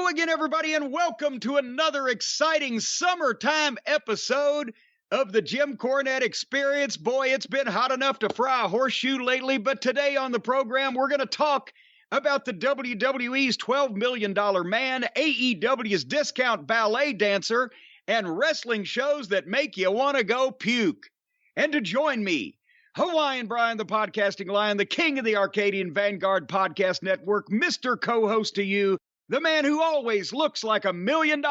again, everybody, and welcome to another exciting summertime episode of the Jim Cornette Experience. Boy, it's been hot enough to fry a horseshoe lately, but today on the program, we're going to talk about the WWE's $12 million man, AEW's discount ballet dancer, and wrestling shows that make you want to go puke. And to join me, Hawaiian Brian, the podcasting lion, the king of the Arcadian Vanguard Podcast Network, Mr. Co-host to you, the man who always looks like $1 million,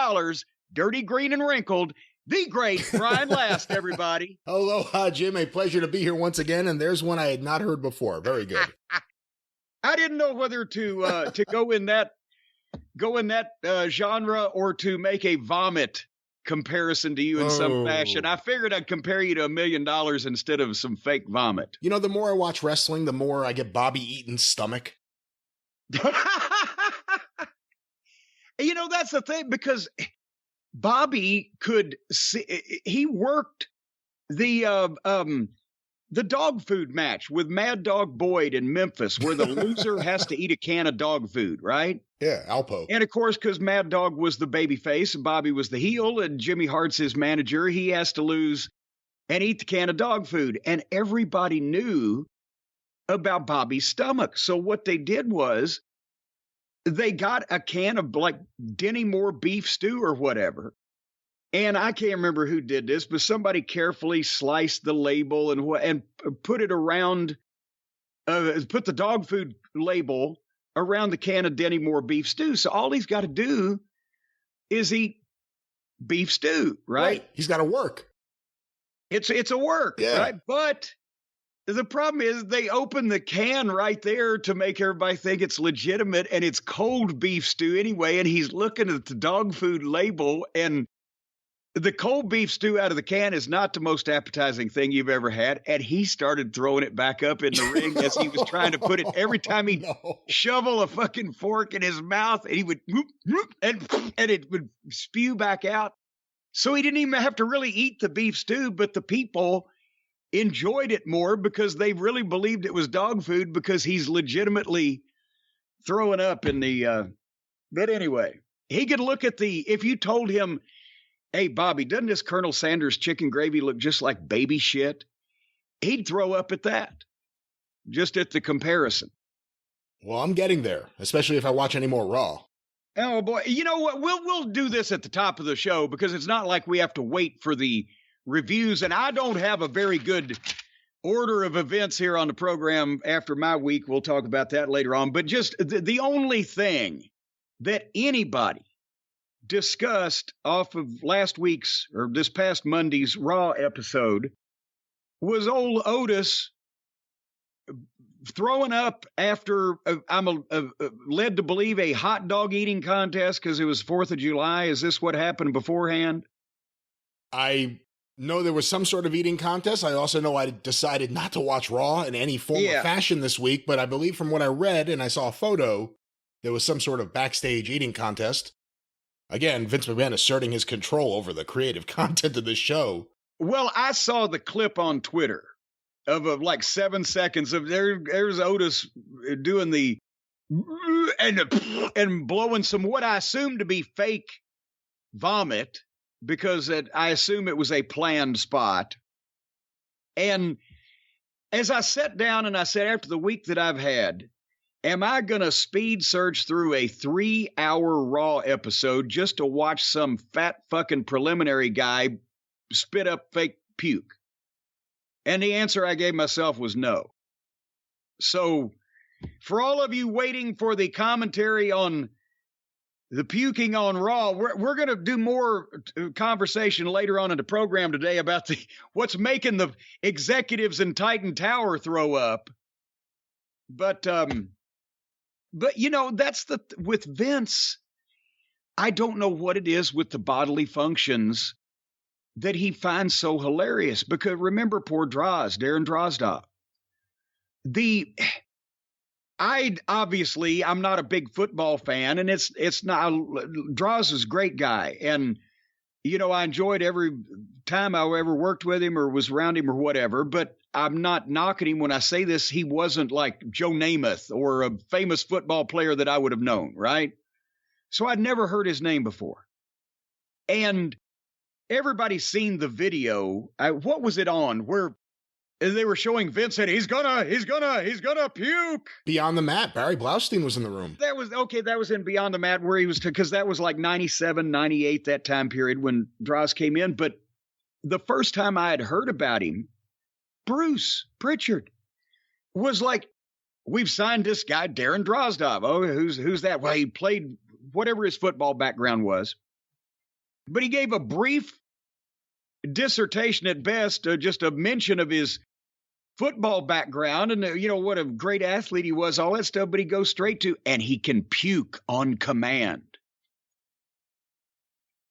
dirty, green, and wrinkled, the great Brian Last, everybody. Aloha, Jim. A pleasure to be here once again, and there's one I had not heard before. Very good. I didn't know whether to go in that genre or to make a vomit comparison to you in some fashion. I figured I'd compare you to $1 million instead of some fake vomit. You know, the more I watch wrestling, the more I get Bobby Eaton's stomach. You know, that's the thing, because Bobby could see, he worked the dog food match with Mad Dog Boyd in Memphis, where the loser has to eat a can of dog food, right? Yeah, Alpo. And of course, because Mad Dog was the baby face and Bobby was the heel and Jimmy Hart's his manager, he has to lose and eat the can of dog food. And everybody knew about Bobby's stomach. So what they did was they got a can of like Denny Moore beef stew or whatever. And I can't remember who did this, but somebody carefully sliced the label and put it around, put the dog food label around the can of Denny Moore beef stew. So all he's got to do is eat beef stew, right? He's got to work. It's a work, yeah. Right? But the problem is they open the can right there to make everybody think it's legitimate, and it's cold beef stew anyway. And he's looking at the dog food label, and the cold beef stew out of the can is not the most appetizing thing you've ever had. And he started throwing it back up in the ring as he was trying to put it. Every time he'd shovel a fucking fork in his mouth, and he would, and it would spew back out. So he didn't even have to really eat the beef stew, but the people enjoyed it more because they really believed it was dog food, because he's legitimately throwing up in the, but anyway, he could look at if you told him, hey, Bobby, doesn't this Colonel Sanders chicken gravy look just like baby shit? He'd throw up at that, just at the comparison. Well, I'm getting there, especially if I watch any more Raw. Oh boy, you know what? We'll do this at the top of the show, because it's not like we have to wait for the reviews, and I don't have a very good order of events here on the program after my week. We'll talk about that later on. But just the only thing that anybody discussed off of last week's or this past Monday's Raw episode was old Otis throwing up after I'm led to believe a hot dog eating contest because it was 4th of July. Is this what happened beforehand? I know there was some sort of eating contest. I also know I decided not to watch Raw in any form or fashion this week, but I believe from what I read and I saw a photo, there was some sort of backstage eating contest. Again, Vince McMahon asserting his control over the creative content of this show. Well, I saw the clip on Twitter of like 7 seconds of there's Otis doing the and blowing some what I assume to be fake vomit, because I assume it was a planned spot. And as I sat down and I said, after the week that I've had, am I going to speed search through a 3-hour Raw episode just to watch some fat fucking preliminary guy spit up fake puke? And the answer I gave myself was no. So for all of you waiting for the commentary on the puking on Raw, we're going to do more conversation later on in the program today about what's making the executives in Titan Tower throw up. But you know, that's with Vince, I don't know what it is with the bodily functions that he finds so hilarious. Because remember poor Darren Drozdov. I'm not a big football fan, and it's not. Droz is a great guy, and you know I enjoyed every time I ever worked with him or was around him or whatever. But I'm not knocking him when I say this. He wasn't like Joe Namath or a famous football player that I would have known, right? So I'd never heard his name before. And everybody's seen the video. What was it on? Where they were showing Vince and he's gonna puke. Beyond the Mat. Barry Blaustein was in the room. That was in Beyond the Mat where he was, because that was like 97, 98, that time period when Droz came in. But the first time I had heard about him, Bruce Pritchard was like, we've signed this guy, Darren Drozdov. Oh, who's that? Well, he played whatever his football background was. But he gave a brief dissertation at best, just a mention of his football background and, what a great athlete he was, all that stuff. But he goes straight to, and he can puke on command.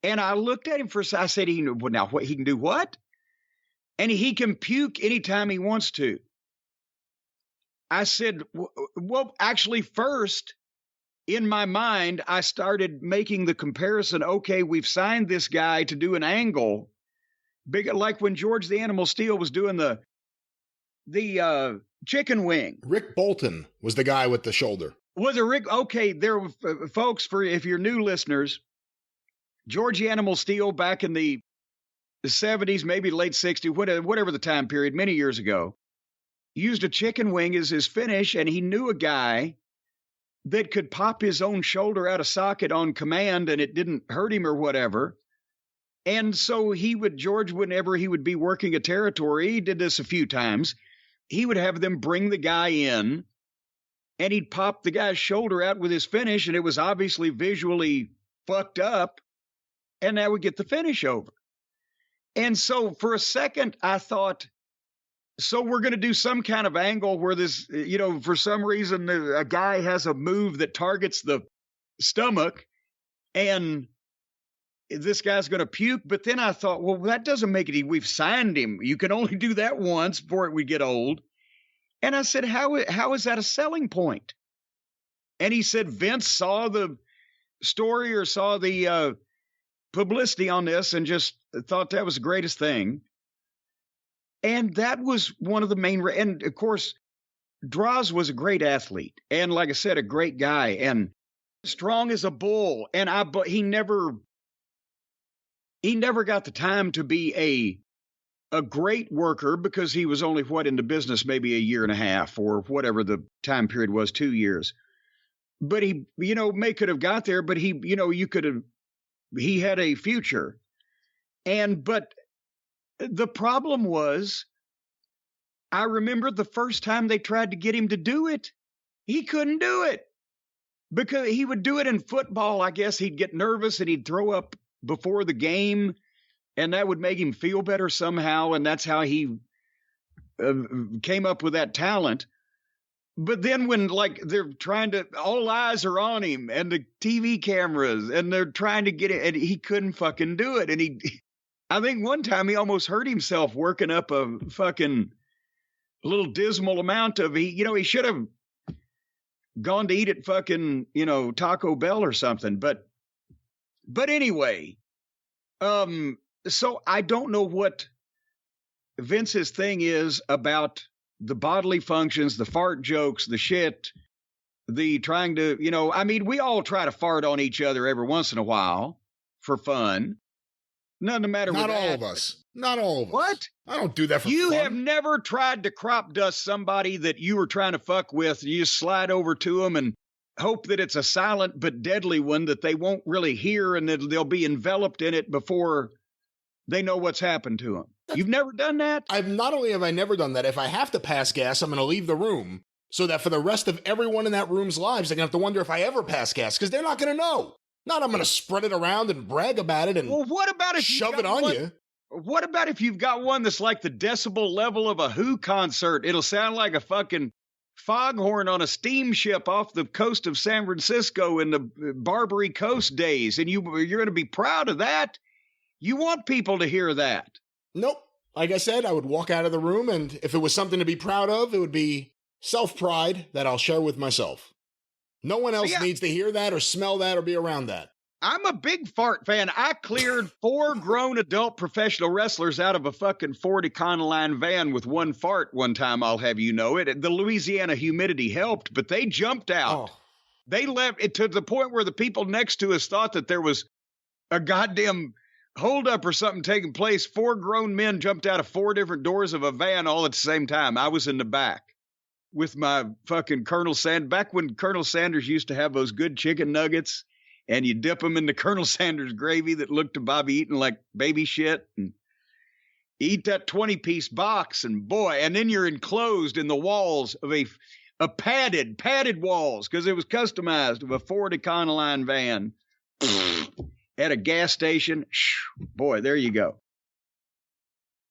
And I looked at him I said, he can do what? And he can puke anytime he wants to. I said, well, actually, first, in my mind, I started making the comparison. Okay, we've signed this guy to do an angle, big, like when George the Animal Steel was doing the chicken wing. Rick Bolton was the guy with the shoulder. Was it Rick? Okay, there, folks, if you're new listeners, George the Animal Steel back in the 70s, maybe late 60s, whatever the time period, many years ago, used a chicken wing as his finish, and he knew a guy that could pop his own shoulder out of socket on command and it didn't hurt him or whatever. And so George, whenever he would be working a territory, he did this a few times, he would have them bring the guy in and he'd pop the guy's shoulder out with his finish, and it was obviously visually fucked up, and that would get the finish over. And so for a second, I thought, so we're going to do some kind of angle where this, for some reason, a guy has a move that targets the stomach and this guy's going to puke. But then I thought, well, that doesn't make it. We've signed him. You can only do that once before it would get old. And I said, how is that a selling point? And he said, Vince saw the story or saw the publicity on this and just thought that was the greatest thing. And that was one of the main, and of course, Droz was a great athlete. And like I said, a great guy and strong as a bull. And he never got the time to be a great worker because he was only into business maybe a year and a half or whatever the time period was, 2 years. But he, could have got there, but he, he had a future. But the problem was, I remember the first time they tried to get him to do it, he couldn't do it because he would do it in football. I guess he'd get nervous and he'd throw up before the game, and that would make him feel better somehow. And that's how he came up with that talent. But then when they're trying to, all eyes are on him and the TV cameras and they're trying to get it, and he couldn't fucking do it. And I think one time he almost hurt himself working up a fucking little dismal amount of, he should have gone to eat at fucking, Taco Bell or something. But anyway, so I don't know what Vince's thing is about the bodily functions, the fart jokes, the shit, the trying to, we all try to fart on each other every once in a while for fun. No matter what. Not all of us. Not all of us. What? I don't do that for fun. You have never tried to crop dust somebody that you were trying to fuck with. You just slide over to them and hope that it's a silent but deadly one that they won't really hear and that they'll be enveloped in it before they know what's happened to them. You've never done that? Not only have I never done that, if I have to pass gas, I'm going to leave the room so that for the rest of everyone in that room's lives, they're going to have to wonder if I ever pass gas because they're not going to know. Not I'm going to spread it around and brag about it and what about if shove it on you. What about if you've got one that's like the decibel level of a Who concert? It'll sound like a fucking foghorn on a steamship off the coast of San Francisco in the Barbary Coast days, and you're going to be proud of that? You want people to hear that. Nope. Like I said, I would walk out of the room, and if it was something to be proud of, it would be self-pride that I'll share with myself. No one else needs to hear that or smell that or be around that. I'm a big fart fan. I cleared 4 grown adult professional wrestlers out of a fucking Ford Econoline van with one fart one time, I'll have you know it. The Louisiana humidity helped, but they jumped out. Oh. They left it to the point where the people next to us thought that there was a goddamn holdup or something taking place. 4 grown men jumped out of 4 different doors of a van all at the same time. I was in the back with my fucking Colonel Sanders. Back when Colonel Sanders used to have those good chicken nuggets and you dip them into Colonel Sanders gravy that looked to Bobby eating like baby shit, and eat that 20-piece box, and boy, and then you're enclosed in the walls of a padded walls, because it was customized, of a Ford Econoline van at a gas station. Boy, there you go.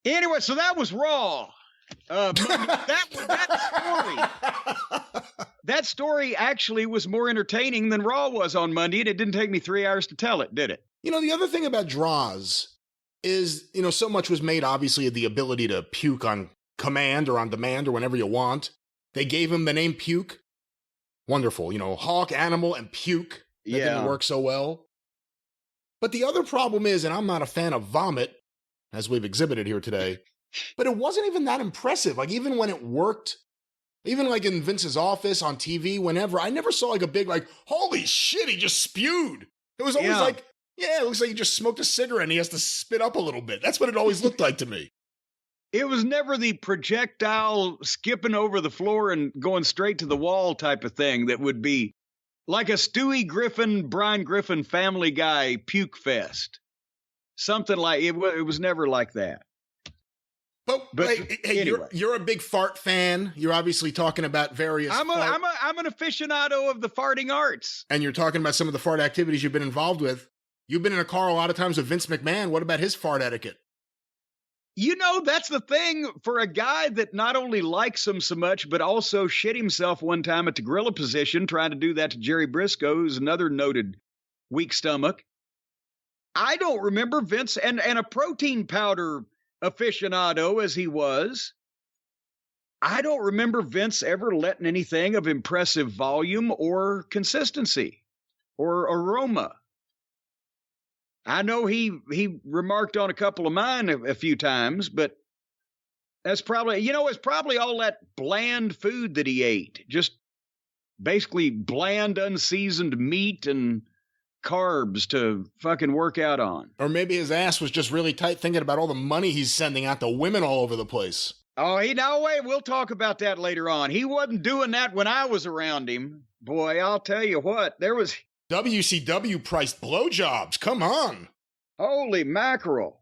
Anyway, so that was Raw. That story actually was more entertaining than Raw was on Monday, and it didn't take me 3 hours to tell it, did it? The other thing about draws is, so much was made, obviously, of the ability to puke on command or on demand or whenever you want. They gave him the name Puke. Wonderful. Hawk, Animal, and Puke. That didn't work so well. But the other problem is, and I'm not a fan of vomit, as we've exhibited here today, but it wasn't even that impressive. Like, even when it worked, even like in Vince's office, on TV, whenever, I never saw like a big, like, holy shit, he just spewed. It was always like, it looks like he just smoked a cigarette and he has to spit up a little bit. That's what it always looked like to me. It was never the projectile skipping over the floor and going straight to the wall type of thing that would be like a Stewie Griffin, Brian Griffin Family Guy puke fest. Something like it was never like that. But hey, anyway. you're a big fart fan. You're obviously talking about various. I'm an aficionado of the farting arts. And you're talking about some of the fart activities you've been involved with. You've been in a car a lot of times with Vince McMahon. What about his fart etiquette? That's the thing for a guy that not only likes him so much, but also shit himself one time at the gorilla position, trying to do that to Jerry Briscoe, who's another noted weak stomach. I don't remember Vince, and a protein powder aficionado as he was, I don't remember Vince ever letting anything of impressive volume or consistency or aroma. I know he remarked on a couple of mine a few times, but that's probably, it's probably all that bland food that he ate. Just basically bland, unseasoned meat and carbs to fucking work out on. Or maybe his ass was just really tight thinking about all the money he's sending out to women all over the place. Oh, wait, we'll talk about that later on. He wasn't doing that when I was around him. Boy, I'll tell you what, there was... WCW priced blowjobs. Come on. Holy mackerel.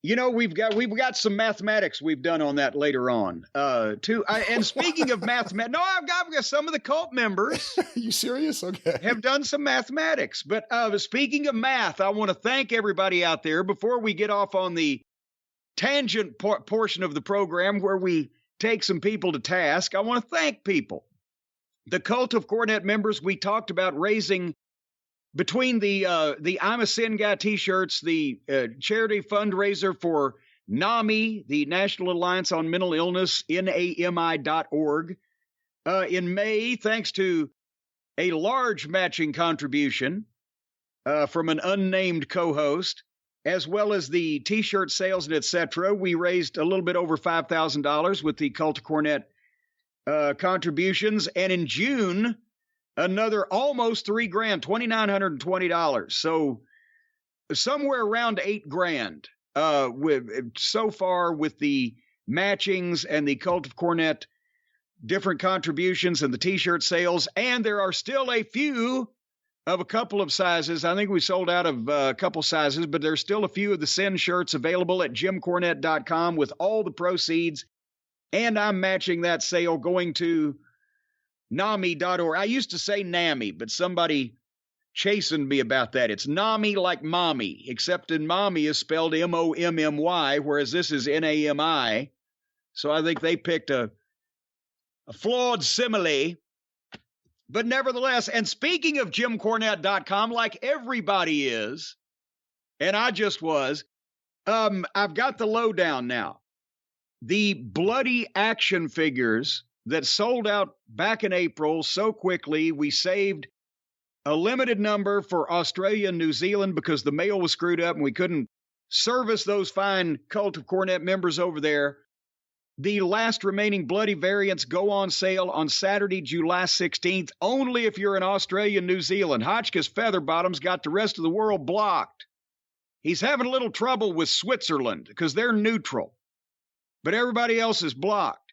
We've got some mathematics we've done on that later on. And speaking of mathematics, I've got some of the cult members. You serious? Okay. Have done some mathematics. But speaking of math, I want to thank everybody out there before we get off on the tangent portion of the program where we take some people to task. I want to thank people. The Cult of Cornette members, we talked about raising between the I'm a Sin Guy t-shirts, the charity fundraiser for NAMI, the National Alliance on Mental Illness, NAMI.org. In May, thanks to a large matching contribution from an unnamed co-host, as well as the t-shirt sales and etc., we raised a little bit over $5,000 with the Cult of Cornette contributions. And in June, another almost $3,000, $2,920. So somewhere around $8,000 so far with the matchings and the Cult of Cornette different contributions and the t-shirt sales. And there are still a few of a couple of sizes. I think we sold out of a couple sizes, but there's still a few of the Sin shirts available at jimcornette.com with all the proceeds. And I'm matching that sale going to NAMI.org. I used to say NAMI, but somebody chastened me about that. It's NAMI like mommy, except in mommy is spelled M-O-M-M-Y, whereas this is N-A-M-I. So I think they picked a flawed simile. But nevertheless, and speaking of jimcornette.com, like everybody is, and I just was, I've got the lowdown now. The bloody action figures that sold out back in April so quickly, we saved a limited number for Australia and New Zealand because the mail was screwed up and we couldn't service those fine Cult of Cornette members over there. The last remaining bloody variants go on sale on Saturday, July 16th, only if you're in Australia and New Zealand. Hotchkiss Featherbottom's got the rest of the world blocked. He's having a little trouble with Switzerland because they're neutral, but everybody else is blocked.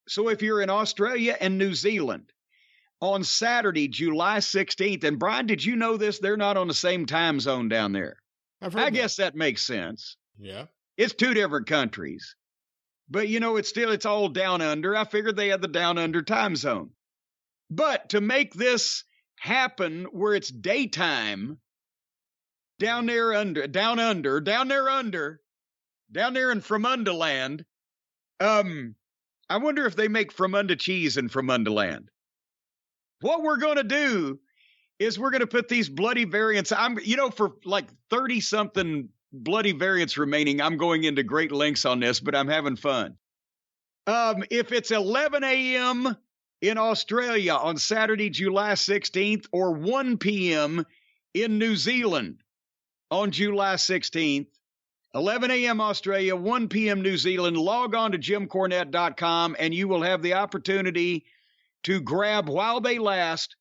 So if you're in Australia and New Zealand on Saturday, July 16th, and Brian, did you know this? They're not on the same time zone down there. I guess that makes sense. Yeah. It's two different countries. But, it's all down under. I figured they had the down under time zone. But to make this happen where it's daytime, down there in Frumundaland, I wonder if they make Fromunda cheese in Frumundaland. What we're going to do is we're going to put these bloody variants, for like 30-something bloody variants remaining, I'm going into great lengths on this, but I'm having fun. If it's 11 a.m. in Australia on Saturday, July 16th, or 1 p.m. in New Zealand on July 16th, 11 a.m. Australia, 1 p.m. New Zealand, log on to JimCornette.com and you will have the opportunity to grab, while they last,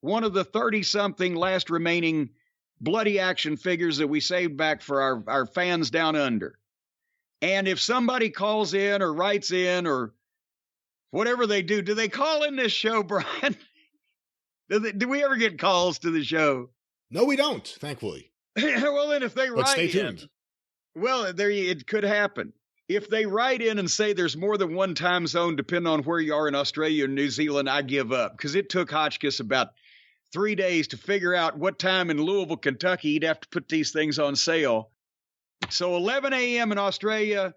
one of the 30-something last remaining bloody action figures that we saved back for our fans down under. And if somebody calls in or writes in or whatever they do they call in this show, Brian? Do we ever get calls to the show? No, we don't, thankfully. Well, then if they write stay tuned. It could happen. If they write in and say there's more than one time zone, depending on where you are in Australia or New Zealand, I give up. Because it took Hotchkiss about 3 days to figure out what time in Louisville, Kentucky, he'd have to put these things on sale. So 11 a.m. in Australia,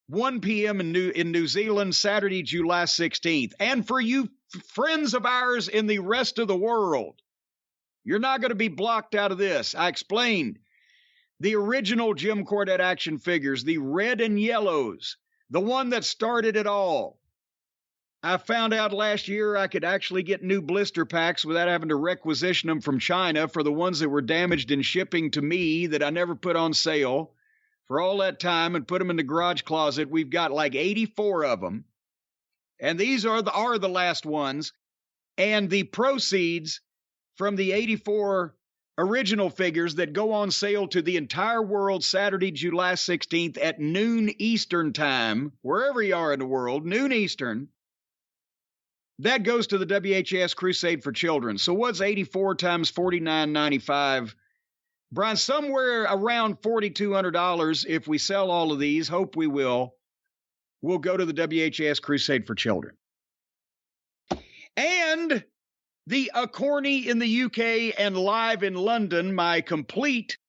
1 p.m. in New Zealand, Saturday, July 16th. And for you friends of ours in the rest of the world, you're not going to be blocked out of this. I explained the original Jim Cornette action figures, the red and yellows, the one that started it all. I found out last year I could actually get new blister packs without having to requisition them from China for the ones that were damaged in shipping to me that I never put on sale for all that time and put them in the garage closet. We've got like 84 of them. And these are the last ones. And the proceeds from the 84 original figures that go on sale to the entire world Saturday, July 16th at noon Eastern time, wherever you are in the world, noon Eastern, that goes to the WHS Crusade for Children. So what's 84 times $49.95? Brian, somewhere around $4,200 if we sell all of these, hope we will go to the WHS Crusade for Children. And the Corny in the UK and live in London, my complete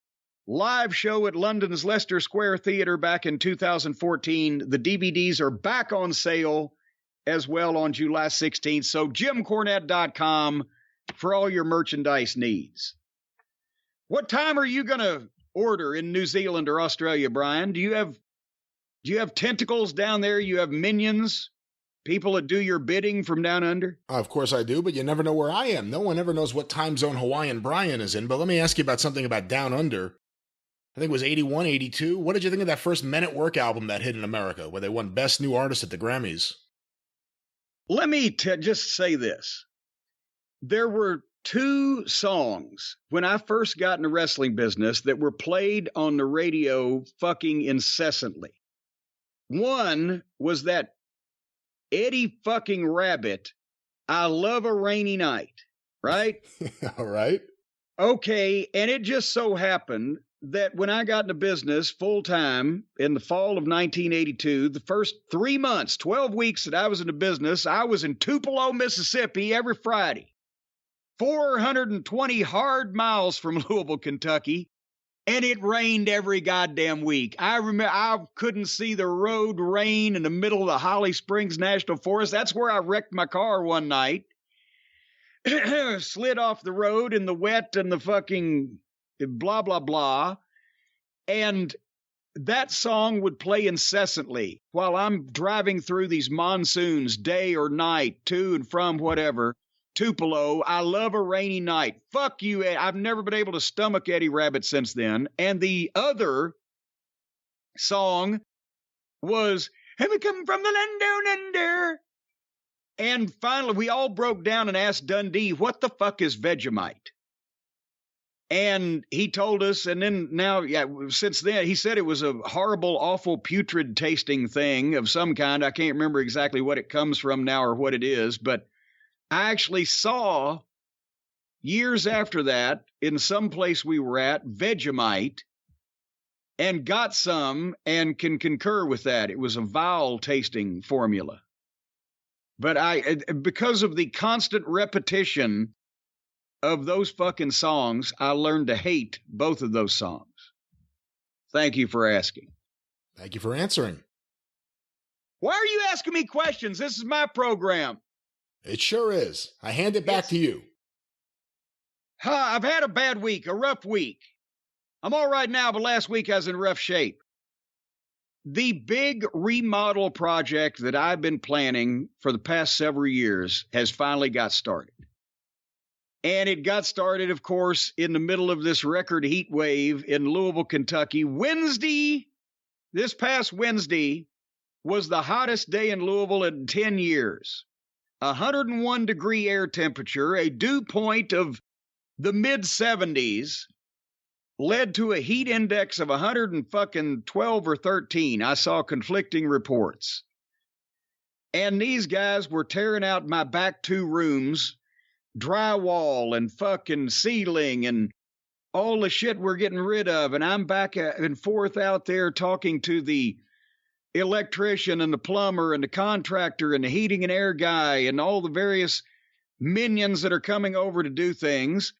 live show at London's Leicester Square Theatre back in 2014. The DVDs are back on sale as well on July 16th. So JimCornette.com for all your merchandise needs. What time are you going to order in New Zealand or Australia, Brian? Do you have tentacles down there? You have minions? People that do your bidding from down under? Of course I do, but you never know where I am. No one ever knows what time zone Hawaiian Brian is in. But let me ask you about something about down under. I think it was 81, 82. What did you think of that first Men at Work album that hit in America, where they won Best New Artist at the Grammys? Let me just say this. There were 2 songs when I first got in the wrestling business that were played on the radio fucking incessantly. One was that Eddie fucking Rabbit, I Love a Rainy Night, right? All right. Okay, and it just so happened that when I got into business full-time in the fall of 1982, the first 3 months, 12 weeks that I was in the business, I was in Tupelo, Mississippi every Friday. 420 hard miles from Louisville, Kentucky, and it rained every goddamn week. I remember I couldn't see the road rain in the middle of the Holly Springs National Forest. That's where I wrecked my car one night. Slid off the road in the wet and the fucking blah, blah, blah. And that song would play incessantly while I'm driving through these monsoons, day or night, to and from whatever. Tupelo, I Love a Rainy Night. Fuck you, Ed. I've never been able to stomach Eddie Rabbit since then. And the other song was And we come from the land down under. And finally, we all broke down and asked Dundee, what the fuck is Vegemite? And he told us, and then now, since then, he said it was a horrible, awful, putrid tasting thing of some kind. I can't remember exactly what it comes from now or what it is, but I actually saw years after that in some place we were at, Vegemite, and got some and can concur with that. It was a vile tasting formula. But because of the constant repetition of those fucking songs, I learned to hate both of those songs. Thank you for asking. Thank you for answering. Why are you asking me questions? This is my program. It sure is. I hand it back to you. I've had a bad week, a rough week. I'm all right now, but last week I was in rough shape. The big remodel project that I've been planning for the past several years has finally got started. And it got started, of course, in the middle of this record heat wave in Louisville, Kentucky. This past Wednesday, was the hottest day in Louisville in 10 years. 101-degree air temperature, a dew point of the mid-70s, led to a heat index of 112 or 13. I saw conflicting reports. And these guys were tearing out my back 2 rooms, drywall and fucking ceiling and all the shit we're getting rid of. And I'm back and forth out there talking to the electrician and the plumber and the contractor and the heating and air guy and all the various minions that are coming over to do things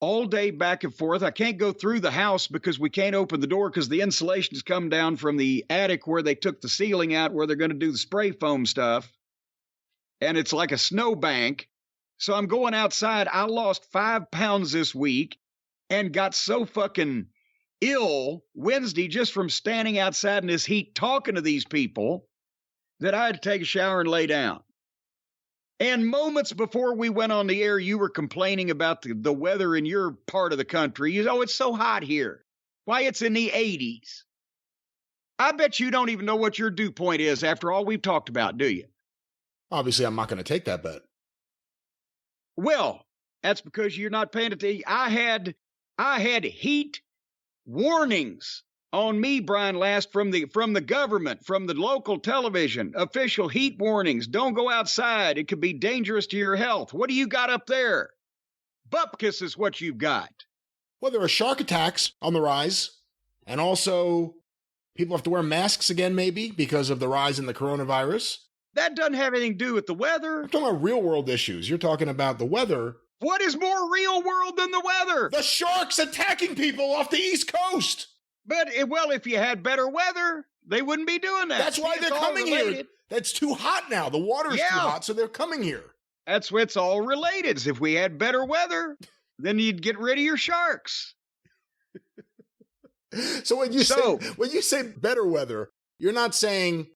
all day back and forth. I can't go through the house because we can't open the door because the insulation has come down from the attic where they took the ceiling out where they're going to do the spray foam stuff. And it's like a snowbank. So I'm going outside. I lost 5 pounds this week and got so fucking ill Wednesday just from standing outside in this heat talking to these people that I had to take a shower and lay down. And moments before we went on the air, you were complaining about the weather in your part of the country. It's so hot here. Why, it's in the 80s. I bet you don't even know what your dew point is after all we've talked about, do you? Obviously, I'm not going to take that bet. Well, that's because you're not paying attention. I had heat warnings on me, Brian Last, from the government, from the local television, official heat warnings. Don't go outside. It could be dangerous to your health. What do you got up there? Bupkis is what you've got. Well, there are shark attacks on the rise. And also, people have to wear masks again, maybe, because of the rise in the coronavirus. That doesn't have anything to do with the weather. I'm talking about real world issues. You're talking about the weather. What is more real world than the weather? The sharks attacking people off the East Coast. But, well, if you had better weather, they wouldn't be doing that. That's why they're coming here. That's too hot now. The water's too hot, so they're coming here. That's what's all related. If we had better weather, then you'd get rid of your sharks. So when you say better weather, you're not saying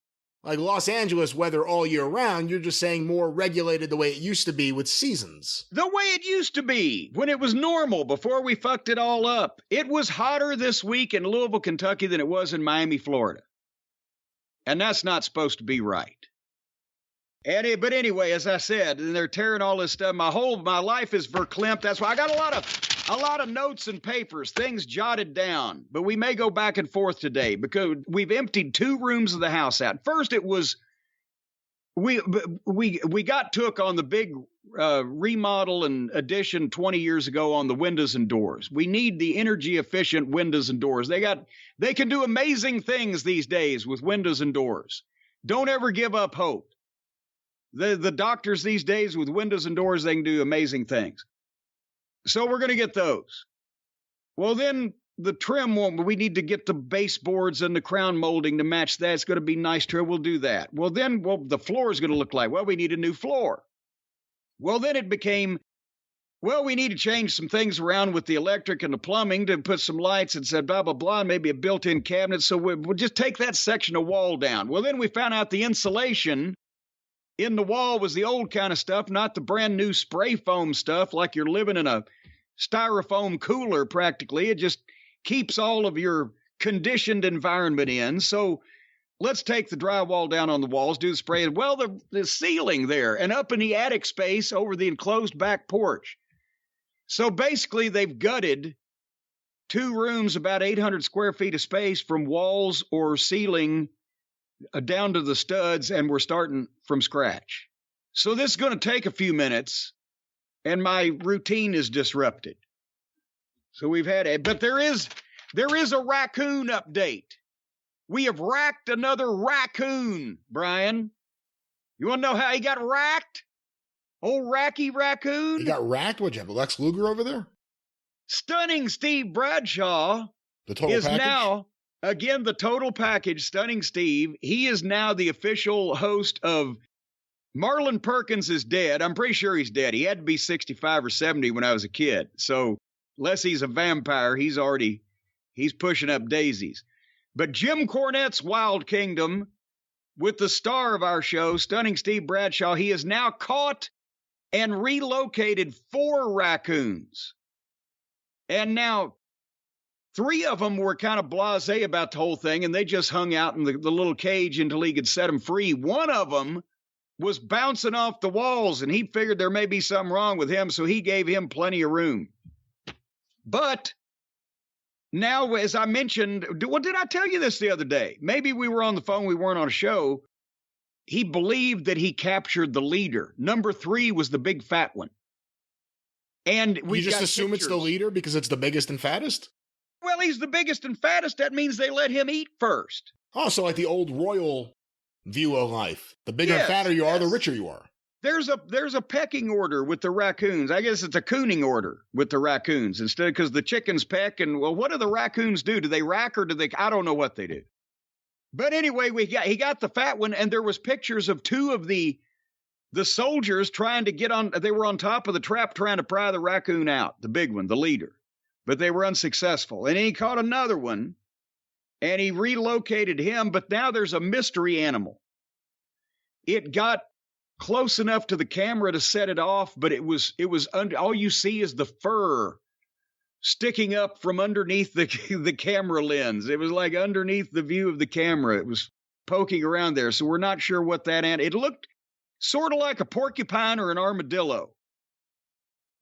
like Los Angeles weather all year round. You're just saying more regulated the way it used to be with seasons. The way it used to be when it was normal before we fucked it all up. It was hotter this week in Louisville, Kentucky than it was in Miami, Florida. And that's not supposed to be right. But anyway, as I said, they're tearing all this stuff. My life is verklempt. That's why I got a lot of notes and papers, things jotted down. But we may go back and forth today because we've emptied 2 rooms of the house out. First, it was we got took on the big remodel and addition 20 years ago on the windows and doors. We need the energy efficient windows and doors. They can do amazing things these days with windows and doors. Don't ever give up hope. The doctors these days with windows and doors, they can do amazing things. So we're going to get those. Well, then the trim we need to get the baseboards and the crown molding to match that. It's going to be nice trim. We'll do that. Well, then the floor is going to look like, we need a new floor. Well, then it became, we need to change some things around with the electric and the plumbing to put some lights and said blah, blah, blah, and maybe a built-in cabinet. So we'll just take that section of wall down. Well, then we found out the insulation in the wall was the old kind of stuff, not the brand new spray foam stuff like you're living in a styrofoam cooler practically. It just keeps all of your conditioned environment in. So let's take the drywall down on the walls, do the spray. Well, the ceiling there and up in the attic space over the enclosed back porch. So basically, they've gutted 2 rooms, about 800 square feet of space from walls or ceiling down to the studs, and we're starting from scratch. So this is going to take a few minutes, and my routine is disrupted. So we've had it, but there is a raccoon update. We have racked another raccoon, Brian. You want to know how he got racked? Old Racky Raccoon? He got racked? What'd you have, Lex Luger over there? Stunning Steve Bradshaw the total is package? Now, again, the total package, Stunning Steve. He is now the official host of Marlon Perkins is Dead. I'm pretty sure he's dead. He had to be 65 or 70 when I was a kid. So unless he's a vampire, he's pushing up daisies. But Jim Cornette's Wild Kingdom, with the star of our show, Stunning Steve Bradshaw, he has now caught and relocated 4 raccoons. And now 3 of them were kind of blasé about the whole thing, and they just hung out in the little cage until he could set them free. One of them was bouncing off the walls, and he figured there may be something wrong with him, so he gave him plenty of room. But now, as I mentioned, what did I tell you this the other day? Maybe we were on the phone, we weren't on a show. He believed that he captured the leader. Number 3 was the big fat one. And we just assume pictures. It's the leader because it's the biggest and fattest? Well, he's the biggest and fattest. That means they let him eat first. Oh, so like the old royal view of life. The bigger and fatter you are, the richer you are. There's a pecking order with the raccoons. I guess it's a cooning order with the raccoons instead, because the chickens peck. And well, what do the raccoons do? Do they rack or do they? I don't know what they do. But anyway, he got the fat one, and there was pictures of 2 of the soldiers trying to get on. They were on top of the trap trying to pry the raccoon out, the big one, the leader. But they were unsuccessful. And he caught another one, and he relocated him. But now there's a mystery animal. It got close enough to the camera to set it off, but it was under, all you see is the fur sticking up from underneath the camera lens. It was like underneath the view of the camera. It was poking around there. So we're not sure what that it looked sort of like a porcupine or an armadillo,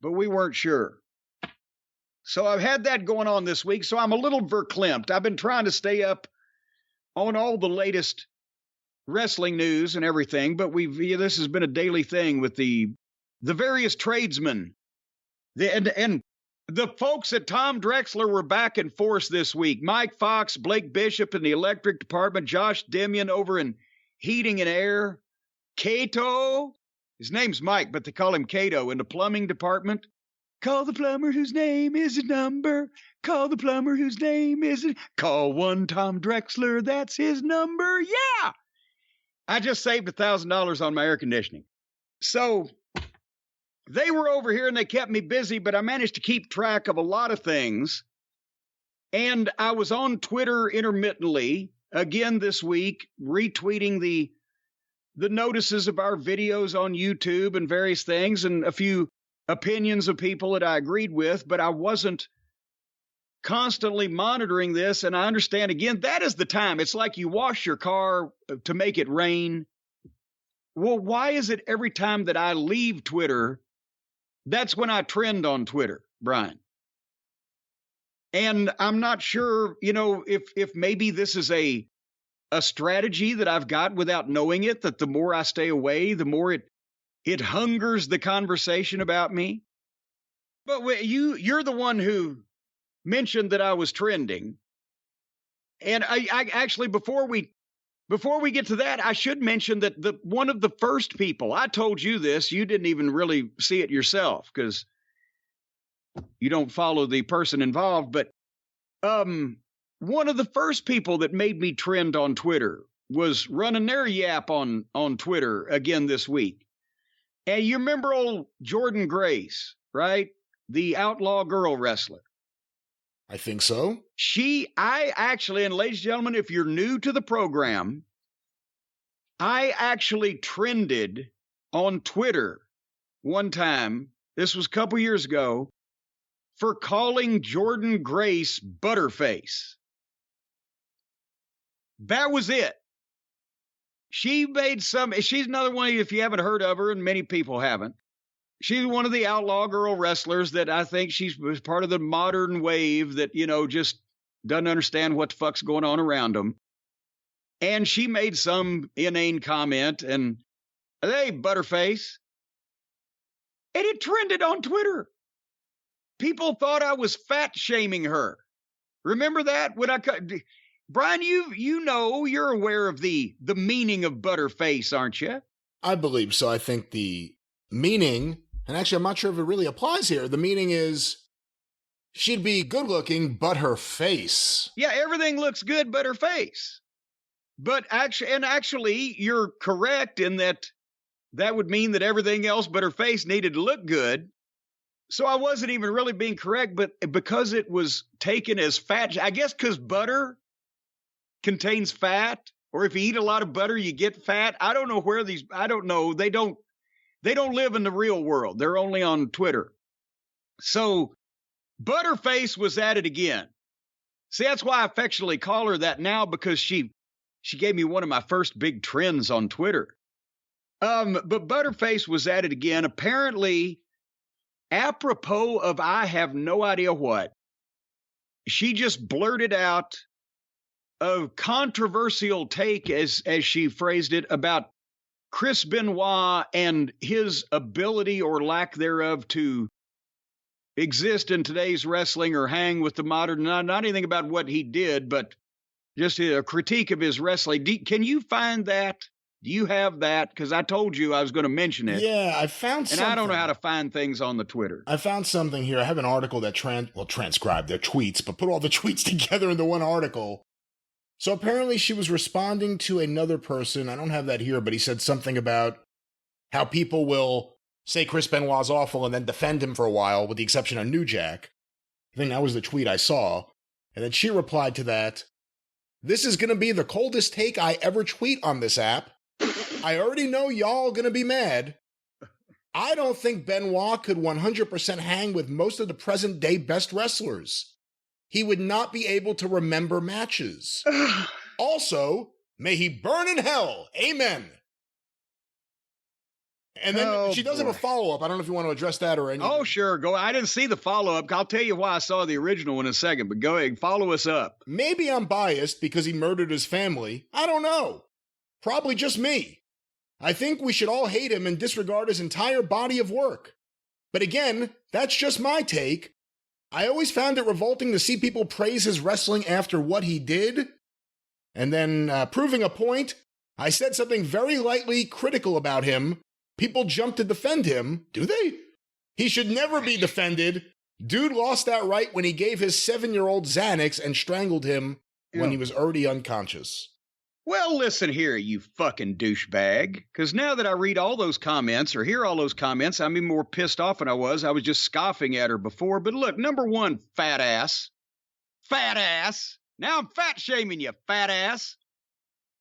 but we weren't sure. So I've had that going on this week. So I'm a little verklempt. I've been trying to stay up on all the latest wrestling news and everything, but this has been a daily thing with the various tradesmen. And the folks at Tom Drexler were back in force this week. Mike Fox, Blake Bishop in the electric department, Josh Demian over in heating and air, Cato, his name's Mike, but they call him Cato in the plumbing department. Call the plumber whose name is a number. Call the plumber whose name is a... Call one Tom Drexler, that's his number. Yeah! I just saved $1,000 on my air conditioning. So they were over here and they kept me busy, but I managed to keep track of a lot of things. And I was on Twitter intermittently again this week, retweeting the notices of our videos on YouTube and various things, and a few opinions of people that I agreed with, but I wasn't constantly monitoring this. And I understand, again, that is the time. It's like you wash your car to make it rain. Well, why is it every time that I leave Twitter, that's when I trend on Twitter, Brian? And I'm not sure, if maybe this is a strategy that I've got without knowing it, that the more I stay away, the more it hungers the conversation about me. But you're the one who mentioned that I was trending. And I actually, before we get to that, I should mention that one of the first people, I told you this, you didn't even really see it yourself because you don't follow the person involved, but one of the first people that made me trend on Twitter was running their yap on Twitter again this week. And you remember old Jordan Grace, right? The outlaw girl wrestler. I think so. I actually, and ladies and gentlemen, if you're new to the program, I actually trended on Twitter one time, this was a couple years ago, for calling Jordan Grace Butterface. That was it. She made she's another one, if you haven't heard of her, and many people haven't. She's one of the outlaw girl wrestlers that I think she's part of the modern wave that, just doesn't understand what the fuck's going on around them. And she made some inane comment and, hey, Butterface. And it trended on Twitter. People thought I was fat shaming her. Remember that? Brian, you're aware of the meaning of Butterface, aren't you? I believe so. I think the meaning, and actually I'm not sure if it really applies here, the meaning is she'd be good looking, but her face. Yeah, everything looks good but her face. But actually, you're correct in that would mean that everything else but her face needed to look good. So I wasn't even really being correct, but because it was taken as fat, I guess because butter contains fat, or if you eat a lot of butter, you get fat. I don't know. They don't live in the real world. They're only on Twitter. So Butterface was at it again. See, that's why I affectionately call her that now, because she gave me one of my first big trends on Twitter. But Butterface was at it again. Apparently, apropos of I have no idea what, she just blurted out a controversial take, as she phrased it, about Chris Benoit and his ability or lack thereof to exist in today's wrestling or hang with the modern, not anything about what he did, but just a critique of his wrestling. Can you find that? Do you have that? Because I told you I was going to mention it. Yeah, I found something. And I don't know how to find things on the Twitter. I found something here. I have an article that transcribed their tweets, but put all the tweets together into one article. So apparently she was responding to another person. I don't have that here, but he said something about how people will say Chris Benoit's awful and then defend him for a while, with the exception of New Jack. I think that was the tweet I saw. And then she replied to that, "This is going to be the coldest take I ever tweet on this app. I already know y'all going to be mad. I don't think Benoit could 100% hang with most of the present day best wrestlers. He would not be able to remember matches. Also, may he burn in hell. Amen." And then she does have a follow-up. I don't know if you want to address that or anything. Oh, sure. Go. I didn't see the follow-up. I'll tell you why I saw the original in a second, but go ahead. Follow us up. "Maybe I'm biased because he murdered his family. I don't know. Probably just me. I think we should all hate him and disregard his entire body of work. But again, that's just my take. I always found it revolting to see people praise his wrestling after what he did." And then, proving a point, "I said something very lightly critical about him. People jump to defend him. Do they? He should never be defended. Dude lost that right when he gave his 7-year-old Xanax and strangled him when he was already unconscious." Well, listen here, you fucking douchebag. Because now that I read all those comments or hear all those comments, I'm even more pissed off than I was. I was just scoffing at her before. But look, number one, fat ass. Fat ass. Now I'm fat shaming you, fat ass.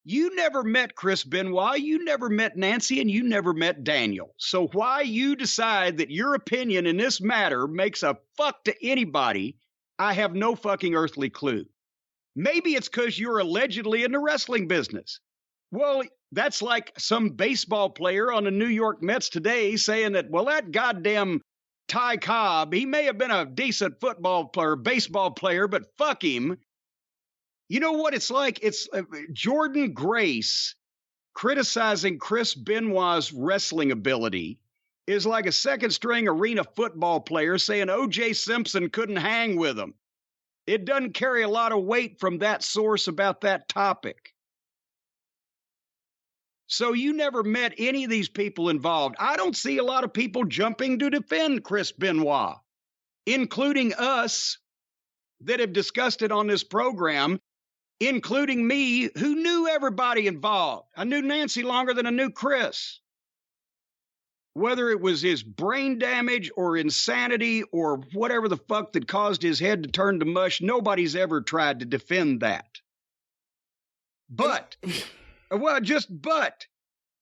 You never met Chris Benoit, you never met Nancy, and you never met Daniel. So why you decide that your opinion in this matter makes a fuck to anybody, I have no fucking earthly clue. Maybe it's because you're allegedly in the wrestling business. Well, that's like some baseball player on the New York Mets today saying that, well, that goddamn Ty Cobb, he may have been a decent football player, baseball player, but fuck him. You know what it's like? It's Jordan Grace criticizing Chris Benoit's wrestling ability is like a second-string arena football player saying O.J. Simpson couldn't hang with him. It doesn't carry a lot of weight from that source about that topic. So you never met any of these people involved. I don't see a lot of people jumping to defend Chris Benoit, including us that have discussed it on this program, including me, who knew everybody involved. I knew Nancy longer than I knew Chris. Whether it was his brain damage or insanity or whatever the fuck that caused his head to turn to mush, nobody's ever tried to defend that. But,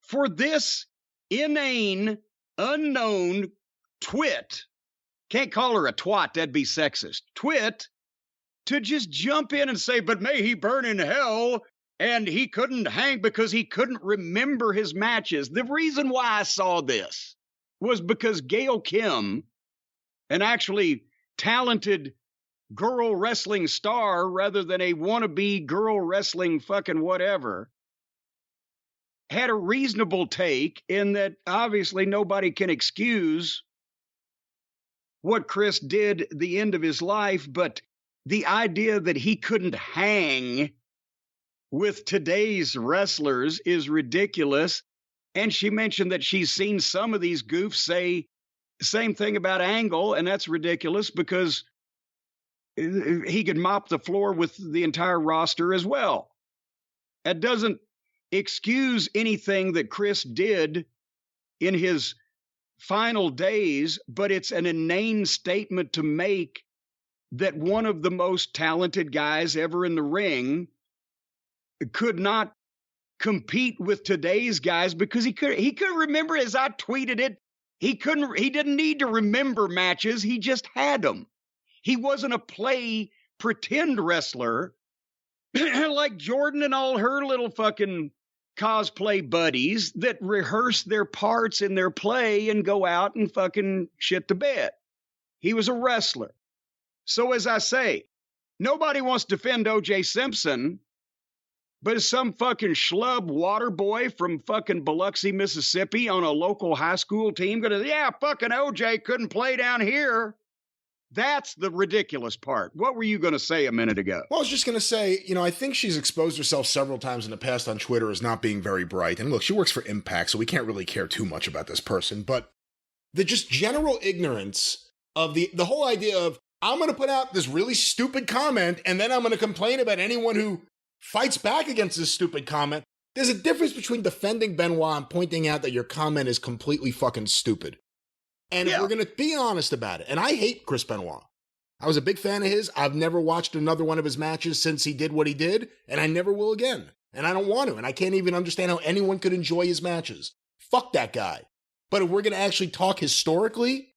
for this inane, unknown twit, can't call her a twat, that'd be sexist, twit, to just jump in and say, but may he burn in hell, And he couldn't hang because he couldn't remember his matches. The reason why I saw this was because Gail Kim, an actually talented girl wrestling star rather than a wannabe girl wrestling fucking whatever, had a reasonable take in that obviously nobody can excuse what Chris did at the end of his life, but the idea that he couldn't hang with today's wrestlers is ridiculous. And she mentioned that she's seen some of these goofs say the same thing about Angle, and that's ridiculous because he could mop the floor with the entire roster as well. That doesn't excuse anything that Chris did in his final days, but it's an inane statement to make that one of the most talented guys ever in the ring could not compete with today's guys because he couldn't remember, as I tweeted it, he didn't need to remember matches, he just had them. He wasn't a pretend wrestler like Jordan and all her little fucking cosplay buddies that rehearse their parts in their play and go out and fucking shit the bed. He was a wrestler. So as I say, nobody wants to defend O.J. Simpson, but is some fucking schlub water boy from fucking Biloxi, Mississippi on a local high school team gonna, yeah, fucking O.J. couldn't play down here. That's the ridiculous part. What were you going to say a minute ago? Well, I was just going to say, I think she's exposed herself several times in the past on Twitter as not being very bright. And look, she works for Impact, so we can't really care too much about this person. But the just general ignorance of the whole idea of, I'm going to put out this really stupid comment, and then I'm going to complain about anyone who fights back against this stupid comment. There's a difference between defending Benoit and pointing out that your comment is completely fucking stupid. And if we're going to be honest about it, and I hate Chris Benoit. I was a big fan of his. I've never watched another one of his matches since he did what he did, and I never will again. And I don't want to, and I can't even understand how anyone could enjoy his matches. Fuck that guy. But if we're going to actually talk historically,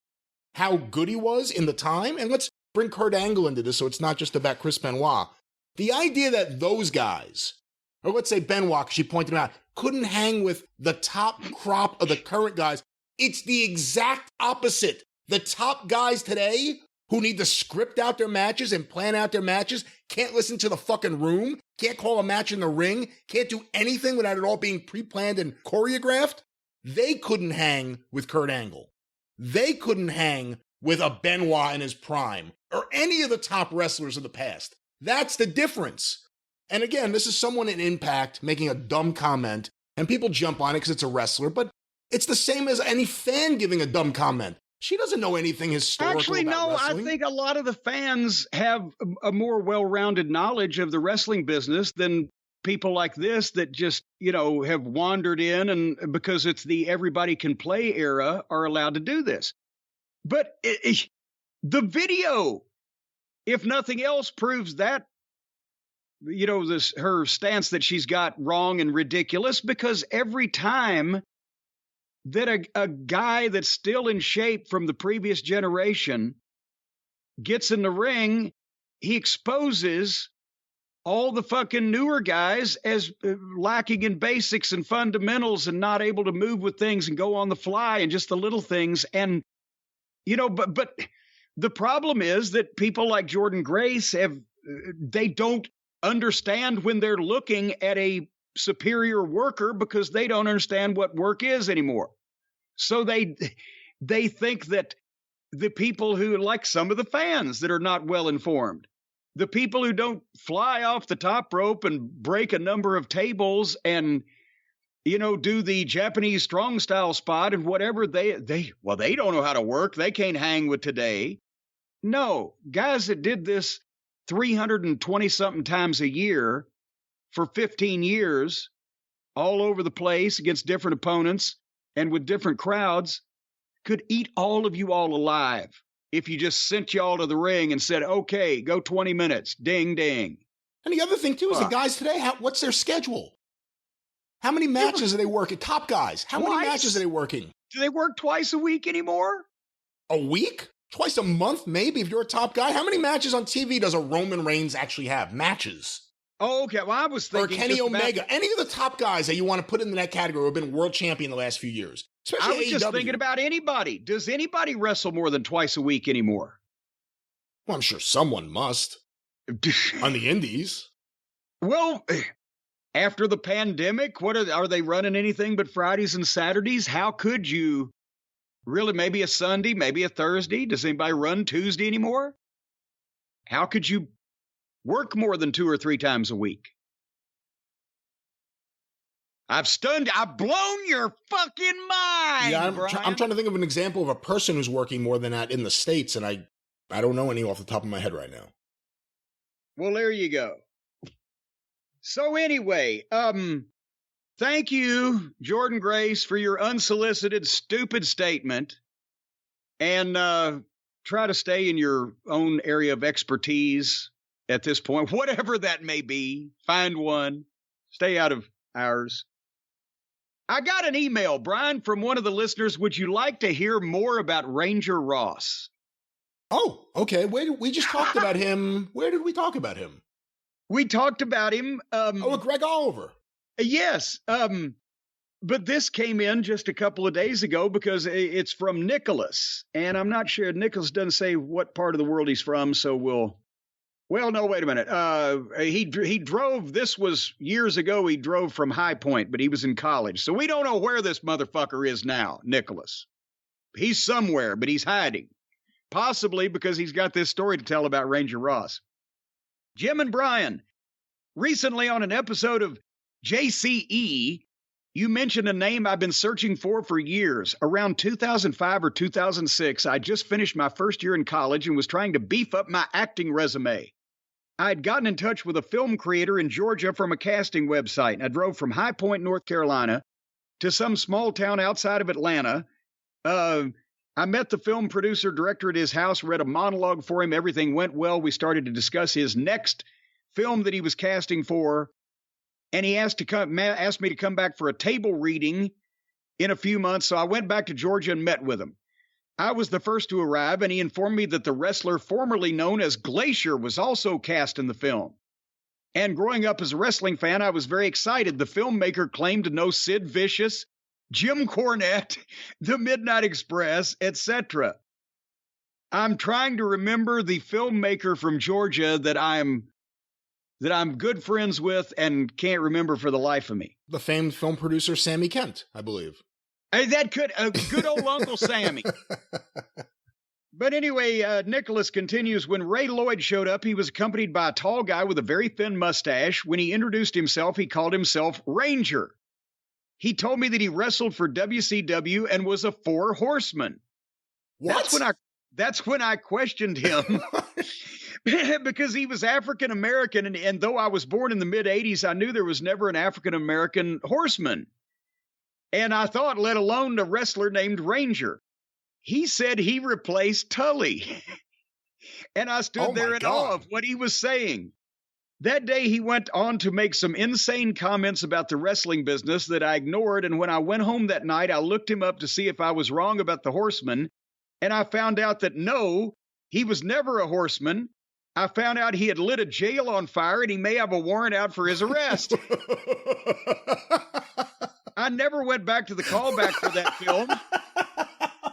how good he was in the time, and let's bring Kurt Angle into this so it's not just about Chris Benoit. The idea that those guys, or let's say Benoit, she pointed out, couldn't hang with the top crop of the current guys. It's the exact opposite. The top guys today who need to script out their matches and plan out their matches can't listen to the fucking room, can't call a match in the ring, can't do anything without it all being pre-planned and choreographed. They couldn't hang with Kurt Angle. They couldn't hang with a Benoit in his prime or any of the top wrestlers of the past. That's the difference. And again, this is someone in Impact making a dumb comment, and people jump on it because it's a wrestler, but it's the same as any fan giving a dumb comment. She doesn't know anything historical Actually, about no, wrestling. I think a lot of the fans have a more well-rounded knowledge of the wrestling business than people like this that just, have wandered in and because it's the everybody can play era are allowed to do this. But the video, if nothing else, proves that, her stance that she's got wrong and ridiculous, because every time that a guy that's still in shape from the previous generation gets in the ring, he exposes all the fucking newer guys as lacking in basics and fundamentals and not able to move with things and go on the fly and just the little things. And, but the problem is that people like Jordan Grace they don't understand when they're looking at a superior worker because they don't understand what work is anymore. So they think that the people who, like some of the fans that are not well informed, the people who don't fly off the top rope and break a number of tables and, do the Japanese strong style spot and whatever, they don't know how to work. They can't hang with today. No, guys that did this 320 something times a year for 15 years, all over the place against different opponents and with different crowds, could eat all of you all alive if you just sent you all to the ring and said, okay, go 20 minutes, ding, ding. And the other thing, too, is the guys today, what's their schedule? How many matches are they working? Top guys, how many matches are they working? Do they work twice a week anymore? A week? Twice a month, maybe, if you're a top guy? How many matches on TV does a Roman Reigns actually have? Matches. Oh, okay. Well, I was thinking. Or Kenny Omega. Any of the top guys that you want to put into that category who have been world champion the last few years. Especially I was just thinking about anybody. Does anybody wrestle more than twice a week anymore? Well, I'm sure someone must. On the indies. Well, after the pandemic, are they running anything but Fridays and Saturdays? How could you really? Maybe a Sunday, maybe a Thursday. Does anybody run Tuesday anymore? How could you work more than 2 or 3 times a week? I've blown your fucking mind. Yeah, I'm trying to think of an example of a person who's working more than that in the States, and I don't know any off the top of my head right now. Well, there you go. So anyway, thank you, Jordan Grace, for your unsolicited, stupid statement. And try to stay in your own area of expertise at this point, whatever that may be. Find one. Stay out of ours. I got an email, Brian, from one of the listeners. Would you like to hear more about Ranger Ross? Oh, okay. We just talked about him. Where did we talk about him? We talked about him. With Greg Oliver. Yes. But this came in just a couple of days ago because it's from Nicholas. And I'm not sure. Nicholas doesn't say what part of the world he's from. So well, no, wait a minute. He drove. This was years ago. He drove from High Point, but he was in college. So we don't know where this motherfucker is now, Nicholas. He's somewhere, but he's hiding. Possibly because he's got this story to tell about Ranger Ross. Jim and Brian, recently on an episode of JCE, you mentioned a name I've been searching for years. Around 2005 or 2006, I just finished my first year in college and was trying to beef up my acting resume. I had gotten in touch with a film creator in Georgia from a casting website. I drove from High Point, North Carolina, to some small town outside of Atlanta. I met the film producer director at his house, read a monologue for him. Everything went well. We started to discuss his next film that he was casting for. And he asked me to come back for a table reading in a few months. So I went back to Georgia and met with him. I was the first to arrive, and he informed me that the wrestler formerly known as Glacier was also cast in the film. And growing up as a wrestling fan, I was very excited. The filmmaker claimed to know Sid Vicious, Jim Cornette, the Midnight Express, etc. I'm trying to remember the filmmaker from Georgia that I'm good friends with and can't remember for the life of me. The famed film producer Sammy Kent, I believe. That could good old Uncle Sammy. But anyway, Nicholas continues, when Ray Lloyd showed up, he was accompanied by a tall guy with a very thin mustache. When he introduced himself, he called himself Ranger. He told me that he wrestled for WCW and was a 4 horseman. What? That's when I questioned him because he was African American. And though I was born in the mid 80s, I knew there was never an African American horseman. And I thought, let alone a wrestler named Ranger. He said he replaced Tully. And I stood there in awe of what he was saying. That day, he went on to make some insane comments about the wrestling business that I ignored. And when I went home that night, I looked him up to see if I was wrong about the horseman. And I found out that no, he was never a horseman. I found out he had lit a jail on fire and he may have a warrant out for his arrest. I never went back to the callback for that film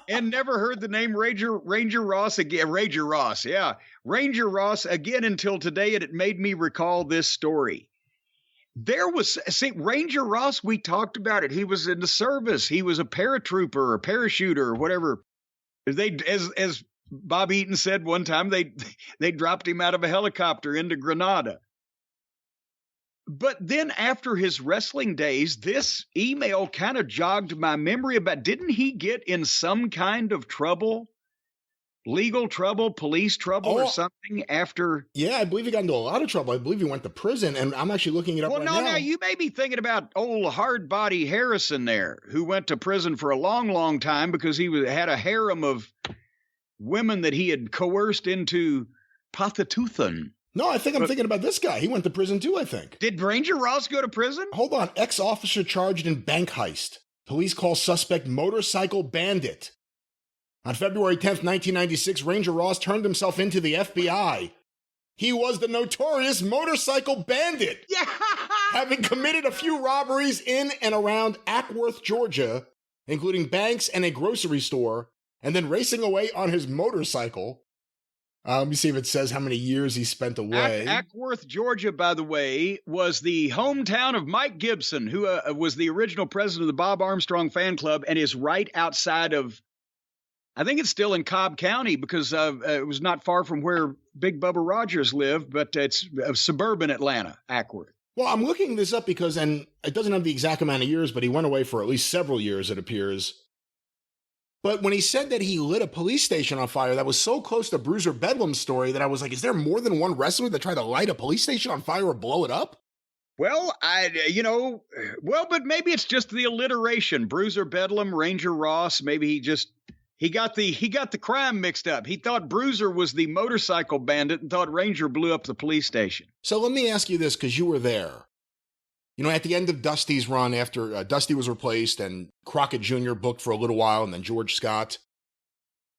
and never heard the name Ranger Ross again. Ranger Ross again until today, and it made me recall this story. Ranger Ross, we talked about it. He was in the service. He was a paratrooper or parachuter or whatever. As Bob Eaton said one time, they dropped him out of a helicopter into Grenada. But then after his wrestling days, this email kind of jogged my memory about, didn't he get in some kind of trouble? Legal trouble, police trouble, or something after? Yeah, I believe he got into a lot of trouble. I believe he went to prison, and I'm actually looking it up right now. Well, no, you may be thinking about old Hardbody Harrison there, who went to prison for a long, long time because he had a harem of women that he had coerced into prostitution. No, I think I'm thinking about this guy. He went to prison too, I think. Did Ranger Ross go to prison? Hold on. Ex-officer charged in bank heist. Police call suspect motorcycle bandit. On February 10th, 1996, Ranger Ross turned himself into the FBI. He was the notorious motorcycle bandit. Yeah. Having committed a few robberies in and around Ackworth, Georgia, including banks and a grocery store, and then racing away on his motorcycle. Let me see if it says how many years he spent away. Ackworth, Georgia, by the way, was the hometown of Mike Gibson, who was the original president of the Bob Armstrong fan club and is right outside of, I think it's still in Cobb County because it was not far from where Big Bubba Rogers lived, but it's suburban Atlanta, Ackworth. Well, I'm looking this up because, and it doesn't have the exact amount of years, but he went away for at least several years, it appears. But when he said that he lit a police station on fire, that was so close to Bruiser Bedlam's story that I was like, is there more than one wrestler that tried to light a police station on fire or blow it up? Well, but maybe it's just the alliteration. Bruiser Bedlam, Ranger Ross, maybe he got the crime mixed up. He thought Bruiser was the motorcycle bandit and thought Ranger blew up the police station. So let me ask you this, because you were there. You know, at the end of Dusty's run, after Dusty was replaced and Crockett Jr. booked for a little while and then George Scott,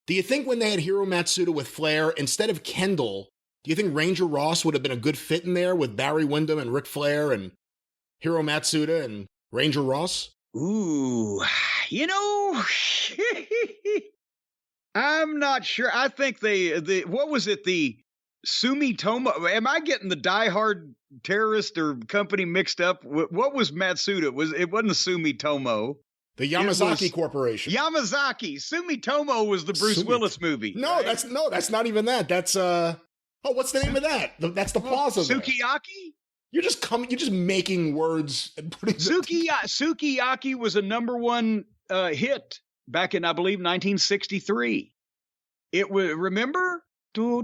do you think when they had Hiro Matsuda with Flair, instead of Kendall, do you think Ranger Ross would have been a good fit in there with Barry Windham and Ric Flair and Hiro Matsuda and Ranger Ross? Ooh, I'm not sure. I think what was it? The Sumitomo. Am I getting the diehard terrorist or company mixed up? What was Matsuda? It wasn't the Sumitomo. The Yamazaki Corporation. Yamazaki. Sumitomo was the Bruce Willis movie. No, right? That's not even that. That's what's the name of that? That's the plaza. Sukiyaki? You're just making words and putting Sukiyaki was a number one hit back in, I believe, 1963. It was, remember? It's a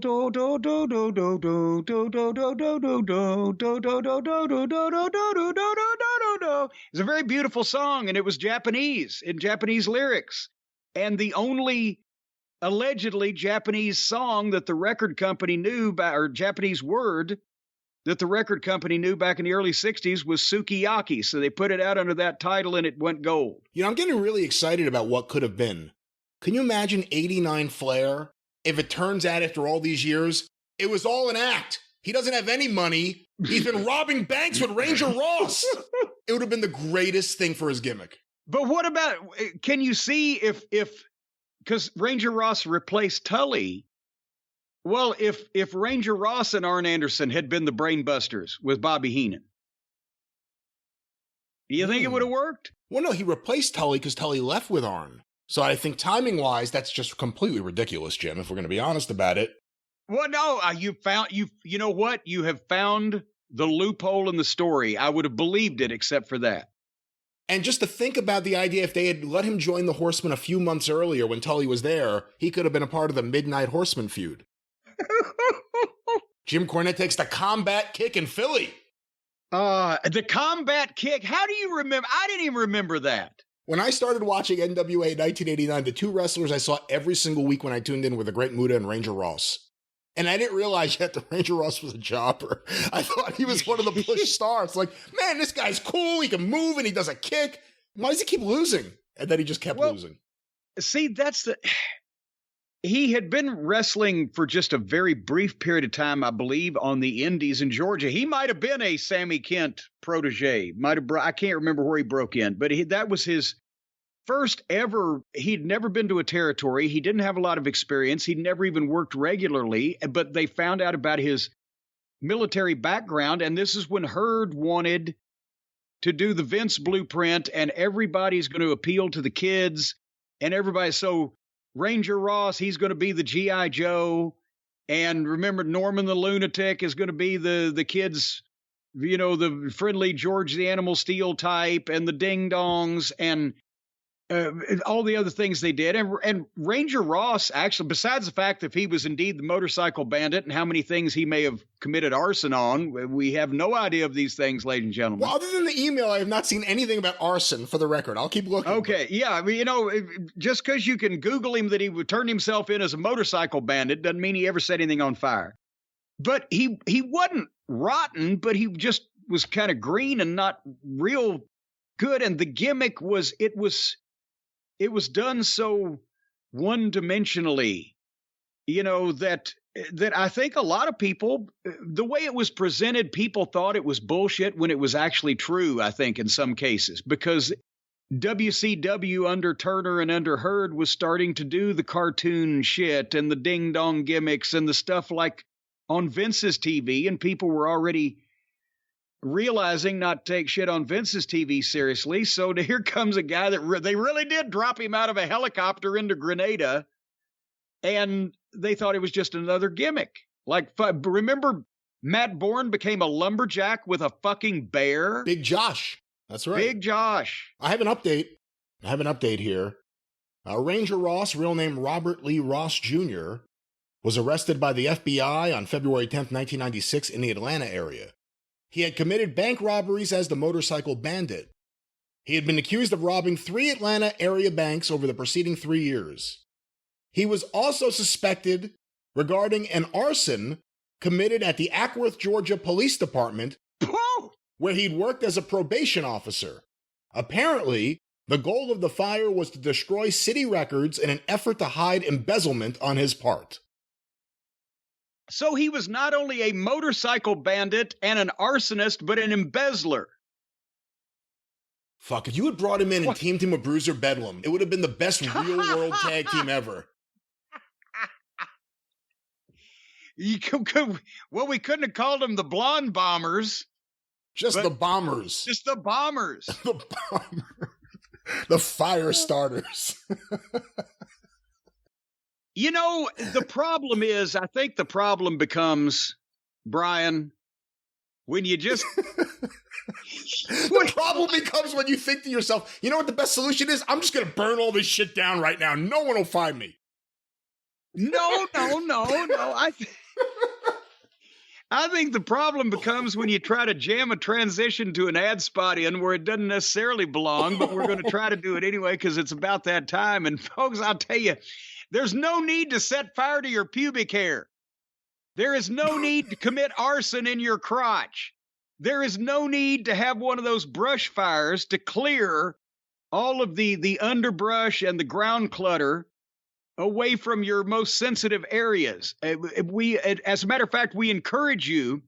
very beautiful song, and it was Japanese, in Japanese lyrics. And the only allegedly Japanese song that the record company knew, or Japanese word that the record company knew back in the early 60s was Sukiyaki. So they put it out under that title, and it went gold. You know, I'm getting really excited about what could have been. Can you imagine 89 Flair? If it turns out after all these years, it was all an act. He doesn't have any money. He's been robbing banks with Ranger Ross. It would have been the greatest thing for his gimmick. But what about, can you see if because Ranger Ross replaced Tully, well, if Ranger Ross and Arn Anderson had been the Brainbusters with Bobby Heenan, do you think it would have worked? Well, no, he replaced Tully because Tully left with Arn. So I think timing-wise, that's just completely ridiculous, Jim, if we're going to be honest about it. Well, no, you know what? You have found the loophole in the story. I would have believed it except for that. And just to think about the idea, if they had let him join the Horsemen a few months earlier when Tully was there, he could have been a part of the Midnight Horseman feud. Jim Cornette takes the combat kick in Philly. The combat kick? How do you remember? I didn't even remember that. When I started watching NWA in 1989, the two wrestlers I saw every single week when I tuned in were the Great Muta and Ranger Ross. And I didn't realize yet that Ranger Ross was a jobber. I thought he was one of the push stars. Like, man, this guy's cool. He can move and he does a kick. Why does he keep losing? And then he just kept losing. See, he had been wrestling for just a very brief period of time, I believe, on the Indies in Georgia. He might have been a Sammy Kent protege. I can't remember where he broke in, but that was his first ever. He'd never been to a territory. He didn't have a lot of experience. He'd never even worked regularly, but they found out about his military background, and this is when Herd wanted to do the Vince blueprint, and everybody's going to appeal to the kids, and everybody. So Ranger Ross, he's going to be the G.I. Joe. And remember, Norman the Lunatic is going to be the kids, the friendly George the Animal Steel type, and the Ding Dongs, and all the other things they did. And Ranger Ross, actually, besides the fact that he was indeed the motorcycle bandit and how many things he may have committed arson on, we have no idea of these things, ladies and gentlemen. Well, other than the email, I have not seen anything about arson, for the record. I'll keep looking. Okay, yeah. I mean, just because you can Google him that he would turn himself in as a motorcycle bandit doesn't mean he ever set anything on fire. But he wasn't rotten, but he just was kind of green and not real good. And the gimmick was, it was done so one-dimensionally, that that I think a lot of people, the way it was presented, people thought it was bullshit when it was actually true, I think, in some cases, because WCW under Turner and under Hurd was starting to do the cartoon shit and the ding dong gimmicks and the stuff like on Vince's TV, and people were already realizing not to take shit on Vince's TV seriously. So here comes a guy that they really did drop him out of a helicopter into Grenada, and they thought it was just another gimmick. Like, remember Matt Bourne became a lumberjack with a fucking bear? Big Josh. That's right. Big Josh. I have an update here. Ranger Ross, real name Robert Lee Ross Jr., was arrested by the FBI on February 10th, 1996 in the Atlanta area. He had committed bank robberies as the motorcycle bandit. He had been accused of robbing 3 Atlanta area banks over the preceding 3 years. He was also suspected regarding an arson committed at the Ackworth, Georgia Police Department, where he'd worked as a probation officer. Apparently, the goal of the fire was to destroy city records in an effort to hide embezzlement on his part. So he was not only a motorcycle bandit and an arsonist, but an embezzler. Fuck, if you had brought him in and teamed him with Bruiser Bedlam, it would have been the best real-world tag team ever. Well, we couldn't have called them the Blonde Bombers. Just the Bombers. Just the Bombers. The Bombers. The Fire Starters. You know, the problem is, I think the problem becomes, Brian, when you just... The problem becomes when you think to yourself, you know what the best solution is? I'm just going to burn all this shit down right now. No one will find me. No. I think the problem becomes when you try to jam a transition to an ad spot in where it doesn't necessarily belong, but we're going to try to do it anyway because it's about that time. And folks, I'll tell you, there's no need to set fire to your pubic hair. There is no need to commit arson in your crotch. There is no need to have one of those brush fires to clear all of the underbrush and the ground clutter away from your most sensitive areas. As a matter of fact, we encourage you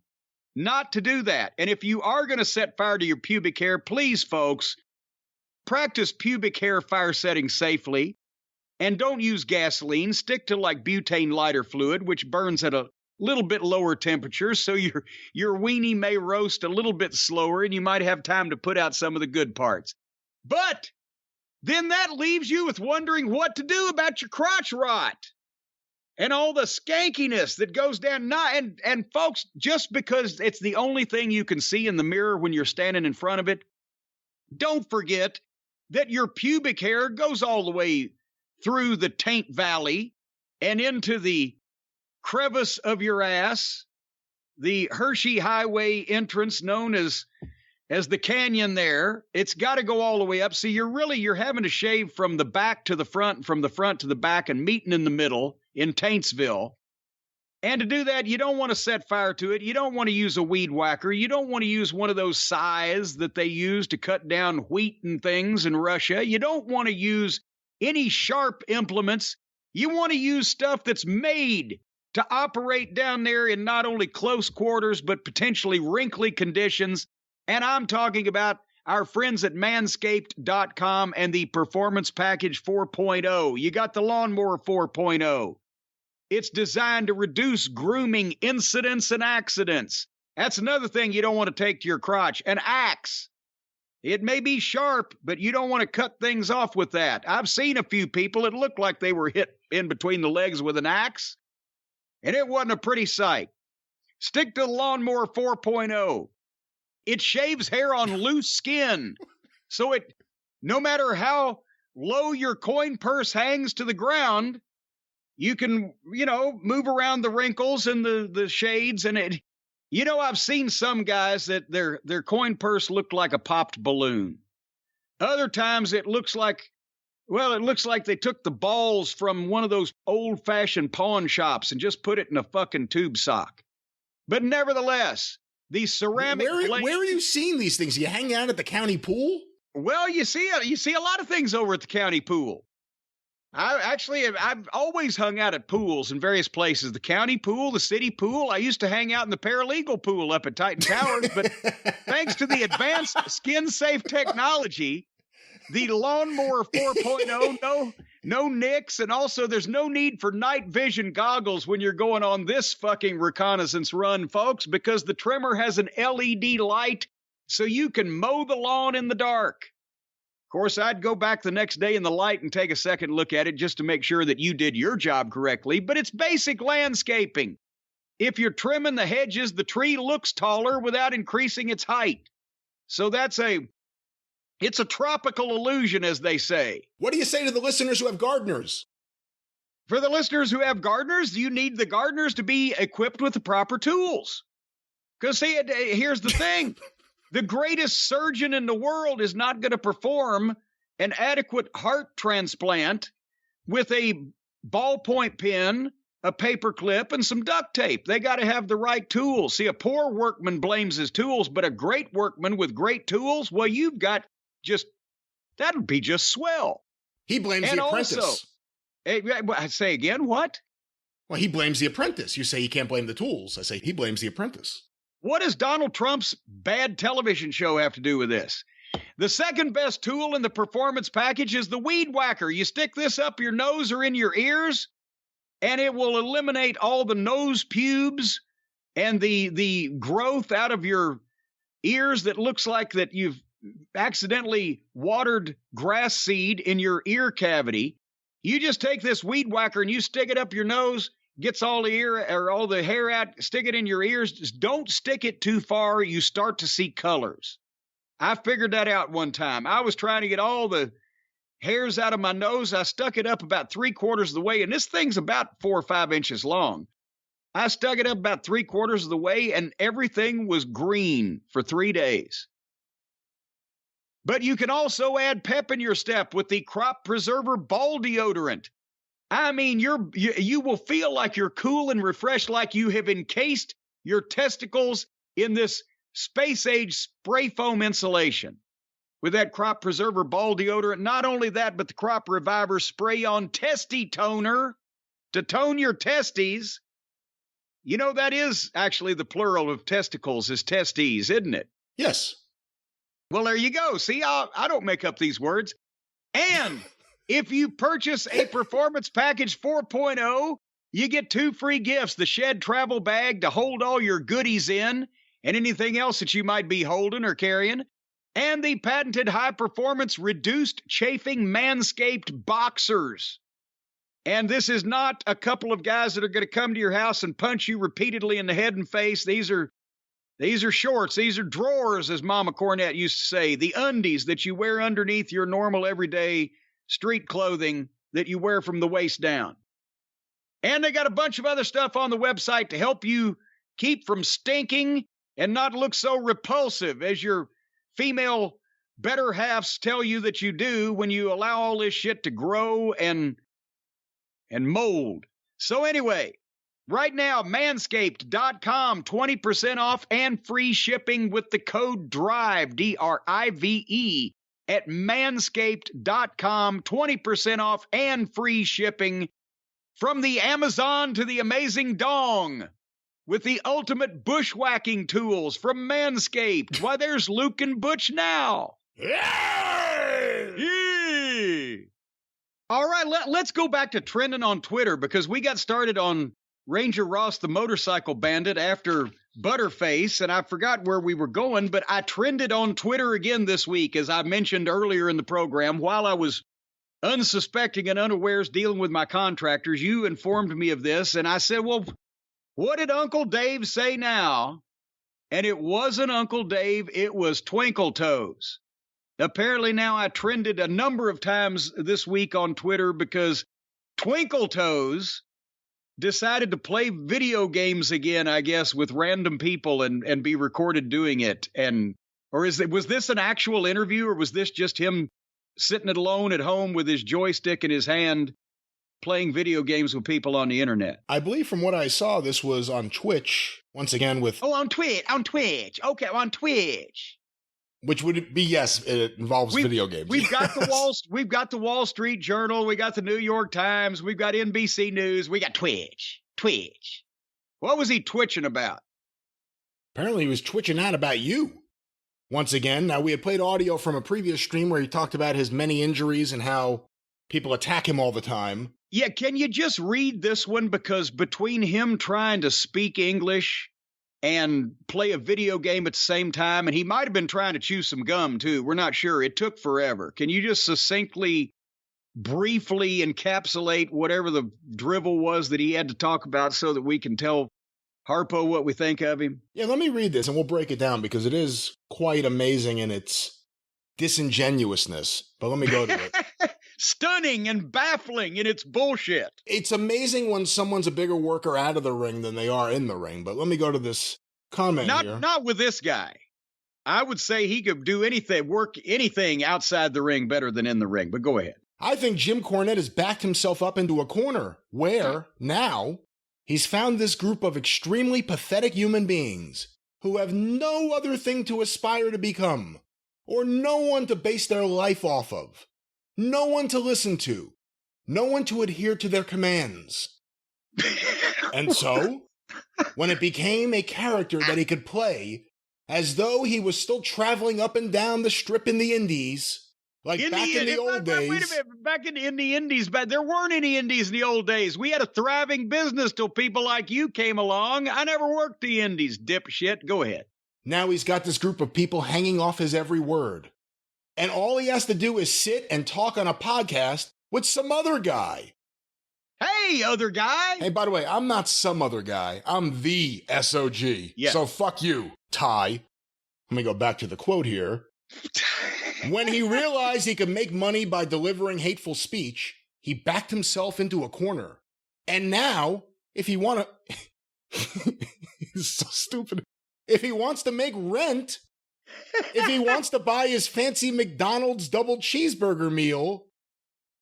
not to do that. And if you are going to set fire to your pubic hair, please, folks, practice pubic hair fire setting safely. And don't use gasoline. Stick to like butane lighter fluid, which burns at a little bit lower temperature, so your weenie may roast a little bit slower, and you might have time to put out some of the good parts. But then that leaves you with wondering what to do about your crotch rot and all the skankiness that goes down. And folks, just because it's the only thing you can see in the mirror when you're standing in front of it, don't forget that your pubic hair goes all the way through the taint valley and into the crevice of your ass, the Hershey Highway entrance known as the canyon there. It's got to go all the way up. So you're having to shave from the back to the front and from the front to the back and meeting in the middle in Taintsville. And to do that, you don't want to set fire to it. You don't want to use a weed whacker. You don't want to use one of those scythes that they use to cut down wheat and things in Russia. You don't want to use any sharp implements. You want to use stuff that's made to operate down there in not only close quarters, but potentially wrinkly conditions. And I'm talking about our friends at manscaped.com and the Performance Package 4.0. You got the Lawnmower 4.0. It's designed to reduce grooming incidents and accidents. That's another thing you don't want to take to your crotch. An axe. It may be sharp, but you don't want to cut things off with that. I've seen a few people, it looked like they were hit in between the legs with an axe, and it wasn't a pretty sight. Stick to the Lawnmower 4.0. It shaves hair on loose skin, so no matter how low your coin purse hangs to the ground, you can, move around the wrinkles and the shades, and it... I've seen some guys that their coin purse looked like a popped balloon. Other times it looks like they took the balls from one of those old-fashioned pawn shops and just put it in a fucking tube sock. But nevertheless, these ceramic... Where are you seeing these things? Are you hanging out at the county pool? Well, you see a lot of things over at the county pool. I've always hung out at pools in various places. The county pool, the city pool. I used to hang out in the paralegal pool up at Titan Towers, but thanks to the advanced skin-safe technology, the Lawnmower 4.0, no nicks, and also there's no need for night vision goggles when you're going on this fucking reconnaissance run, folks, because the trimmer has an LED light so you can mow the lawn in the dark. Of course, I'd go back the next day in the light and take a second look at it just to make sure that you did your job correctly, but it's basic landscaping. If you're trimming the hedges, the tree looks taller without increasing its height. So it's a tropical illusion, as they say. What do you say to the listeners who have gardeners? For the listeners who have gardeners, you need the gardeners to be equipped with the proper tools. Because see, here's the thing. The greatest surgeon in the world is not going to perform an adequate heart transplant with a ballpoint pen, a paper clip, and some duct tape. They got to have the right tools. See, a poor workman blames his tools, but a great workman with great tools, well, you've got that'll be just swell. He blames the apprentice. Also, I say again, what? Well, he blames the apprentice. You say he can't blame the tools. I say he blames the apprentice. What does Donald Trump's bad television show have to do with this? The second best tool in the performance package is the weed whacker. You stick this up your nose or in your ears, and it will eliminate all the nose pubes and the growth out of your ears that looks like that you've accidentally watered grass seed in your ear cavity. You just take this weed whacker and you stick it up your nose, gets all the ear or all the hair out, stick it in your ears. Just don't stick it too far. You start to see colors. I figured that out one time. I was trying to get all the hairs out of my nose. I stuck it up about 3/4 of the way, and this thing's about 4 or 5 inches long. I stuck it up about 3/4 of the way, and everything was green for 3 days. But you can also add pep in your step with the Crop Preserver Ball Deodorant. I mean, you will feel like you're cool and refreshed, like you have encased your testicles in this space-age spray foam insulation. With that Crop Preserver Ball Deodorant, not only that, but the Crop Reviver Spray-On Testy Toner to tone your testes. You know, that is actually the plural of testicles is testes, isn't it? Yes. Well, there you go. See, I don't make up these words. And if you purchase a Performance Package 4.0, you get 2 free gifts, the Shed Travel Bag to hold all your goodies in and anything else that you might be holding or carrying, and the patented high-performance reduced chafing Manscaped Boxers. And this is not a couple of guys that are going to come to your house and punch you repeatedly in the head and face. These are shorts. These are drawers, as Mama Cornette used to say. The undies that you wear underneath your normal everyday street clothing that you wear from the waist down. And they got a bunch of other stuff on the website to help you keep from stinking and not look so repulsive as your female better halves tell you that you do when you allow all this shit to grow and mold. So anyway, right now, manscaped.com, 20% off and free shipping with the code DRIVE, D-R-I-V-E, at manscaped.com, 20% off and free shipping from the Amazon to the amazing dong with the ultimate bushwhacking tools from Manscaped. Why, there's Luke and Butch now. Yay! All right, let's go back to trending on Twitter because we got started on Ranger Ross, the motorcycle bandit, after Butterface, and I forgot where we were going, but I trended on Twitter again this week, as I mentioned earlier in the program. While I was unsuspecting and unawares dealing with my contractors, you informed me of this, and I said, well, what did Uncle Dave say now? And it wasn't Uncle Dave, it was Twinkle Toes. Apparently now I trended a number of times this week on Twitter because Twinkle Toes decided to play video games again, I guess, with random people and be recorded doing it. Was this an actual interview, or was this just him sitting alone at home with his joystick in his hand playing video games with people on the internet? I believe from what I saw, this was on Twitch, once again with... Oh, on Twitch. Okay, on Twitch. Which would be, yes, it involves video games. We've got the Wall Street Journal, we got the New York Times, we've got NBC News, we got Twitch. What was he twitching about? Apparently he was twitching out about you. Once again, now we had played audio from a previous stream where he talked about his many injuries and how people attack him all the time. Yeah, can you just read this one? Because between him trying to speak English and play a video game at the same time, and he might have been trying to chew some gum too, we're not sure. It took forever. Can you just succinctly, briefly encapsulate whatever the drivel was that he had to talk about so that we can tell Harpo what we think of him? Yeah, let me read this and we'll break it down because it is quite amazing in its disingenuousness. But let me go to it. Stunning and baffling in its bullshit. It's amazing when someone's a bigger worker out of the ring than they are in the ring. But let me go to this comment here. Not with this guy. I would say he could do anything, work anything outside the ring better than in the ring. But go ahead. I think Jim Cornette has backed himself up into a corner where, now, he's found this group of extremely pathetic human beings who have no other thing to aspire to become, or no one to base their life off of. No one to listen to. No one to adhere to their commands. And so, when it became a character that he could play, as though he was still traveling up and down the strip in the Indies, like back in the old days. Wait a minute, back in the Indies, but there weren't any Indies in the old days. We had a thriving business till people like you came along. I never worked the Indies, dipshit. Go ahead. Now he's got this group of people hanging off his every word. And all he has to do is sit and talk on a podcast with some other guy. Hey, other guy. Hey, by the way, I'm not some other guy. I'm the SOG. Yeah. So fuck you, Ty. Let me go back to the quote here. When he realized he could make money by delivering hateful speech, he backed himself into a corner. And now, if he want to... He's so stupid. If he wants to make rent... If he wants to buy his fancy McDonald's double cheeseburger meal...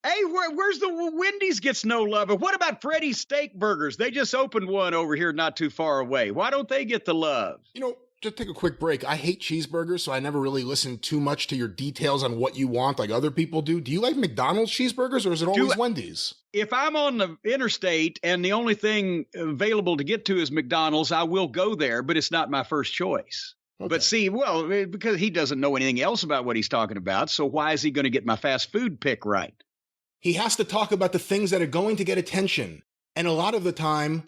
Hey, where's the Wendy's gets no love? What about Freddy's Steak Burgers? They just opened one over here not too far away. Why don't they get the love? You know, just take a quick break. I hate cheeseburgers, so I never really listen too much to your details on what you want like other people do. Do you like McDonald's cheeseburgers, or is it always Wendy's? If I'm on the interstate and the only thing available to get to is McDonald's, I will go there, but it's not my first choice. Okay. But see, well, because he doesn't know anything else about what he's talking about, so why is he going to get my fast food pick right? He has to talk about the things that are going to get attention. And a lot of the time,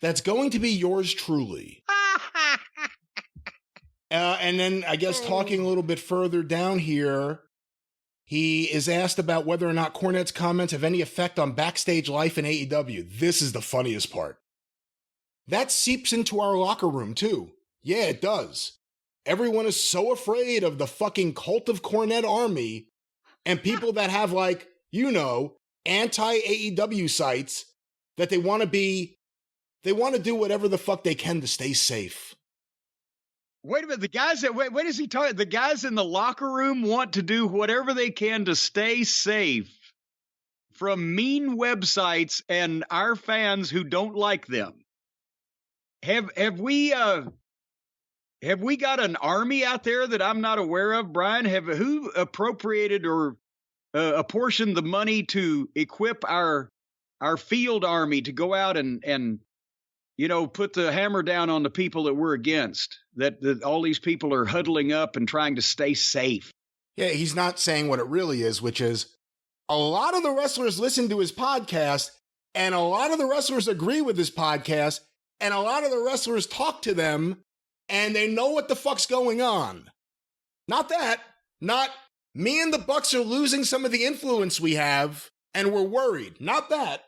that's going to be yours truly. And then, I guess, talking a little bit further down here, he is asked about whether or not Cornette's comments have any effect on backstage life in AEW. This is the funniest part. That seeps into our locker room, too. Yeah, it does. Everyone is so afraid of the fucking cult of Cornette army and people that have, like, you know, anti-AEW sites that they want to do whatever the fuck they can to stay safe. Wait a minute, the guys that, what is he talking? The guys in the locker room want to do whatever they can to stay safe from mean websites and our fans who don't like them. Have we got an army out there that I'm not aware of, Brian? Who appropriated or apportioned the money to equip our field army to go out and you know, put the hammer down on the people that we're against, that all these people are huddling up and trying to stay safe? Yeah, he's not saying what it really is, which is a lot of the wrestlers listen to his podcast, and a lot of the wrestlers agree with his podcast, and a lot of the wrestlers talk to them, and they know what the fuck's going on. Not that. Not me and the Bucks are losing some of the influence we have, and we're worried. Not that.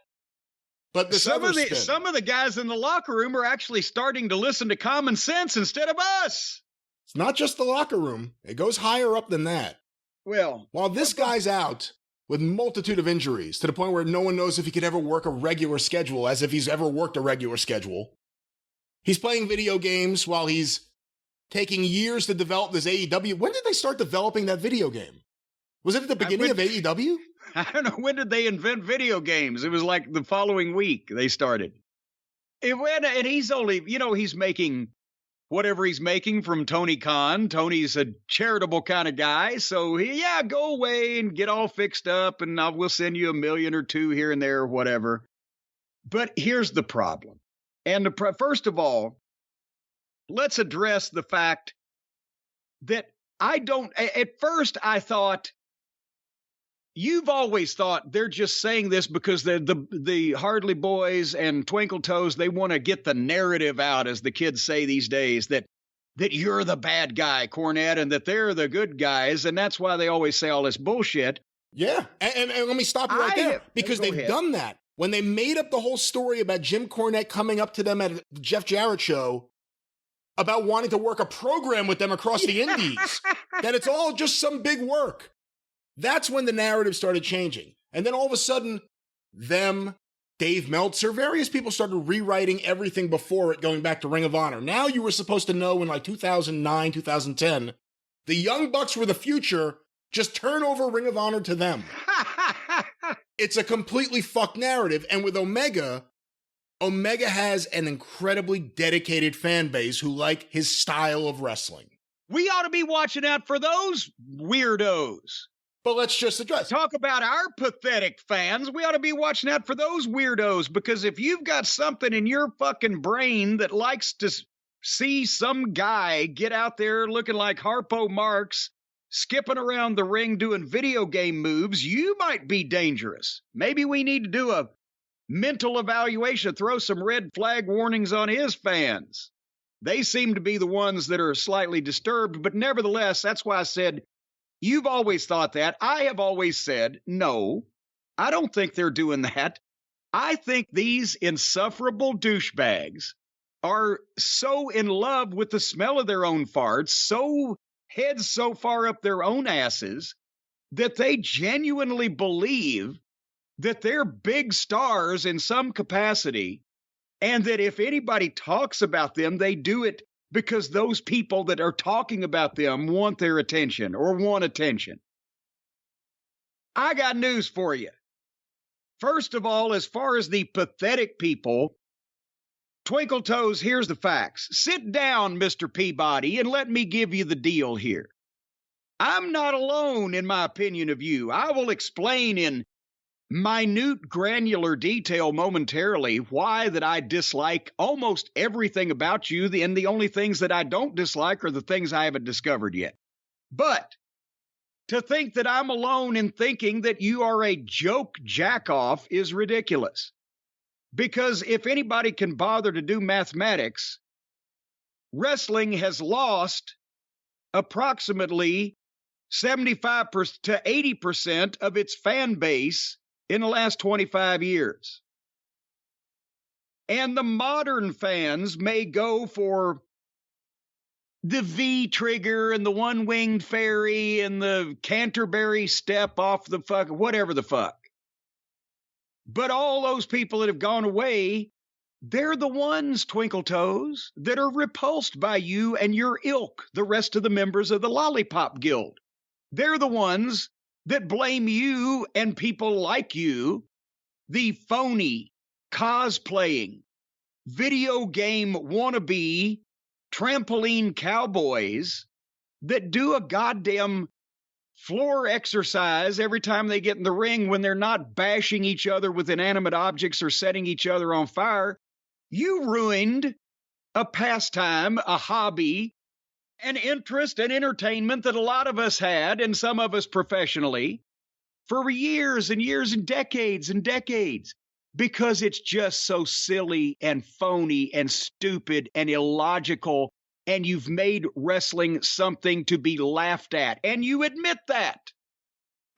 But some of the guys in the locker room are actually starting to listen to common sense instead of us. It's not just the locker room. It goes higher up than that. Well, while this guy's out with multitude of injuries to the point where no one knows if he could ever work a regular schedule, as if he's ever worked a regular schedule. He's playing video games while he's taking years to develop this AEW. When did they start developing that video game? Was it at the beginning of AEW? I don't know. When did they invent video games? It was like the following week they started. And he's only, you know, he's making whatever he's making from Tony Khan. Tony's a charitable kind of guy. So, go away and get all fixed up, and we'll send you $1 million or $2 million here and there or whatever. But here's the problem. And first of all, let's address the fact that at first I thought, you've always thought they're just saying this because the Hardley Boys and Twinkle Toes, they want to get the narrative out, as the kids say these days, that you're the bad guy, Cornette, and that they're the good guys, and that's why they always say all this bullshit. Yeah, and let me stop you right there, because they've done that. When they made up the whole story about Jim Cornette coming up to them at the Jeff Jarrett show about wanting to work a program with them across the indies, that it's all just some big work. That's when the narrative started changing. And then all of a sudden, Dave Meltzer, various people started rewriting everything before it, going back to Ring of Honor. Now you were supposed to know in like 2009, 2010, the Young Bucks were the future. Just turn over Ring of Honor to them. It's a completely fucked narrative. And with Omega has an incredibly dedicated fan base who like his style of wrestling. We ought to be watching out for those weirdos. But let's just address. Talk about our pathetic fans. We ought to be watching out for those weirdos, because if you've got something in your fucking brain that likes to see some guy get out there looking like Harpo Marx, skipping around the ring doing video game moves, you might be dangerous. Maybe we need to do a mental evaluation, throw some red flag warnings on his fans. They seem to be the ones that are slightly disturbed, but nevertheless, that's why I said, you've always thought that. I have always said, no, I don't think they're doing that. I think these insufferable douchebags are so in love with the smell of their own farts, heads so far up their own asses, that they genuinely believe that they're big stars in some capacity, and that if anybody talks about them, they do it because those people that are talking about them want their attention or want attention. I got news for you. First of all, as far as the pathetic people, Twinkle Toes, here's the facts. Sit down, Mr. Peabody, and let me give you the deal here. I'm not alone in my opinion of you. I will explain in minute granular detail momentarily why that I dislike almost everything about you, and the only things that I don't dislike are the things I haven't discovered yet. But to think that I'm alone in thinking that you are a joke jack-off is ridiculous. Because if anybody can bother to do mathematics, wrestling has lost approximately 75% to 80% of its fan base in the last 25 years. And the modern fans may go for the V-trigger and the one-winged fairy and the Canterbury step off the fuck, whatever the fuck. But all those people that have gone away, they're the ones, Twinkle Toes, that are repulsed by you and your ilk, the rest of the members of the Lollipop Guild. They're the ones that blame you and people like you, the phony, cosplaying, video game wannabe, trampoline cowboys that do a goddamn floor exercise every time they get in the ring when they're not bashing each other with inanimate objects or setting each other on fire. You ruined a pastime, a hobby, an interest and entertainment that a lot of us had, and some of us professionally, for years and years and decades, because it's just so silly and phony and stupid and illogical, and you've made wrestling something to be laughed at, and you admit that.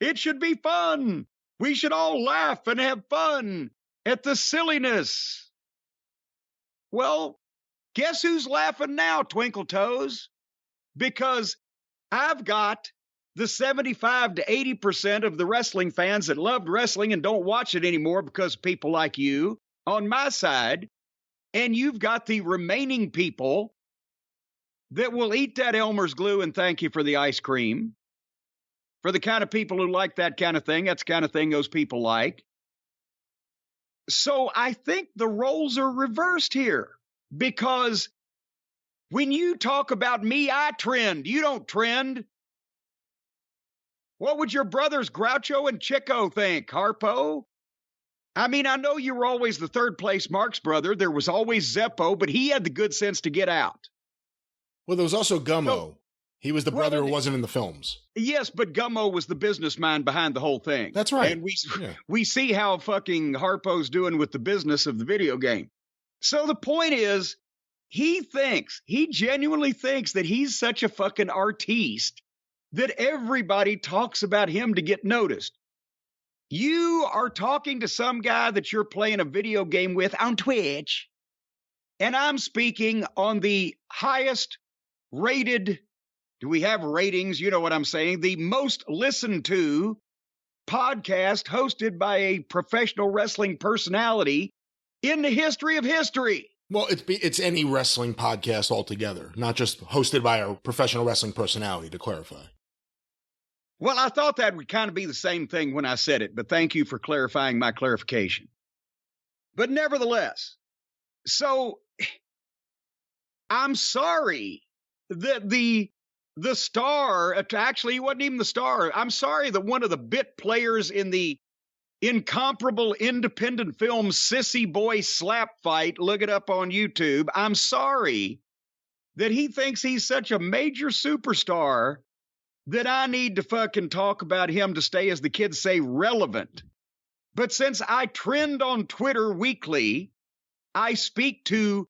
It should be fun. We should all laugh and have fun at the silliness. Well, guess who's laughing now, Twinkle Toes? Because I've got the 75 to 80% of the wrestling fans that loved wrestling and don't watch it anymore because of people like you on my side, and you've got the remaining people that will eat that Elmer's glue and thank you for the ice cream. For the kind of people who like that kind of thing, that's the kind of thing those people like. So I think the roles are reversed here, because When you talk about me, I trend. You don't trend. What would your brothers Groucho and Chico think, Harpo? I mean, I know you were always the third place Mark's brother. There was always Zeppo, but he had the good sense to get out. Well, there was also Gummo. He was the brother who wasn't in the films. Yes, but Gummo was the businessman behind the whole thing. That's right. And we see how fucking Harpo's doing with the business of the video game. So the point is, he genuinely thinks that he's such a fucking artiste that everybody talks about him to get noticed. You are talking to some guy that you're playing a video game with on Twitch, and I'm speaking on the highest rated, do we have ratings? You know what I'm saying? The most listened to podcast hosted by a professional wrestling personality in the history of history. Well, it's any wrestling podcast altogether, not just hosted by a professional wrestling personality, to clarify. Well, I thought that would kind of be the same thing when I said it, but thank you for clarifying my clarification. But nevertheless, so I'm sorry that the star, actually, he wasn't even the star. I'm sorry that one of the bit players in the incomparable independent film Sissy Boy Slap Fight, look it up on YouTube. I'm sorry that he thinks he's such a major superstar that I need to fucking talk about him to stay, as the kids say, relevant. But since I trend on Twitter weekly, I speak to,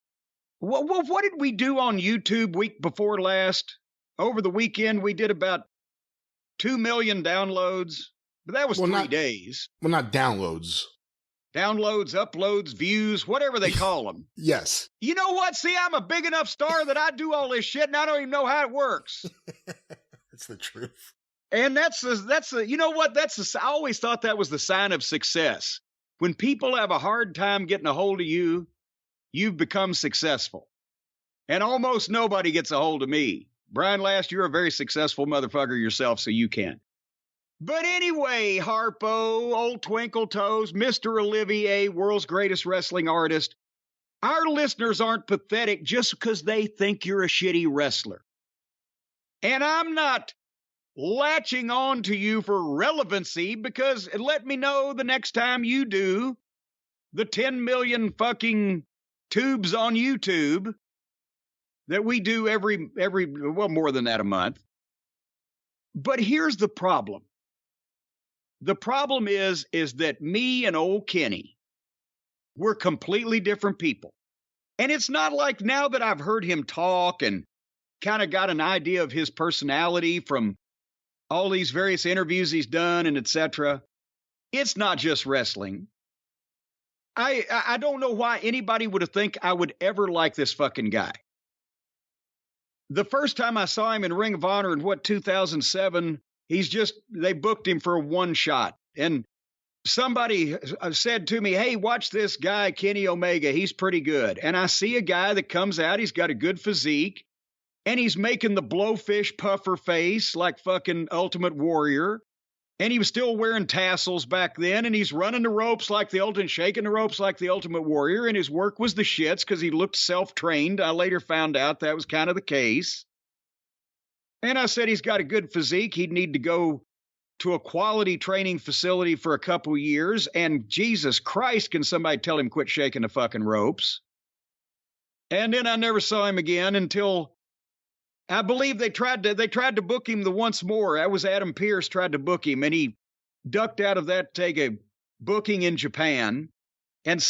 what did we do on YouTube week before last? Over the weekend, we did about 2 million downloads, but that was 3 days. Well, not downloads. Downloads, uploads, views, whatever they call them. Yes. You know what? See, I'm a big enough star that I do all this shit, and I don't even know how it works. That's the truth. And you know what? I always thought that was the sign of success. When people have a hard time getting a hold of you, you've become successful. And almost nobody gets a hold of me. Brian Last, you're a very successful motherfucker yourself, so you can. But anyway, Harpo, old Twinkle Toes, Mr. Olivier, world's greatest wrestling artist, our listeners aren't pathetic just because they think you're a shitty wrestler. And I'm not latching on to you for relevancy, because let me know the next time you do the 10 million fucking tubes on YouTube that we do every more than that a month. But here's the problem. The problem is that me and old Kenny, we're completely different people. And it's not like, now that I've heard him talk and kind of got an idea of his personality from all these various interviews he's done and etc., it's not just wrestling. I don't know why anybody would have think I would ever like this fucking guy. The first time I saw him in Ring of Honor in 2007, they booked him for a one shot. And somebody said to me, hey, watch this guy, Kenny Omega. He's pretty good. And I see a guy that comes out. He's got a good physique. And he's making the blowfish puffer face like fucking Ultimate Warrior. And he was still wearing tassels back then. And he's running the ropes like the Ultimate, shaking the ropes like the Ultimate Warrior. And his work was the shits because he looked self-trained. I later found out that was kind of the case. And I said he's got a good physique. He'd need to go to a quality training facility for a couple years. And Jesus Christ, can somebody tell him quit shaking the fucking ropes? And then I never saw him again until, I believe they tried to book him the once more. That was Adam Pearce tried to book him, and he ducked out of that to take a booking in Japan and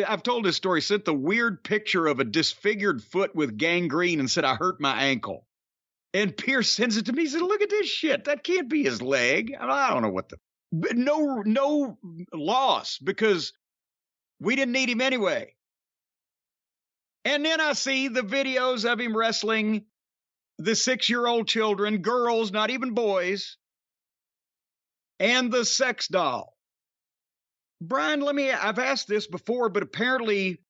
I've told this story, sent the weird picture of a disfigured foot with gangrene and said, I hurt my ankle. And Pearce sends it to me. He said, look at this shit. That can't be his leg. I don't know what no loss, because we didn't need him anyway. And then I see the videos of him wrestling the 6-year-old children, girls, not even boys, and the sex doll. Brian, I've asked this before, but apparently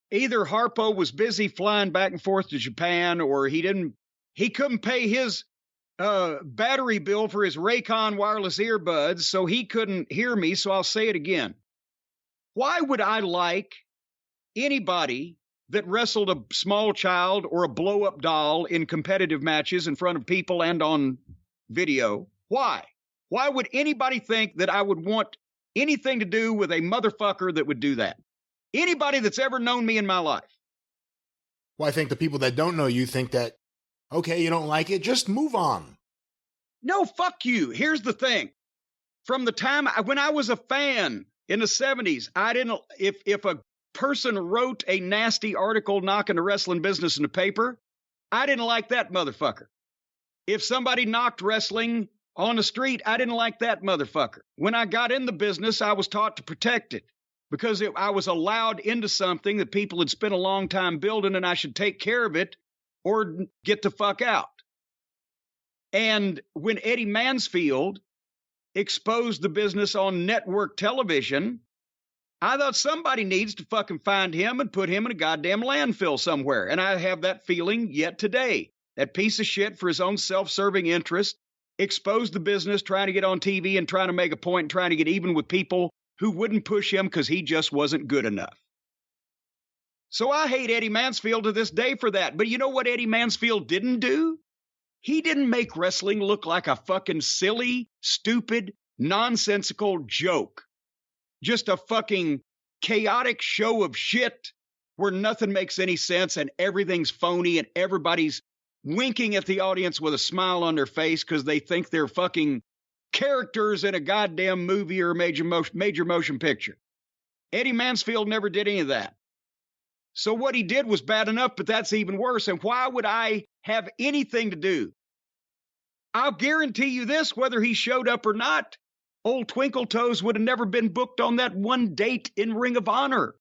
either Harpo was busy flying back and forth to Japan, or he couldn't pay his battery bill for his Raycon wireless earbuds, so he couldn't hear me, so I'll say it again. Why would I like anybody that wrestled a small child or a blow-up doll in competitive matches in front of people and on video. Why? Why would anybody think that I would want anything to do with a motherfucker that would do that? Anybody that's ever known me in my life. Well, I think the people that don't know you think that, okay, you don't like it, just move on. No, fuck you. Here's the thing. From the time when I was a fan in the 70s, I didn't, if a person wrote a nasty article knocking the wrestling business in the paper, I didn't like that motherfucker. If somebody knocked wrestling on the street, I didn't like that motherfucker. When I got in the business, I was taught to protect it because I was allowed into something that people had spent a long time building, and I should take care of it or get the fuck out. And when Eddie Mansfield exposed the business on network television, I thought somebody needs to fucking find him and put him in a goddamn landfill somewhere. And I have that feeling yet today. That piece of shit, for his own self-serving interest, exposed the business, trying to get on TV and trying to make a point and trying to get even with people who wouldn't push him because he just wasn't good enough. So I hate Eddie Mansfield to this day for that. But you know what Eddie Mansfield didn't do? He didn't make wrestling look like a fucking silly, stupid, nonsensical joke. Just a fucking chaotic show of shit where nothing makes any sense and everything's phony and everybody's winking at the audience with a smile on their face because they think they're fucking characters in a goddamn movie or major motion picture. Eddie Mansfield never did any of that. So what he did was bad enough, but that's even worse. And why would I have anything to do? I'll guarantee you this, whether he showed up or not, old Twinkle Toes would have never been booked on that one date in Ring of Honor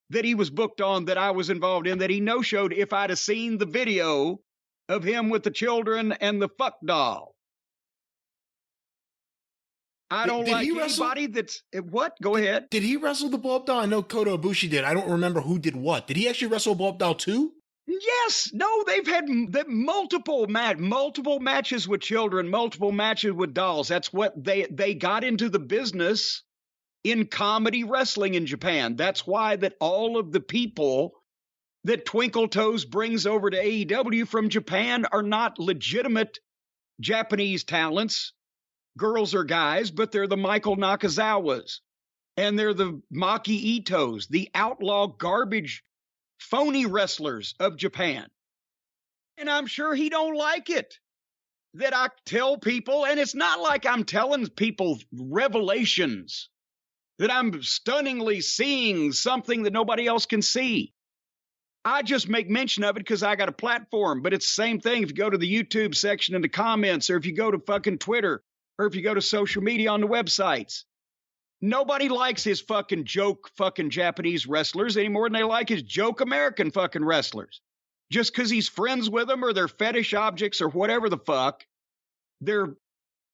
that he was booked on, that I was involved in, that he no-showed if I'd have seen the video of him with the children and the fuck doll. I don't like anybody that's... What? Go ahead. Did he wrestle the blow-up doll? I know Kota Ibushi did. I don't remember who did what. Did he actually wrestle a blow-up doll too? Yes. No, they've had multiple matches with children, multiple matches with dolls. That's what they got into the business in comedy wrestling in Japan. That's why that all of the people that Twinkle Toes brings over to AEW from Japan are not legitimate Japanese talents, girls or guys, but they're the Michael Nakazawas and they're the Maki Itos, the outlaw garbage phony wrestlers of Japan. And I'm sure he don't like it that I tell people, and it's not like I'm telling people revelations, that I'm stunningly seeing something that nobody else can see. I just make mention of it because I got a platform, but it's the same thing if you go to the YouTube section in the comments, or if you go to fucking Twitter, or if you go to social media on the websites. Nobody likes his fucking joke fucking Japanese wrestlers any more than they like his joke American fucking wrestlers. Just because he's friends with them or they're fetish objects or whatever the fuck, they're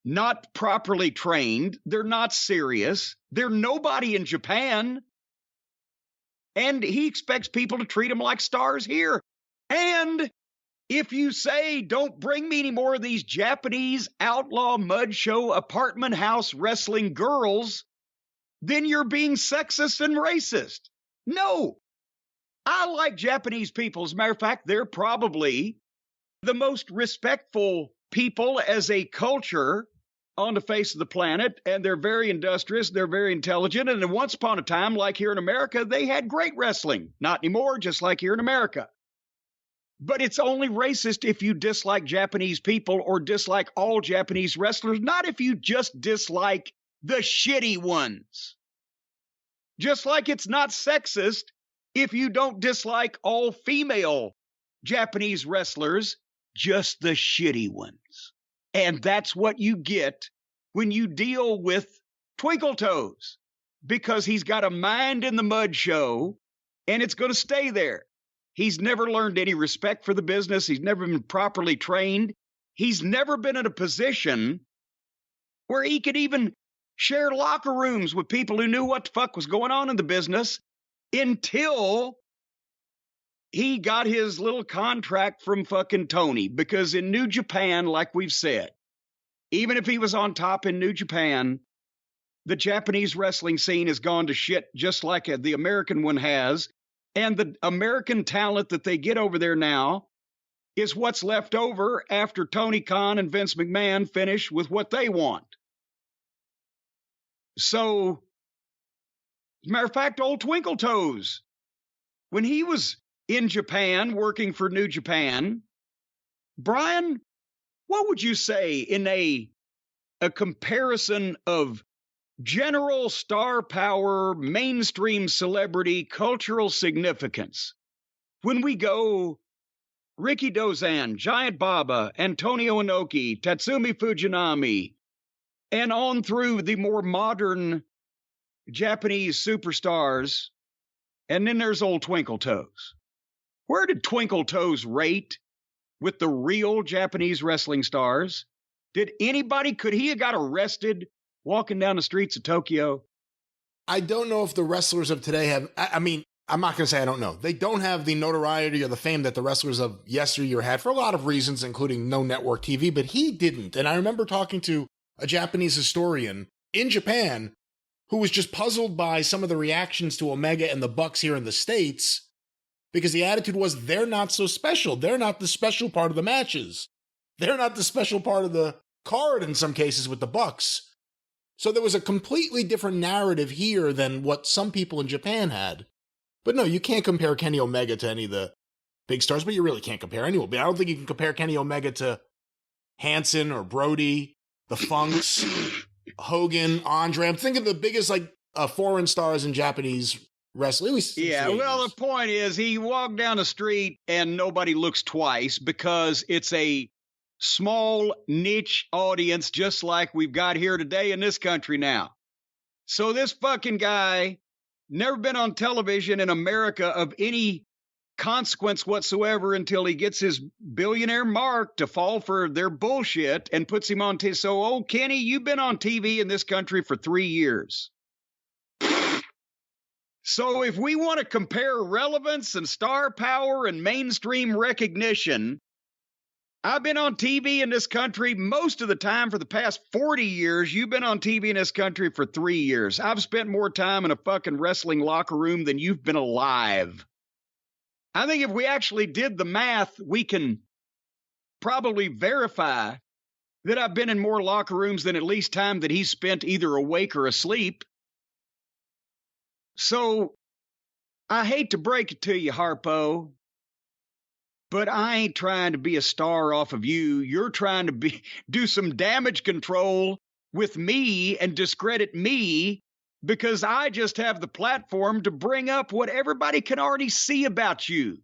not properly trained. They're not serious. They're nobody in Japan. And he expects people to treat him like stars here. And if you say, don't bring me any more of these Japanese outlaw mud show apartment house wrestling girls, then you're being sexist and racist. No, I like Japanese people. As a matter of fact, they're probably the most respectful people as a culture on the face of the planet, and they're very industrious, they're very intelligent, and once upon a time, like here in America, they had great wrestling. Not anymore, just like here in America. But it's only racist if you dislike Japanese people or dislike all Japanese wrestlers, not if you just dislike the shitty ones. Just like it's not sexist if you don't dislike all female Japanese wrestlers, just the shitty ones. And that's what you get when you deal with Twinkle Toes, because he's got a mind in the mud show and it's going to stay there. He's never learned any respect for the business. He's never been properly trained. He's never been in a position where he could even share locker rooms with people who knew what the fuck was going on in the business until he got his little contract from fucking Tony. Because in New Japan, like we've said, even if he was on top in New Japan, the Japanese wrestling scene has gone to shit just like the American one has. And the American talent that they get over there now is what's left over after Tony Khan and Vince McMahon finish with what they want. So, as a matter of fact, old Twinkle Toes, when he was in Japan working for New Japan, Brian, what would you say in a comparison of general star power, mainstream celebrity, cultural significance? When we go Ricky Dozan, Giant Baba, Antonio Inoki, Tatsumi Fujinami, and on through the more modern Japanese superstars, and then there's old Twinkle Toes. Where did Twinkle Toes rate with the real Japanese wrestling stars? Could he have got arrested walking down the streets of Tokyo? I don't know if the wrestlers of today have, I mean, I'm not going to say I don't know. They don't have the notoriety or the fame that the wrestlers of yesteryear had for a lot of reasons, including no network TV, but he didn't. And I remember talking to a Japanese historian in Japan who was just puzzled by some of the reactions to Omega and the Bucks here in the States, because the attitude was they're not so special. They're not the special part of the matches. They're not the special part of the card in some cases with the Bucks. So there was a completely different narrative here than what some people in Japan had. But no, you can't compare Kenny Omega to any of the big stars, but you really can't compare anyone. I don't think you can compare Kenny Omega to Hanson or Brody, the Funks, Hogan, Andre. I'm thinking the biggest foreign stars in Japanese wrestling. At least well, the point is he walked down the street and nobody looks twice because it's a small niche audience, just like we've got here today in this country now. So this fucking guy never been on television in America of any consequence whatsoever until he gets his billionaire mark to fall for their bullshit and puts him on TV. So, old Kenny, you've been on TV in this country for 3 years. So if we want to compare relevance and star power and mainstream recognition, I've been on TV in this country most of the time for the past 40 years. You've been on TV in this country for 3 years. I've spent more time in a fucking wrestling locker room than you've been alive. I think if we actually did the math, we can probably verify that I've been in more locker rooms than at least time that he's spent either awake or asleep. So I hate to break it to you, Harpo, but I ain't trying to be a star off of you. You're trying to do some damage control with me and discredit me because I just have the platform to bring up what everybody can already see about you.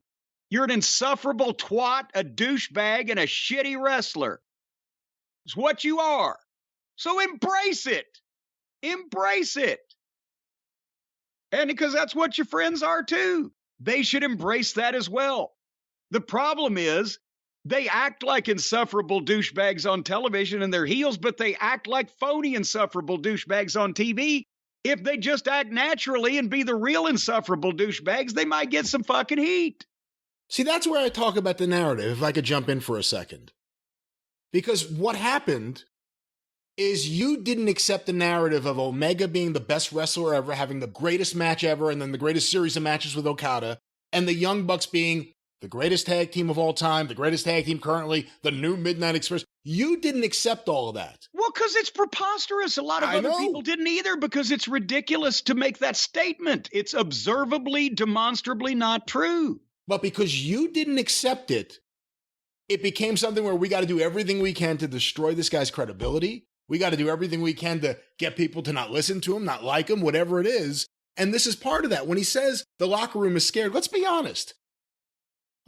You're an insufferable twat, a douchebag, and a shitty wrestler. It's what you are. So embrace it. Embrace it. And because that's what your friends are too. They should embrace that as well. The problem is they act like insufferable douchebags on television and they're heels, but they act like phony insufferable douchebags on TV. If they just act naturally and be the real insufferable douchebags, they might get some fucking heat. See, that's where I talk about the narrative, if I could jump in for a second. Because what happened is you didn't accept the narrative of Omega being the best wrestler ever, having the greatest match ever, and then the greatest series of matches with Okada, and the Young Bucks being the greatest tag team of all time, the greatest tag team currently, the new Midnight Express. You didn't accept all of that. Well, because it's preposterous. A lot of other people didn't either because it's ridiculous to make that statement. It's observably, demonstrably not true. But because you didn't accept it, it became something where we got to do everything we can to destroy this guy's credibility. We got to do everything we can to get people to not listen to him, not like him, whatever it is. And this is part of that. When he says the locker room is scared, let's be honest.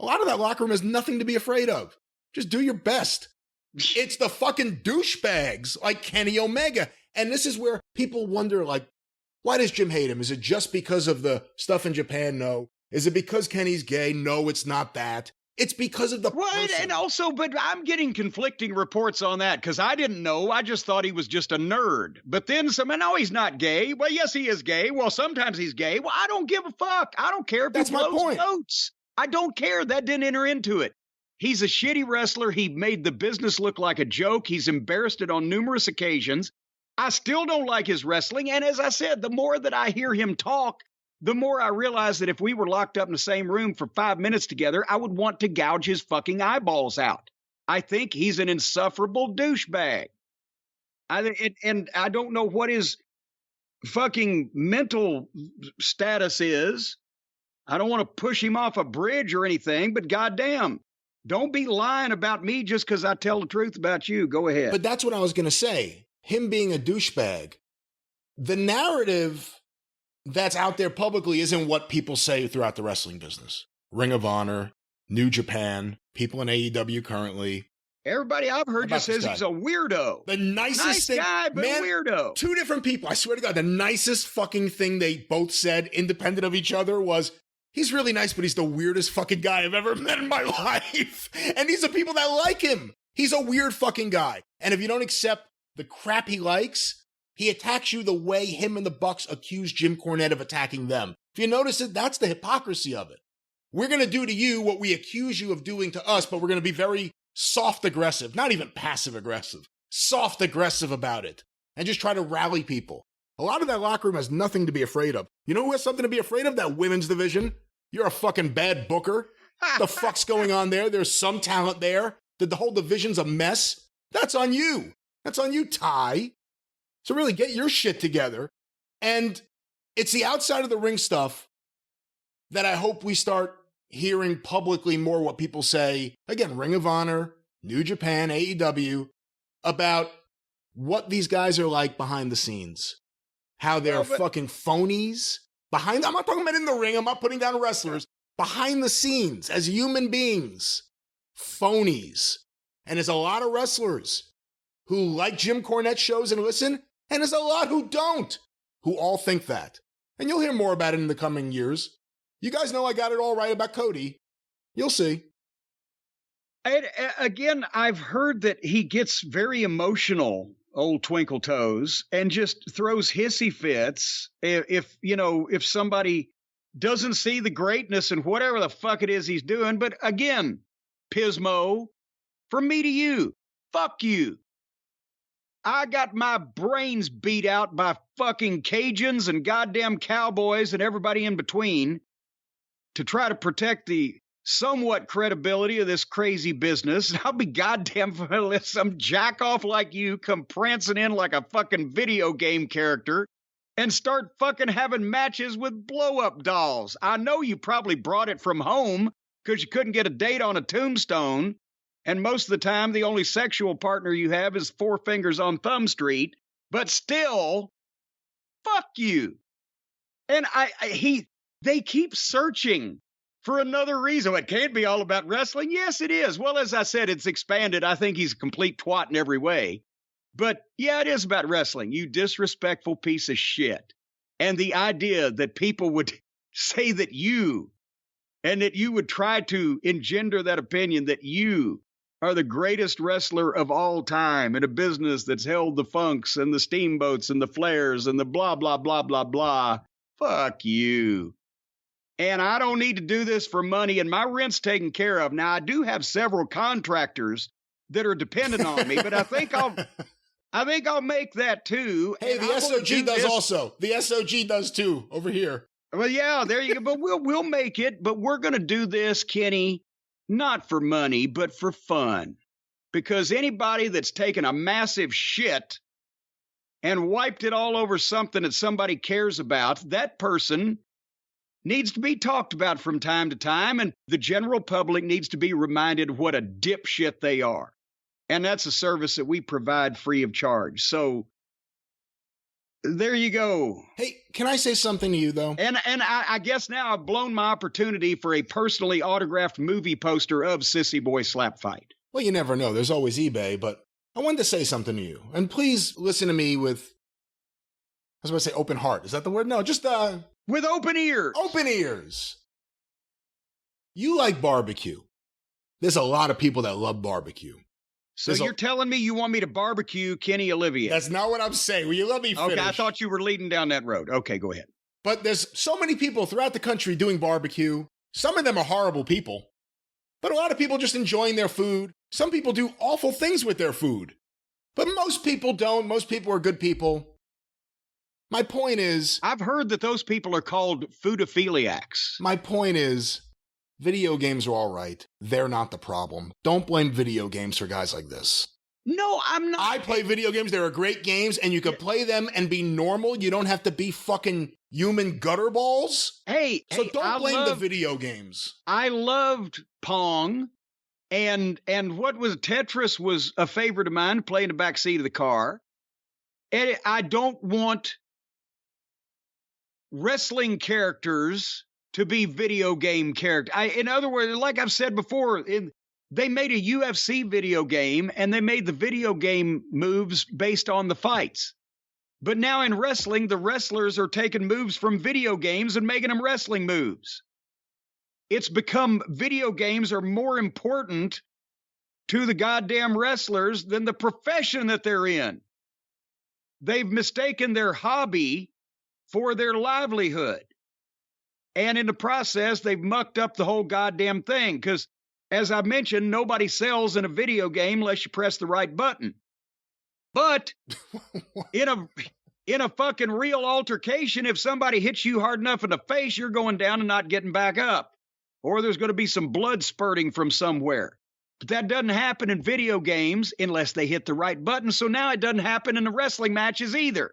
A lot of that locker room has nothing to be afraid of. Just do your best. It's the fucking douchebags like Kenny Omega. And this is where people wonder, why does Jim hate him? Is it just because of the stuff in Japan? No. Is it because Kenny's gay? No, it's not that. It's because of the person. And also, but I'm getting conflicting reports on that because I didn't know. I just thought he was just a nerd. But then someone, no, he's not gay. Well, yes, he is gay. Well, sometimes he's gay. Well, I don't give a fuck. I don't care if that's he blows notes. I don't care. That didn't enter into it. He's a shitty wrestler. He made the business look like a joke. He's embarrassed it on numerous occasions. I still don't like his wrestling. And as I said, the more that I hear him talk, the more I realize that if we were locked up in the same room for 5 minutes together, I would want to gouge his fucking eyeballs out. I think he's an insufferable douchebag. And I don't know what his fucking mental status is. I don't want to push him off a bridge or anything, but goddamn, don't be lying about me just because I tell the truth about you. Go ahead. But that's what I was going to say. Him being a douchebag, the narrative that's out there publicly isn't what people say throughout the wrestling business. Ring of Honor, New Japan, people in AEW currently. Everybody I've heard just says he's a weirdo. The nicest thing, guy, but man, weirdo. Two different people. I swear to God, the nicest fucking thing they both said, independent of each other, was, he's really nice, but he's the weirdest fucking guy I've ever met in my life. And these are people that like him. He's a weird fucking guy. And if you don't accept the crap he likes, he attacks you the way him and the Bucks accused Jim Cornette of attacking them. If you notice it, that's the hypocrisy of it. We're going to do to you what we accuse you of doing to us, but we're going to be very soft aggressive, not even passive aggressive, soft aggressive about it, and just try to rally people. A lot of that locker room has nothing to be afraid of. You know who has something to be afraid of? That women's division. You're a fucking bad booker. What the fuck's going on there? There's some talent there. The whole division's a mess. That's on you. That's on you, Ty. So really get your shit together. And it's the outside of the ring stuff that I hope we start hearing publicly more what people say, again, Ring of Honor, New Japan, AEW, about what these guys are like behind the scenes. How they're fucking phonies. I'm not talking about in the ring, I'm not putting down wrestlers. Behind the scenes, as human beings, phonies. And there's a lot of wrestlers who like Jim Cornette shows and listen, and there's a lot who don't, who all think that. And you'll hear more about it in the coming years. You guys know I got it all right about Cody. You'll see. Again, I've heard that he gets very emotional, old Twinkle Toes, and just throws hissy fits if somebody doesn't see the greatness in whatever the fuck it is he's doing. But again, Pismo, from me to you, fuck you. I got my brains beat out by fucking Cajuns and goddamn cowboys and everybody in between to try to protect the somewhat credibility of this crazy business. And I'll be goddamn if I let some jack-off like you come prancing in like a fucking video game character and start fucking having matches with blow-up dolls. I know you probably brought it from home because you couldn't get a date on a tombstone. And most of the time, the only sexual partner you have is Four Fingers on Thumb Street. But still, fuck you. And they keep searching for another reason. It can't be all about wrestling. Yes, it is. Well, as I said, it's expanded. I think he's a complete twat in every way. But yeah, it is about wrestling. You disrespectful piece of shit. And the idea that people would say that you would try to engender that opinion that you are the greatest wrestler of all time in a business that's held the Funks and the Steamboats and the Flairs and the blah, blah, blah, blah, blah. Fuck you. And I don't need to do this for money, and my rent's taken care of. Now, I do have several contractors that are dependent on me, but I think I'll make that too. Hey, the SOG does also. The SOG does too, over here. Well, yeah, there you go. But we'll make it. But we're going to do this, Kenny, not for money, but for fun. Because anybody that's taken a massive shit and wiped it all over something that somebody cares about, that person needs to be talked about from time to time, and the general public needs to be reminded what a dipshit they are. And that's a service that we provide free of charge. So there you go. Hey, can I say something to you, though? And I guess now I've blown my opportunity for a personally autographed movie poster of Sissy Boy Slap Fight. Well, you never know. There's always eBay, but I wanted to say something to you. And please listen to me with, I was about to say open heart. Is that the word? No, just with open ears. Open ears. You like barbecue. There's a lot of people that love barbecue. So you're telling me you want me to barbecue Kenny Olivier? That's not what I'm saying. Will you let me finish? Okay, I thought you were leading down that road. Okay, go ahead. But there's so many people throughout the country doing barbecue. Some of them are horrible people. But a lot of people just enjoying their food. Some people do awful things with their food. But most people don't. Most people are good people. My point is... I've heard that those people are called foodophiliacs. My point is, video games are all right. They're not the problem. Don't blame video games for guys like this. No, I'm not. I play video games. They're great games, and you can play them and be normal. You don't have to be fucking human gutter balls. So don't blame the video games. I loved Pong, and what was Tetris was a favorite of mine, play in the back seat of the car. And I don't want wrestling characters to be video game characters. In other words, like I've said before, they made a UFC video game, and they made the video game moves based on the fights. But now in wrestling, the wrestlers are taking moves from video games and making them wrestling moves. It's become video games are more important to the goddamn wrestlers than the profession that they're in. They've mistaken their hobby for their livelihood. And in the process, they've mucked up the whole goddamn thing because, as I mentioned, nobody sells in a video game unless you press the right button. But in a fucking real altercation, if somebody hits you hard enough in the face, you're going down and not getting back up. Or there's going to be some blood spurting from somewhere. But that doesn't happen in video games unless they hit the right button. So now it doesn't happen in the wrestling matches either.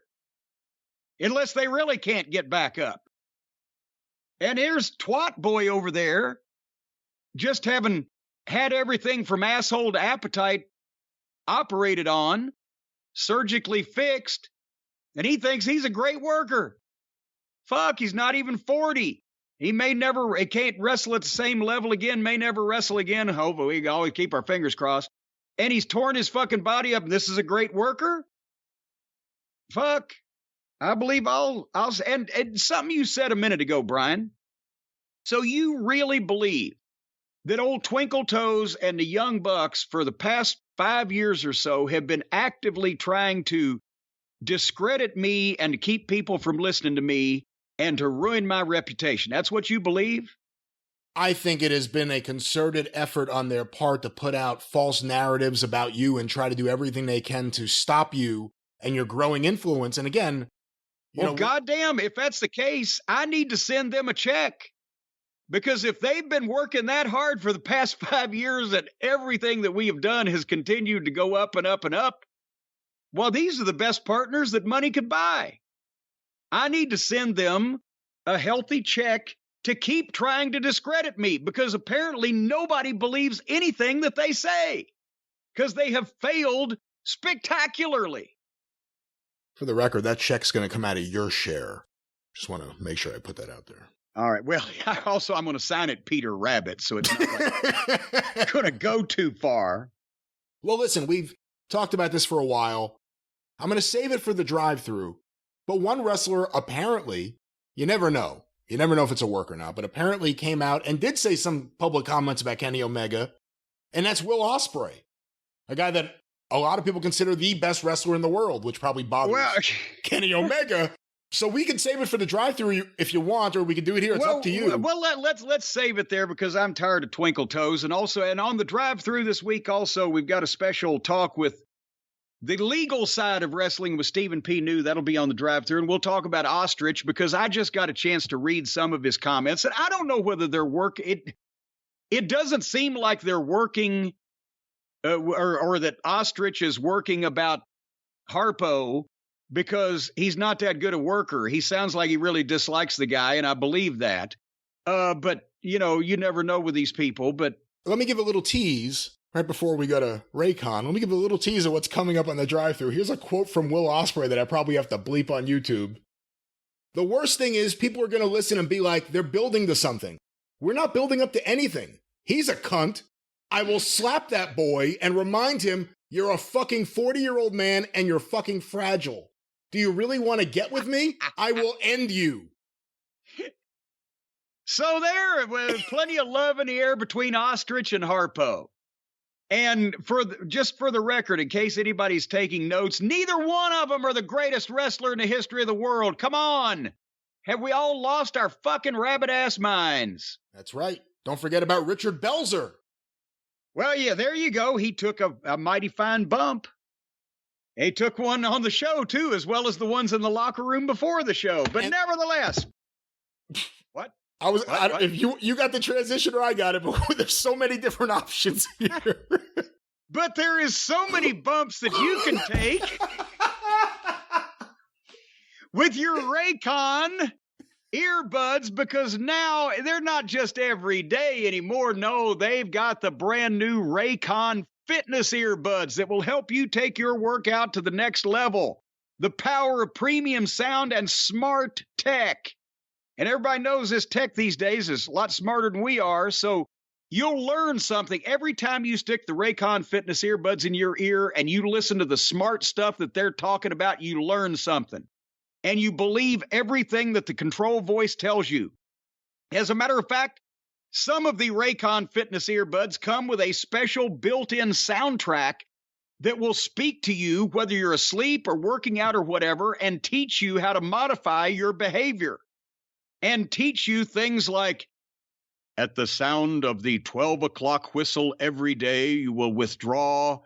Unless they really can't get back up. And here's Twat Boy over there, just having had everything from asshole to appetite operated on, surgically fixed, and he thinks he's a great worker. Fuck, he's not even 40. He can't wrestle at the same level again, may never wrestle again. Hopefully, we can always keep our fingers crossed. And he's torn his fucking body up, and this is a great worker? Fuck. I believe and something you said a minute ago, Brian. So you really believe that old Twinkle Toes and the Young Bucks for the past 5 years or so have been actively trying to discredit me and to keep people from listening to me and to ruin my reputation. That's what you believe? I think it has been a concerted effort on their part to put out false narratives about you and try to do everything they can to stop you and your growing influence. And again, goddamn, if that's the case, I need to send them a check. Because if they've been working that hard for the past 5 years and everything that we have done has continued to go up and up and up, well, these are the best partners that money could buy. I need to send them a healthy check to keep trying to discredit me because apparently nobody believes anything that they say because they have failed spectacularly. For the record, that check's going to come out of your share. Just want to make sure I put that out there. All right. Well, I'm going to sign it Peter Rabbit, so it's not like going to go too far. Well, listen, we've talked about this for a while. I'm going to save it for the drive-thru. But one wrestler apparently, you never know. You never know if it's a work or not, but apparently came out and did say some public comments about Kenny Omega, and that's Will Ospreay, a guy that a lot of people consider the best wrestler in the world, which probably bothers Kenny Omega. So we can save it for the drive-thru if you want, or we can do it here. It's up to you. Well, let's save it there because I'm tired of Twinkle Toes. And on the drive-thru this week also, we've got a special talk with the legal side of wrestling with Stephen P. New. That'll be on the drive-thru. And we'll talk about Ostrich because I just got a chance to read some of his comments. And I don't know whether they're working. It doesn't seem like they're working or that Ostrich is working about Harpo because he's not that good a worker. He sounds like he really dislikes the guy, and I believe that. But, you never know with these people. But let me give a little tease right before we go to Raycon. Let me give a little tease of what's coming up on the drive-thru. Here's a quote from Will Ospreay that I probably have to bleep on YouTube. The worst thing is people are going to listen and be like, they're building to something. We're not building up to anything. He's a cunt. I will slap that boy and remind him, you're a fucking 40-year-old man and you're fucking fragile. Do you really want to get with me? I will end you. So there was plenty of love in the air between Ostrich and Harpo. And just for the record, in case anybody's taking notes, neither one of them are the greatest wrestler in the history of the world. Come on. Have we all lost our fucking rabbit-ass minds? That's right. Don't forget about Richard Belzer. Well, yeah, there you go. He took a mighty fine bump. He took one on the show, too, as well as the ones in the locker room before the show. But nevertheless. What? If you got the transition or I got it, but there's so many different options here. But there is so many bumps that you can take with your Raycon earbuds, because now they're not just every day anymore. No, they've got the brand new Raycon fitness earbuds that will help you take your workout to the next level. The power of premium sound and smart tech. And everybody knows this tech these days is a lot smarter than we are, so you'll learn something every time you stick the Raycon fitness earbuds in your ear and you listen to the smart stuff that they're talking about. You learn something, and you believe everything that the control voice tells you. As a matter of fact, some of the Raycon fitness earbuds come with a special built-in soundtrack that will speak to you whether you're asleep or working out or whatever, and teach you how to modify your behavior. And teach you things like, at the sound of the 12 o'clock whistle every day, you will withdraw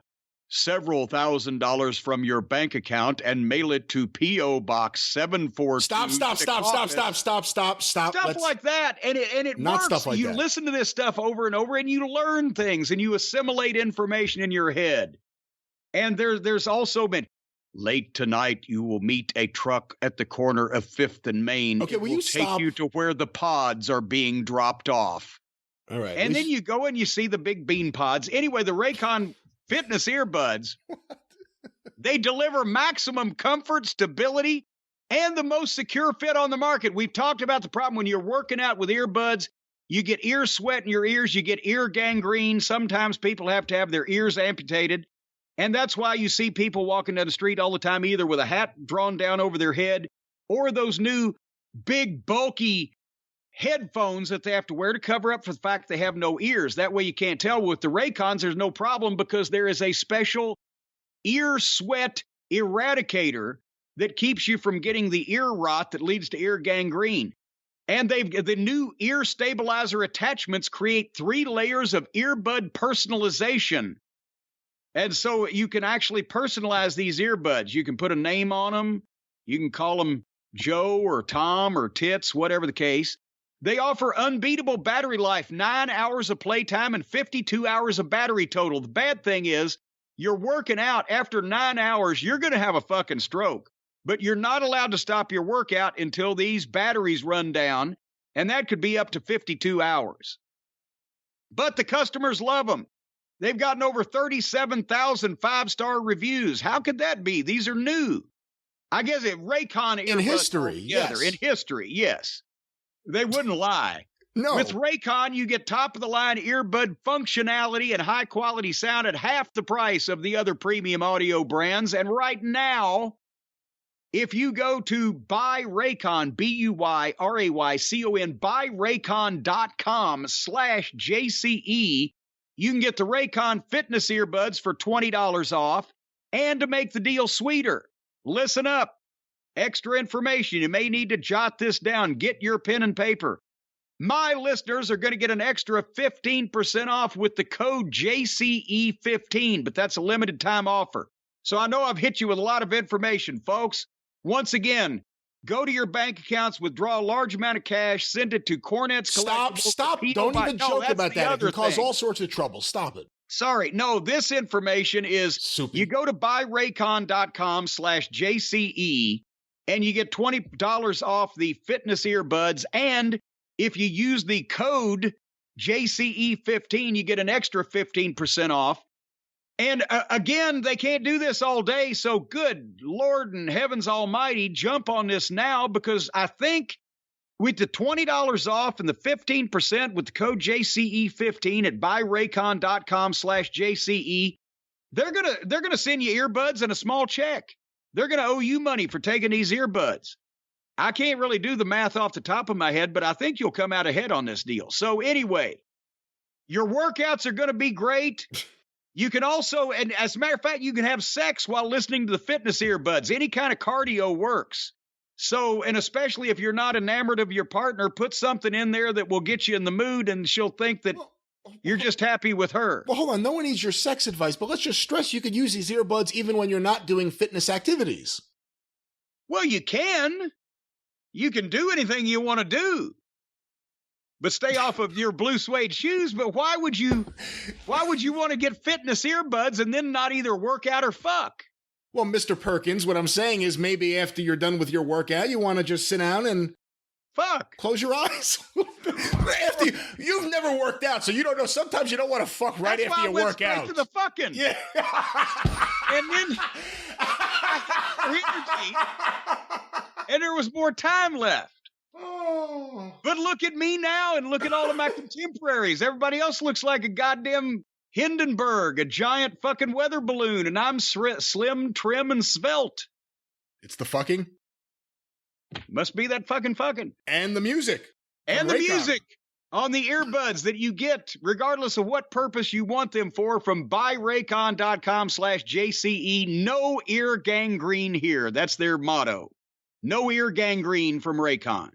several $1,000s from your bank account and mail it to P.O. Box 742. Stop. Stuff like that. And it not works. Stuff like you that. Listen to this stuff over and over, and you learn things, and you assimilate information in your head. And there's also been, late tonight, you will meet a truck at the corner of 5th and Main. Okay, will you take you to where the pods are being dropped off. All right. And then you go and you see the big bean pods. Anyway, the Raycon fitness earbuds, they deliver maximum comfort, stability, and the most secure fit on the market. We've talked about the problem when you're working out with earbuds. You get ear sweat in your ears. You get ear gangrene. Sometimes people have to have their ears amputated. And that's why you see people walking down the street all the time, either with a hat drawn down over their head or those new big, bulky headphones that they have to wear to cover up for the fact they have no ears. That way you can't tell. With the Raycons, there's no problem because there is a special ear sweat eradicator that keeps you from getting the ear rot that leads to ear gangrene. And the new ear stabilizer attachments create 3 layers of earbud personalization. And so you can actually personalize these earbuds. You can put a name on them. You can call them Joe or Tom or Tits, whatever the case. They offer unbeatable battery life, 9 hours of playtime and 52 hours of battery total. The bad thing is you're working out. After 9 hours, you're going to have a fucking stroke. But you're not allowed to stop your workout until these batteries run down, and that could be up to 52 hours. But the customers love them. They've gotten over 37,000 5-star reviews. How could that be? These are new. I guess Raycon in history, yes. In history, yes. They wouldn't lie. No. With Raycon, you get top-of-the-line earbud functionality and high-quality sound at half the price of the other premium audio brands. And right now, if you go to buyraycon, BUYRAYCON, buyraycon.com/JCE, you can get the Raycon fitness earbuds for $20 off. And to make the deal sweeter, listen up. Extra information. You may need to jot this down. Get your pen and paper. My listeners are going to get an extra 15% off with the code JCE15, but that's a limited time offer. So I know I've hit you with a lot of information, folks. Once again, go to your bank accounts, withdraw a large amount of cash, send it to Cornette's Collectibles. Stop. Don't even joke about that. It can cause all sorts of trouble. Stop it. Sorry. No, this information is Soupy. You go to buyraycon.com/JCE and you get $20 off the fitness earbuds. And if you use the code JCE15, you get an extra 15% off. And again, they can't do this all day. So good Lord and heavens almighty, jump on this now, because I think with the $20 off and the 15% with the code JCE15 at buyraycon.com/JCE, they're gonna send you earbuds and a small check. They're going to owe you money for taking these earbuds. I can't really do the math off the top of my head, but I think you'll come out ahead on this deal. So anyway, your workouts are going to be great. You can also, and as a matter of fact, you can have sex while listening to the fitness earbuds. Any kind of cardio works. So, and especially if you're not enamored of your partner, put something in there that will get you in the mood, and she'll think that You're just happy with her. Well, hold on. No one needs your sex advice, but let's just stress you could use these earbuds even when you're not doing fitness activities. Well, you can. You can do anything you want to do. But stay off of your blue suede shoes. But why would you want to get fitness earbuds and then not either work out or fuck? Well, Mr. Perkins, what I'm saying is maybe after you're done with your workout, you want to just sit down and fuck. Close your eyes. You've never worked out, so you don't know. Sometimes you don't want to fuck right after you work out. To the fucking. Yeah. And then and there was more time left. Oh. But look at me now and look at all of my contemporaries. Everybody else looks like a goddamn Hindenburg, a giant fucking weather balloon, and I'm slim, trim, and svelte. It's the fucking. Must be that fucking. And the music. And the music on the earbuds that you get, regardless of what purpose you want them for, from buyraycon.com/JCE. No ear gangrene here. That's their motto. No ear gangrene from Raycon.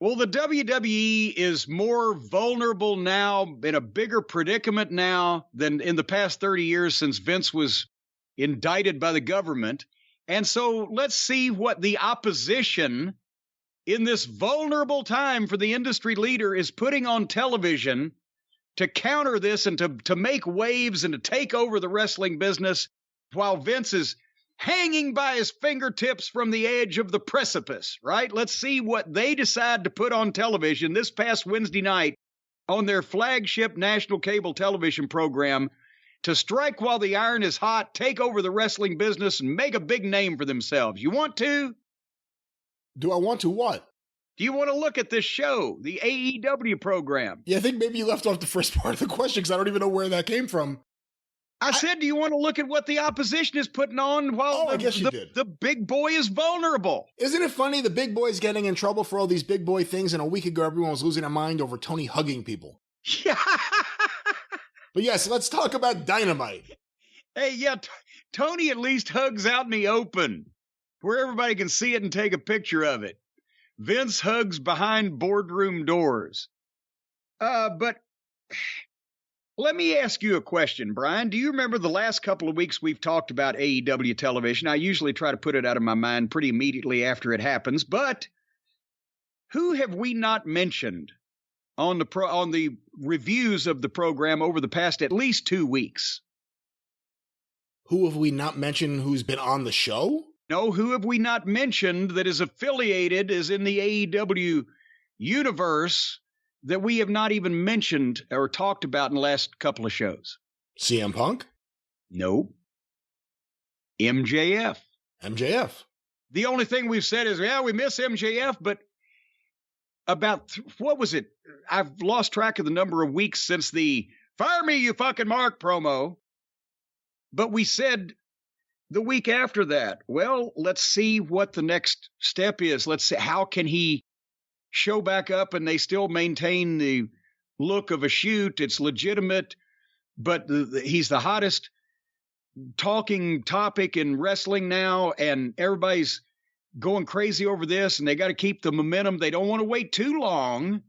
Well, the WWE is more vulnerable now, in a bigger predicament now than in the past 30 years since Vince was indicted by the government. And so let's see what the opposition in this vulnerable time for the industry leader is putting on television to counter this and to make waves and to take over the wrestling business while Vince is hanging by his fingertips from the edge of the precipice, right? Let's see what they decide to put on television this past Wednesday night on their flagship national cable television program to strike while the iron is hot, take over the wrestling business, and make a big name for themselves. You want to? Do I want to what? Do you want to look at this show, the AEW program? Yeah, I think maybe you left off the first part of the question because I don't even know where that came from. I said, do you want to look at what the opposition is putting on while the big boy is vulnerable? Isn't it funny the big boy's getting in trouble for all these big boy things, and a week ago everyone was losing their mind over Tony hugging people? Yeah. But yes, let's talk about Dynamite. Hey, yeah, Tony at least hugs out in the open where everybody can see it and take a picture of it. Vince hugs behind boardroom doors. But let me ask you a question, Brian. Do you remember the last couple of weeks we've talked about AEW television? I usually try to put it out of my mind pretty immediately after it happens, but who have we not mentioned on the reviews of the program over the past at least 2 weeks? Who have we not mentioned who's been on the show? No, who have we not mentioned that is affiliated, is in the AEW universe that we have not even mentioned or talked about in the last couple of shows? CM Punk? No. MJF. The only thing we've said is, yeah, we miss MJF, but about, what was it? I've lost track of the number of weeks since the "Fire Me, you fucking Mark" promo. But we said the week after that, well, let's see what the next step is. Let's see, how can he show back up and they still maintain the look of a shoot? It's legitimate, but he's the hottest talking topic in wrestling now, and everybody's going crazy over this, and they got to keep the momentum. They don't want to wait too long.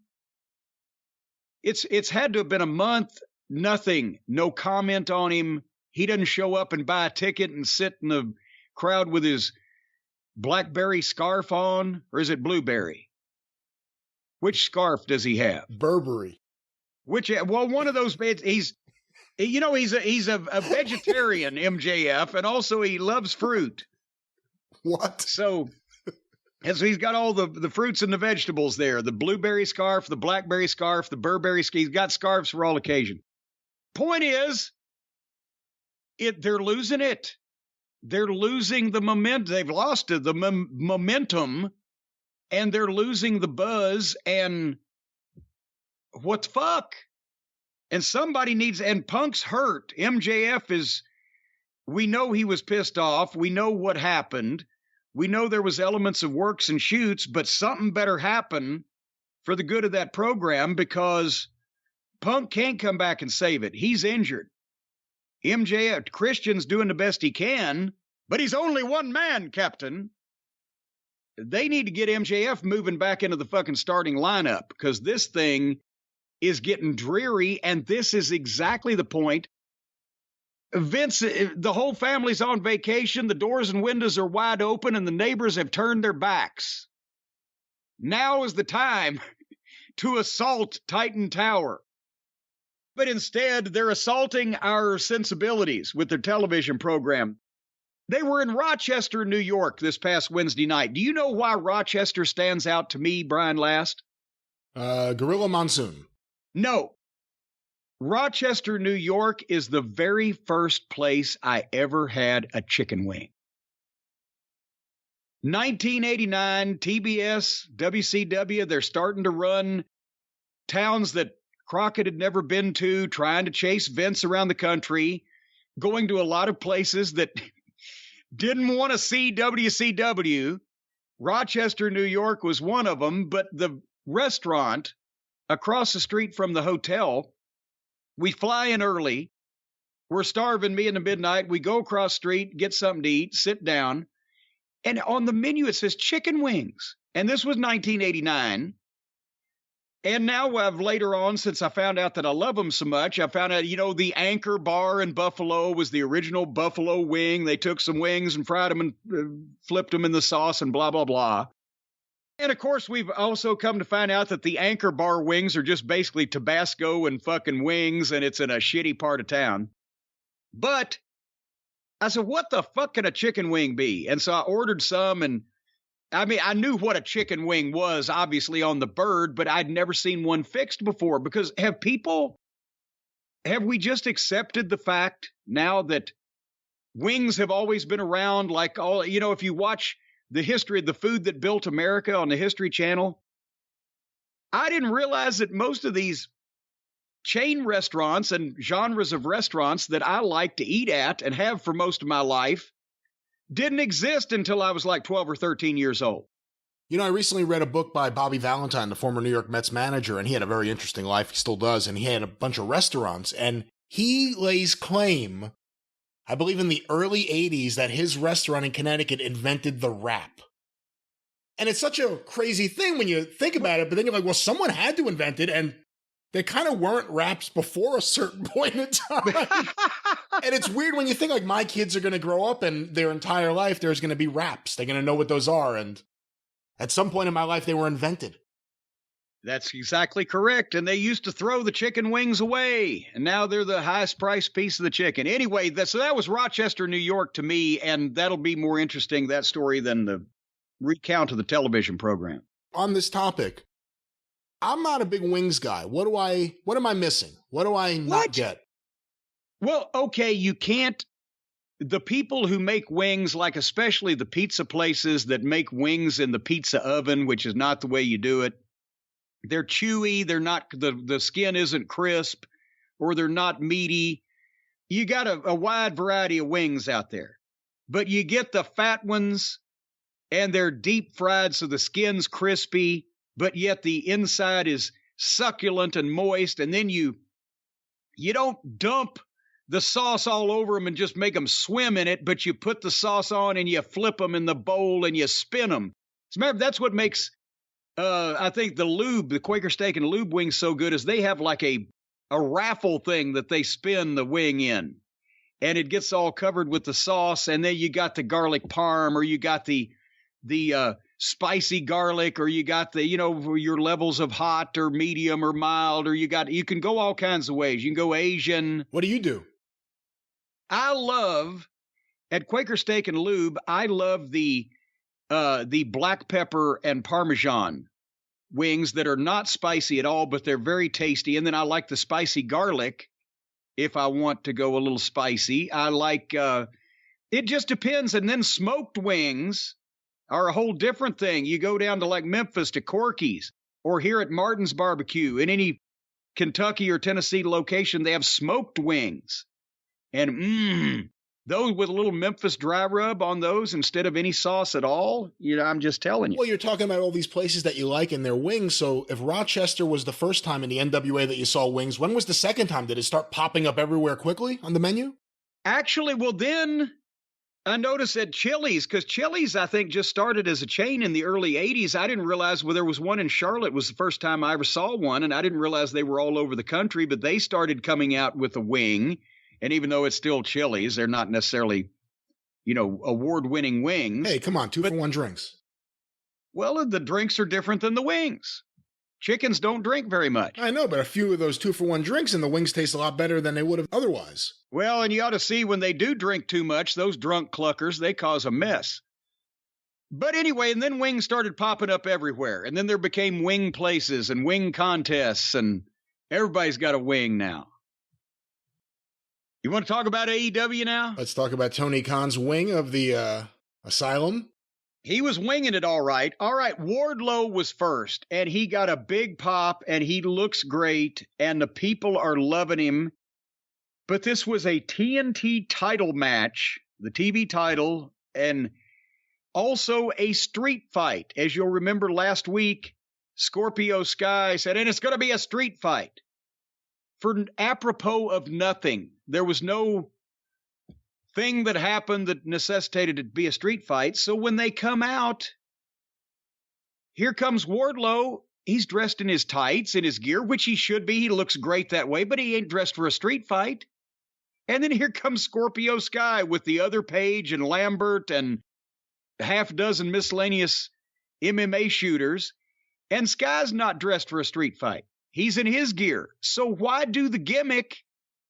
It's had to have been a month, nothing, no comment on him. He doesn't show up and buy a ticket and sit in the crowd with his blackberry scarf on, or is it blueberry? Which scarf does he have? Burberry. Well, one of those. He's a vegetarian, MJF, and also he loves fruit. What? So he's got all the fruits and the vegetables there. The blueberry scarf, the blackberry scarf, the Burberry scarf. He's got scarves for all occasion. Point is, they're losing it. They're losing the momentum. They've lost the momentum, and they're losing the buzz. And what the fuck? And somebody needs, and Punk's hurt. MJF is, we know he was pissed off. We know what happened. We know there was elements of works and shoots, but something better happen for the good of that program, because Punk can't come back and save it. He's injured. MJF, Christian's doing the best he can, but he's only one man, Captain. They need to get MJF moving back into the fucking starting lineup, because this thing is getting dreary, and this is exactly the point. Vince, the whole family's on vacation, the doors and windows are wide open, and the neighbors have turned their backs. Now is the time to assault Titan Tower. But instead, they're assaulting our sensibilities with their television program. They were in Rochester, New York this past Wednesday night. Do you know why Rochester stands out to me, Brian Last? Gorilla Monsoon. No. Rochester, New York is the very first place I ever had a chicken wing. 1989, TBS, WCW, they're starting to run towns that Crockett had never been to, trying to chase Vince around the country, going to a lot of places that didn't want to see WCW. Rochester, New York was one of them, but the restaurant across the street from the hotel, we fly in early. We're starving, me in the midnight. We go across the street, get something to eat, sit down. And on the menu, it says chicken wings. And this was 1989. And now I've later on, since I found out that I love them so much, I found out, the Anchor Bar in Buffalo was the original Buffalo wing. They took some wings and fried them and flipped them in the sauce and blah, blah, blah. And of course, we've also come to find out that the Anchor Bar wings are just basically Tabasco and fucking wings, and it's in a shitty part of town. But I said, what the fuck can a chicken wing be? And so I ordered some, and I knew what a chicken wing was, obviously, on the bird, but I'd never seen one fixed before. Because have we just accepted the fact now that wings have always been around? Like if you watch the history of the food that built America on the History Channel, I didn't realize that most of these chain restaurants and genres of restaurants that I like to eat at and have for most of my life didn't exist until I was like 12 or 13 years old. I recently read a book by Bobby Valentine, the former New York Mets manager, and he had a very interesting life. He still does, and he had a bunch of restaurants, and he lays claim, I believe in the early 80s, that his restaurant in Connecticut invented the wrap. And it's such a crazy thing when you think about it, but then you're like, well, someone had to invent it, and they kind of weren't wraps before a certain point in time. And it's weird when you think like my kids are going to grow up and their entire life there's going to be wraps. They're going to know what those are. And at some point in my life, they were invented. That's exactly correct. And they used to throw the chicken wings away. And now they're the highest priced piece of the chicken. Anyway, so that was Rochester, New York to me. And that'll be more interesting, that story, than the recount of the television program. On this topic, I'm not a big wings guy. What am I missing? What do I not get? Well, okay, you can't. The people who make wings, like especially the pizza places that make wings in the pizza oven, which is not the way you do it. They're chewy. They're not, the skin isn't crisp, or they're not meaty. You got a wide variety of wings out there, but you get the fat ones and they're deep fried. So the skin's crispy, but yet the inside is succulent and moist. And then you don't dump the sauce all over them and just make them swim in it, but you put the sauce on and you flip them in the bowl and you spin them. As a matter of fact, that's what makes, I think, the Quaker Steak and Lube wings so good, is they have like a raffle thing that they spin the wing in, and it gets all covered with the sauce. And then you got the garlic parm, or you got the spicy garlic, or you got the, your levels of hot or medium or mild, or you can go all kinds of ways. You can go Asian. What do you do? I love, at Quaker Steak and Lube, I love the black pepper and Parmesan wings that are not spicy at all, but they're very tasty. And then I like the spicy garlic if I want to go a little spicy. I like, it just depends. And then smoked wings are a whole different thing. You go down to like Memphis to Corky's, or here at Martin's Barbecue. In any Kentucky or Tennessee location, they have smoked wings. And those with a little Memphis dry rub on those instead of any sauce at all, I'm just telling you. Well, you're talking about all these places that you like and their wings. So if Rochester was the first time in the NWA that you saw wings, when was the second time? Did it start popping up everywhere quickly on the menu? Actually, well, then I noticed at Chili's, because Chili's, I think, just started as a chain in the early 80s. I didn't realize there was one in Charlotte. It was the first time I ever saw one, and I didn't realize they were all over the country, but they started coming out with a wing. And even though it's still Chili's, they're not necessarily, award-winning wings. Hey, come on, 2-for-1 drinks. Well, the drinks are different than the wings. Chickens don't drink very much. I know, but a few of those 2-for-1 drinks and the wings taste a lot better than they would have otherwise. Well, and you ought to see when they do drink too much, those drunk cluckers, they cause a mess. But anyway, and then wings started popping up everywhere. And then there became wing places and wing contests, and everybody's got a wing now. You want to talk about AEW now? Let's talk about Tony Khan's wing of the Asylum. He was winging it all right. All right, Wardlow was first, and he got a big pop, and he looks great, and the people are loving him. But this was a TNT title match, the TV title, and also a street fight. As you'll remember last week, Scorpio Sky said, and it's going to be a street fight. For apropos of nothing. There was no thing that happened that necessitated it to be a street fight. So when they come out, here comes Wardlow. He's dressed in his tights, in his gear, which he should be. He looks great that way, but he ain't dressed for a street fight. And then here comes Scorpio Sky with the other Page and Lambert and half dozen miscellaneous MMA shooters. And Sky's not dressed for a street fight. He's in his gear. So why do the gimmick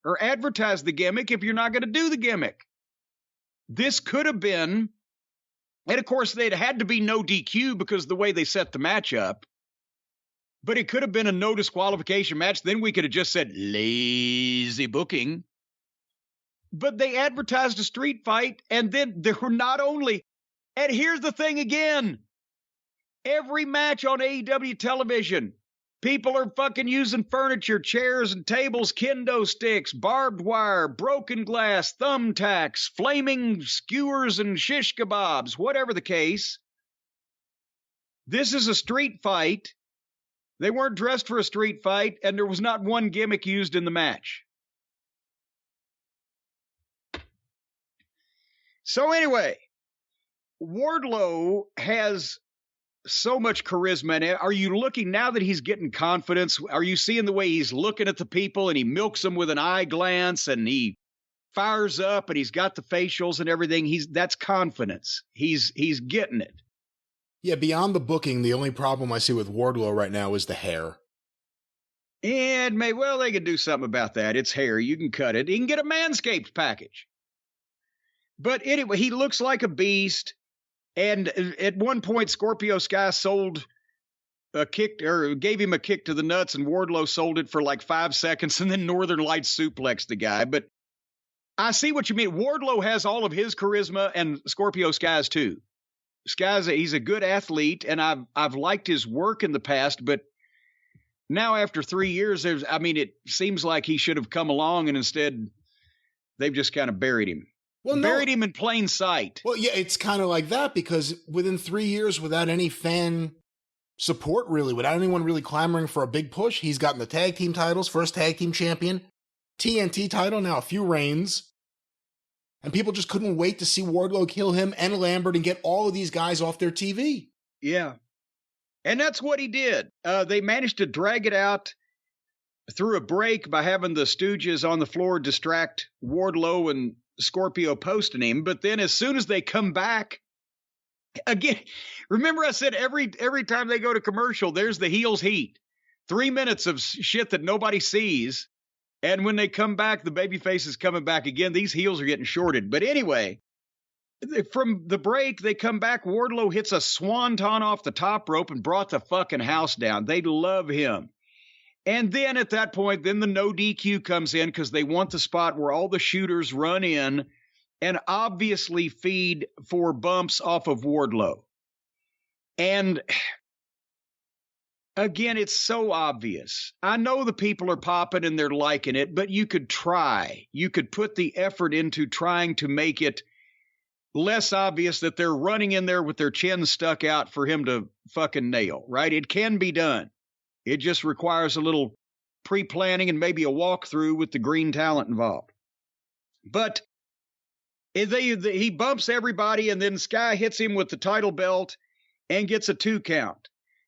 or advertise the gimmick if you're not going to do the gimmick? This could have been, and of course they'd had to be no DQ because of the way they set the match up, but it could have been a no disqualification match. Then we could have just said lazy booking. But they advertised a street fight, and then there were not only, and here's the thing again, every match on AEW television, people are fucking using furniture, chairs and tables, kendo sticks, barbed wire, broken glass, thumbtacks, flaming skewers and shish kebabs, whatever the case. This is a street fight. They weren't dressed for a street fight, and there was not one gimmick used in the match. So anyway, Wardlow has so much charisma. And are you looking, now that he's getting confidence, are you seeing the way he's looking at the people and he milks them with an eye glance and he fires up and he's got the facials and everything? That's confidence. He's getting it. Yeah, beyond the booking, the only problem I see with Wardlow right now is the hair. And they can do something about that. It's hair. You can cut it. He can get a Manscaped package. But anyway, he looks like a beast. And at one point, Scorpio Sky sold a kick, or gave him a kick to the nuts, and Wardlow sold it for like 5 seconds, and then Northern Lights suplexed the guy. But I see what you mean. Wardlow has all of his charisma, and Scorpio Sky's too. He's a good athlete, and I've liked his work in the past, but now after 3 years, it seems like he should have come along, and instead they've just kind of buried him. Well, buried him in plain sight. Well, yeah, it's kind of like that because within 3 years, without any fan support, really, without anyone really clamoring for a big push, he's gotten the tag team titles, first tag team champion, TNT title, now a few reigns. And people just couldn't wait to see Wardlow kill him and Lambert and get all of these guys off their TV. Yeah. And that's what he did. They managed to drag it out through a break by having the Stooges on the floor distract Wardlow and Scorpio posting him. But then as soon as they come back, again, remember I said every time they go to commercial, there's the heels heat. 3 minutes of shit that nobody sees. And when they come back, the babyface is coming back again. These heels are getting shorted. But anyway, from the break, they come back. Wardlow hits a swanton off the top rope and brought the fucking house down. They love him. And then at that point, then the no DQ comes in because they want the spot where all the shooters run in and obviously feed for bumps off of Wardlow. And again, it's so obvious. I know the people are popping and they're liking it, but you could try. You could put the effort into trying to make it less obvious that they're running in there with their chin stuck out for him to fucking nail, right? It can be done. It just requires a little pre-planning and maybe a walkthrough with the green talent involved. But He bumps everybody, and then Sky hits him with the title belt and gets a 2 count.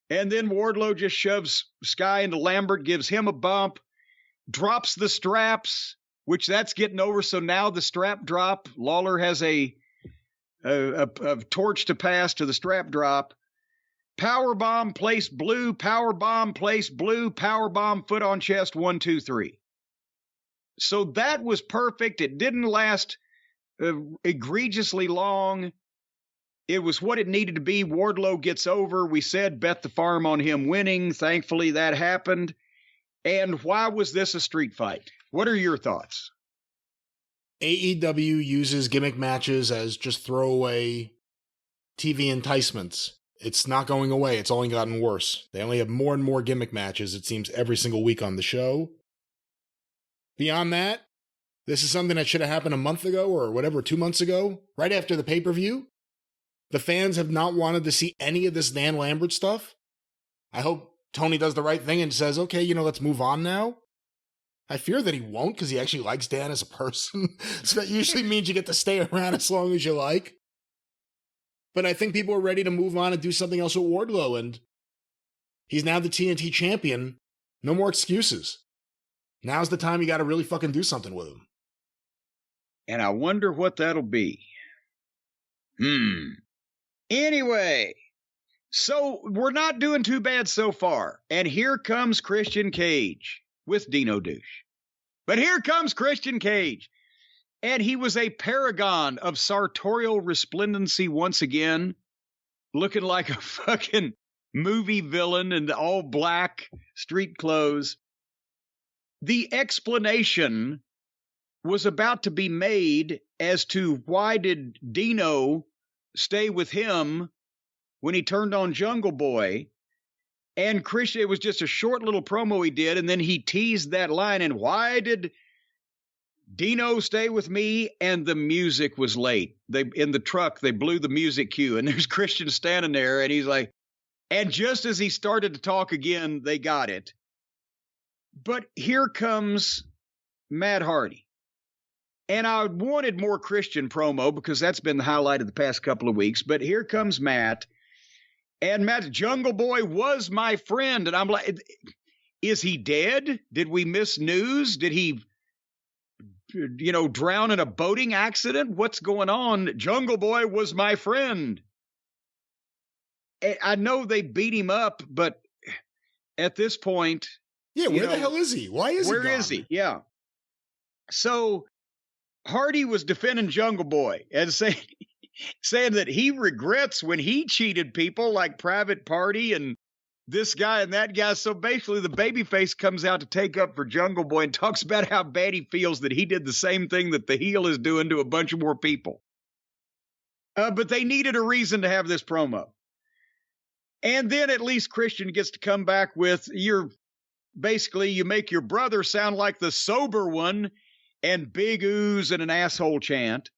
And then Wardlow just shoves Sky into Lambert, gives him a bump, drops the straps, which that's getting over. So now the strap drop, Lawler has a torch to pass to the strap drop. Powerbomb, place blue, powerbomb, place blue, powerbomb, foot on chest, 1, 2, 3. So that was perfect. It didn't last egregiously long. It was what it needed to be. Wardlow gets over. We said bet the farm on him winning. Thankfully, that happened. And why was this a street fight? What are your thoughts? AEW uses gimmick matches as just throwaway TV enticements. It's not going away. It's only gotten worse. They only have more and more gimmick matches, it seems, every single week on the show. Beyond that, this is something that should have happened a month ago or whatever, 2 months ago, right after the pay-per-view. The fans have not wanted to see any of this Dan Lambert stuff. I hope Tony does the right thing and says, okay, let's move on now. I fear that he won't because he actually likes Dan as a person. So that usually means you get to stay around as long as you like. But I think people are ready to move on and do something else with Wardlow, and he's now the TNT champion. No more excuses. Now's the time you got to really fucking do something with him. And I wonder what that'll be. Anyway, so we're not doing too bad so far. And here comes Christian Cage with Dino Douche. But here comes Christian Cage. And he was a paragon of sartorial resplendency once again, looking like a fucking movie villain in all black street clothes. The explanation was about to be made as to why did Dino stay with him when he turned on Jungle Boy. And Christian, it was just a short little promo he did, and then he teased that line, and why did Dino stay with me? And the music was late. In the truck, they blew the music cue, and there's Christian standing there, and he's like, and just as he started to talk again, they got it. But here comes Matt Hardy. And I wanted more Christian promo because that's been the highlight of the past couple of weeks. But here comes Matt. And Matt, Jungle Boy was my friend. And I'm like, is he dead? Did we miss news? Did he, drown in a boating accident? What's going on? Jungle Boy was my friend. I know they beat him up, but at this point... Yeah, where the hell is he? Why is he gone? Where is he? Yeah. So Hardy was defending Jungle Boy and saying that he regrets when he cheated people like Private Party and this guy and that guy. So basically the babyface comes out to take up for Jungle Boy and talks about how bad he feels that he did the same thing that the heel is doing to a bunch of more people. But they needed a reason to have this promo. And then at least Christian gets to come back with basically, you make your brother sound like the sober one, and big oohs and an asshole chant.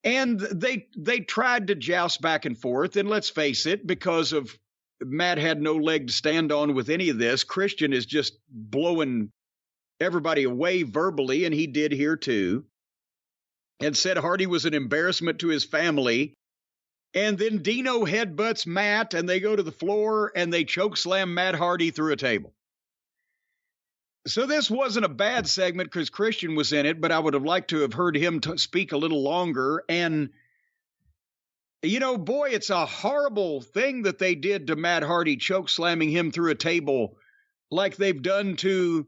And they tried to joust back and forth. And let's face it, because of Matt had no leg to stand on with any of this, Christian is just blowing everybody away verbally, and he did here too. And said Hardy was an embarrassment to his family. And then Dino headbutts Matt, and they go to the floor, and they chokeslam Matt Hardy through a table. So this wasn't a bad segment because Christian was in it, but I would have liked to have heard him speak a little longer. And, boy, it's a horrible thing that they did to Matt Hardy, chokeslamming him through a table like they've done to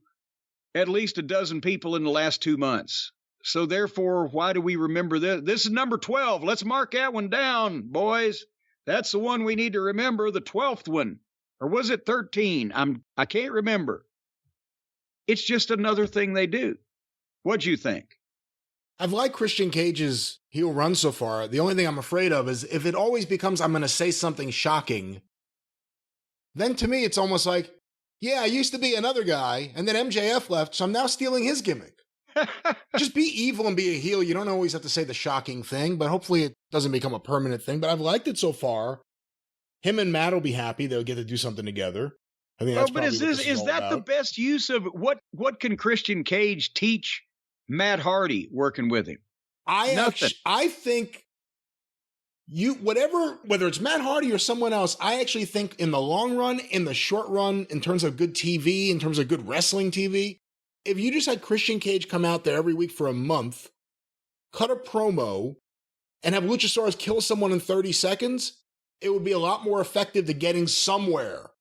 at least a dozen people in the last 2 months. So therefore, why do we remember this? This is number 12. Let's mark that one down, boys. That's the one we need to remember, the 12th one. Or was it 13? I can't remember. It's just another thing they do. What'd you think? I've liked Christian Cage's heel run so far. The only thing I'm afraid of is if it always becomes I'm going to say something shocking, then to me it's almost like, yeah, I used to be another guy, and then MJF left, so I'm now stealing his gimmick. Just be evil and be a heel. You don't always have to say the shocking thing, but hopefully it doesn't become a permanent thing. But I've liked it so far. Him and Matt will be happy. They'll get to do something together. I think that's is that the best use of what can Christian Cage teach Matt Hardy working with him? I think whether it's Matt Hardy or someone else, I actually think in the long run, in the short run, in terms of good TV, in terms of good wrestling TV, if you just had Christian Cage come out there every week for a month, cut a promo, and have Luchasaurus kill someone in 30 seconds, it would be a lot more effective to getting somewhere.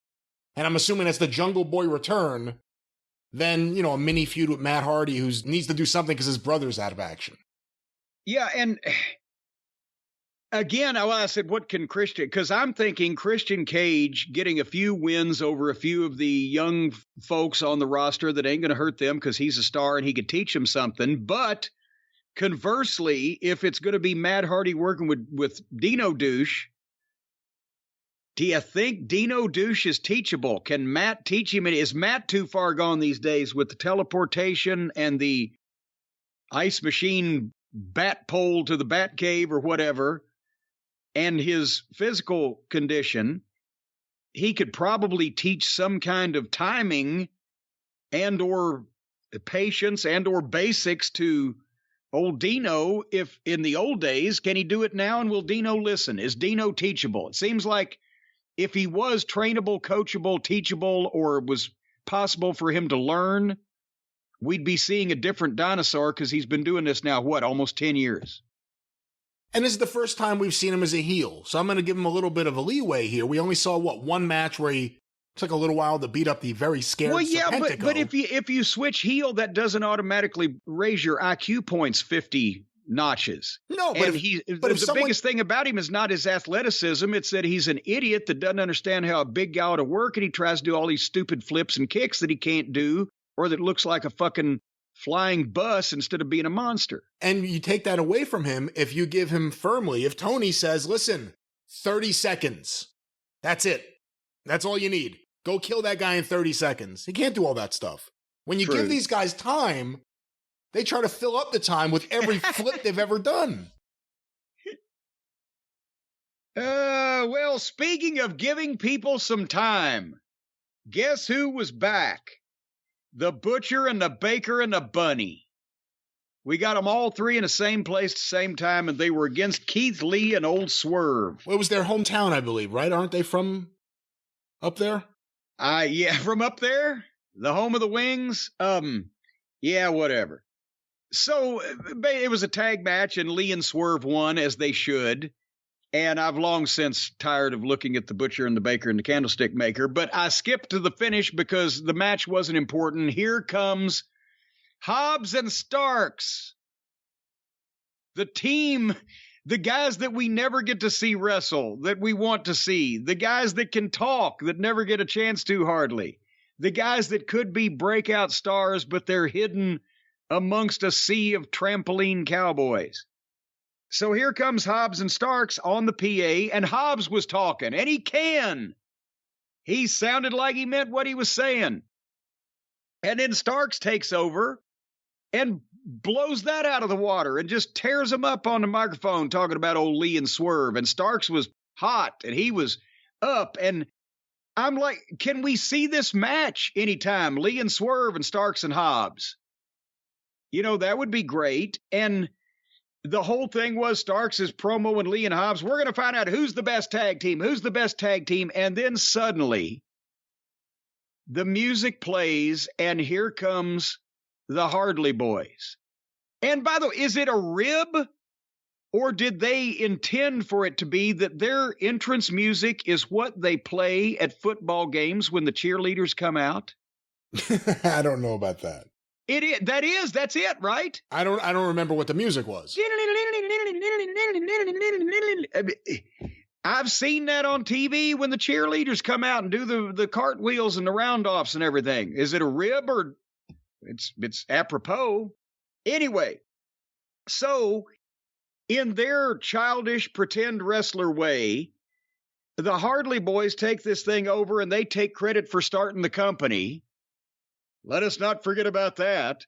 And I'm assuming that's the Jungle Boy return than, a mini feud with Matt Hardy who needs to do something because his brother's out of action. Yeah, and again, I said, what can Christian... Because I'm thinking Christian Cage getting a few wins over a few of the young folks on the roster that ain't going to hurt them because he's a star and he could teach them something. But conversely, if it's going to be Matt Hardy working with Dino Douche, do you think Dino Douche is teachable? Can Matt teach him? Is Matt too far gone these days with the teleportation and the ice machine bat pole to the bat cave or whatever, and his physical condition? He could probably teach some kind of timing and or patience and or basics to old Dino. If in the old days, can he do it now? And will Dino listen? Is Dino teachable? It seems like if he was trainable, coachable, teachable, or it was possible for him to learn, we'd be seeing a different dinosaur because he's been doing this now, almost 10 years. And this is the first time we've seen him as a heel, so I'm going to give him a little bit of a leeway here. We only saw, one match where he took a little while to beat up the very scared Serpentico. But if you switch heel, that doesn't automatically raise your IQ points 50 notches. No, but the biggest thing about him is not his athleticism. It's that he's an idiot that doesn't understand how a big guy ought to work, and he tries to do all these stupid flips and kicks that he can't do, or that looks like a fucking flying bus instead of being a monster. And you take that away from him if you give him firmly. If Tony says, listen, 30 seconds, that's it. That's all you need. Go kill that guy in 30 seconds. He can't do all that stuff. When you give these guys time, they try to fill up the time with every flip they've ever done. Well, speaking of giving people some time, guess who was back? The Butcher and the Baker and the Bunny. We got them all three in the same place at the same time, and they were against Keith Lee and Old Swerve. Well, it was their hometown, I believe, right? Aren't they from up there? Yeah, from up there? The home of the Wings? Yeah, whatever. So it was a tag match, and Lee and Swerve won, as they should. And I've long since tired of looking at the Butcher and the Baker and the Candlestick Maker, but I skipped to the finish because the match wasn't important. Here comes Hobbs and Starks. The team, the guys that we never get to see wrestle, that we want to see. The guys that can talk, that never get a chance to hardly. The guys that could be breakout stars, but they're hidden amongst a sea of trampoline cowboys. So here comes Hobbs and Starks on the PA, and Hobbs was talking, and he can. He sounded like he meant what he was saying. And then Starks takes over and blows that out of the water and just tears him up on the microphone talking about old Lee and Swerve. And Starks was hot, and he was up. And I'm like, can we see this match anytime? Lee and Swerve and Starks and Hobbs. That would be great. And the whole thing was Starks' promo and Lee and Hobbs. We're going to find out who's the best tag team. Who's the best tag team? And then suddenly the music plays, and here comes the Hardley Boys. And by the way, is it a rib? Or did they intend for it to be that their entrance music is what they play at football games when the cheerleaders come out? I don't know about that. That's it, right? I don't remember what the music was. I've seen that on TV when the cheerleaders come out and do the cartwheels and the round-offs and everything. Is it a rib or it's apropos? Anyway, so in their childish pretend wrestler way, the Hardley Boys take this thing over and they take credit for starting the company. Let us not forget about that.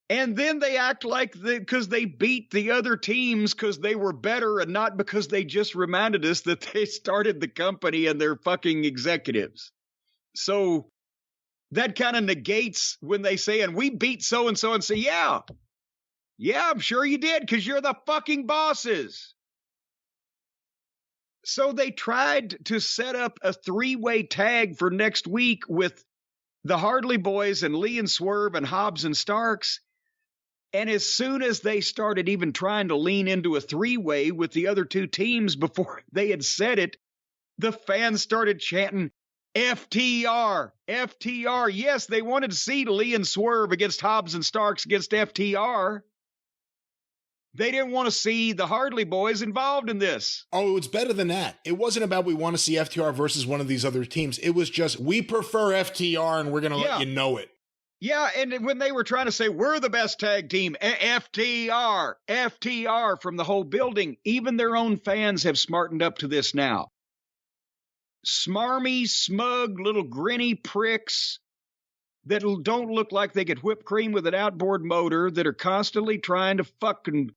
And then they act like because they beat the other teams because they were better and not because they just reminded us that they started the company and they're fucking executives. So that kind of negates when they say, and we beat so-and-so, and say, yeah, Yeah, I'm sure you did, because you're the fucking bosses. So they tried to set up a 3-way tag for next week with the Hardy Boys and Lee and Swerve and Hobbs and Starks. And as soon as they started even trying to lean into a 3-way with the other two teams before they had said it, the fans started chanting, FTR, FTR. Yes, they wanted to see Lee and Swerve against Hobbs and Starks against FTR. They didn't want to see the Hardy Boys involved in this. Oh, it's better than that. It wasn't about we want to see FTR versus one of these other teams. It was just, we prefer FTR and we're going to let you know it. Yeah, and when they were trying to say, we're the best tag team, FTR, FTR from the whole building, even their own fans have smartened up to this now. Smarmy, smug, little grinny pricks that don't look like they get whipped cream with an outboard motor, that are constantly trying to fucking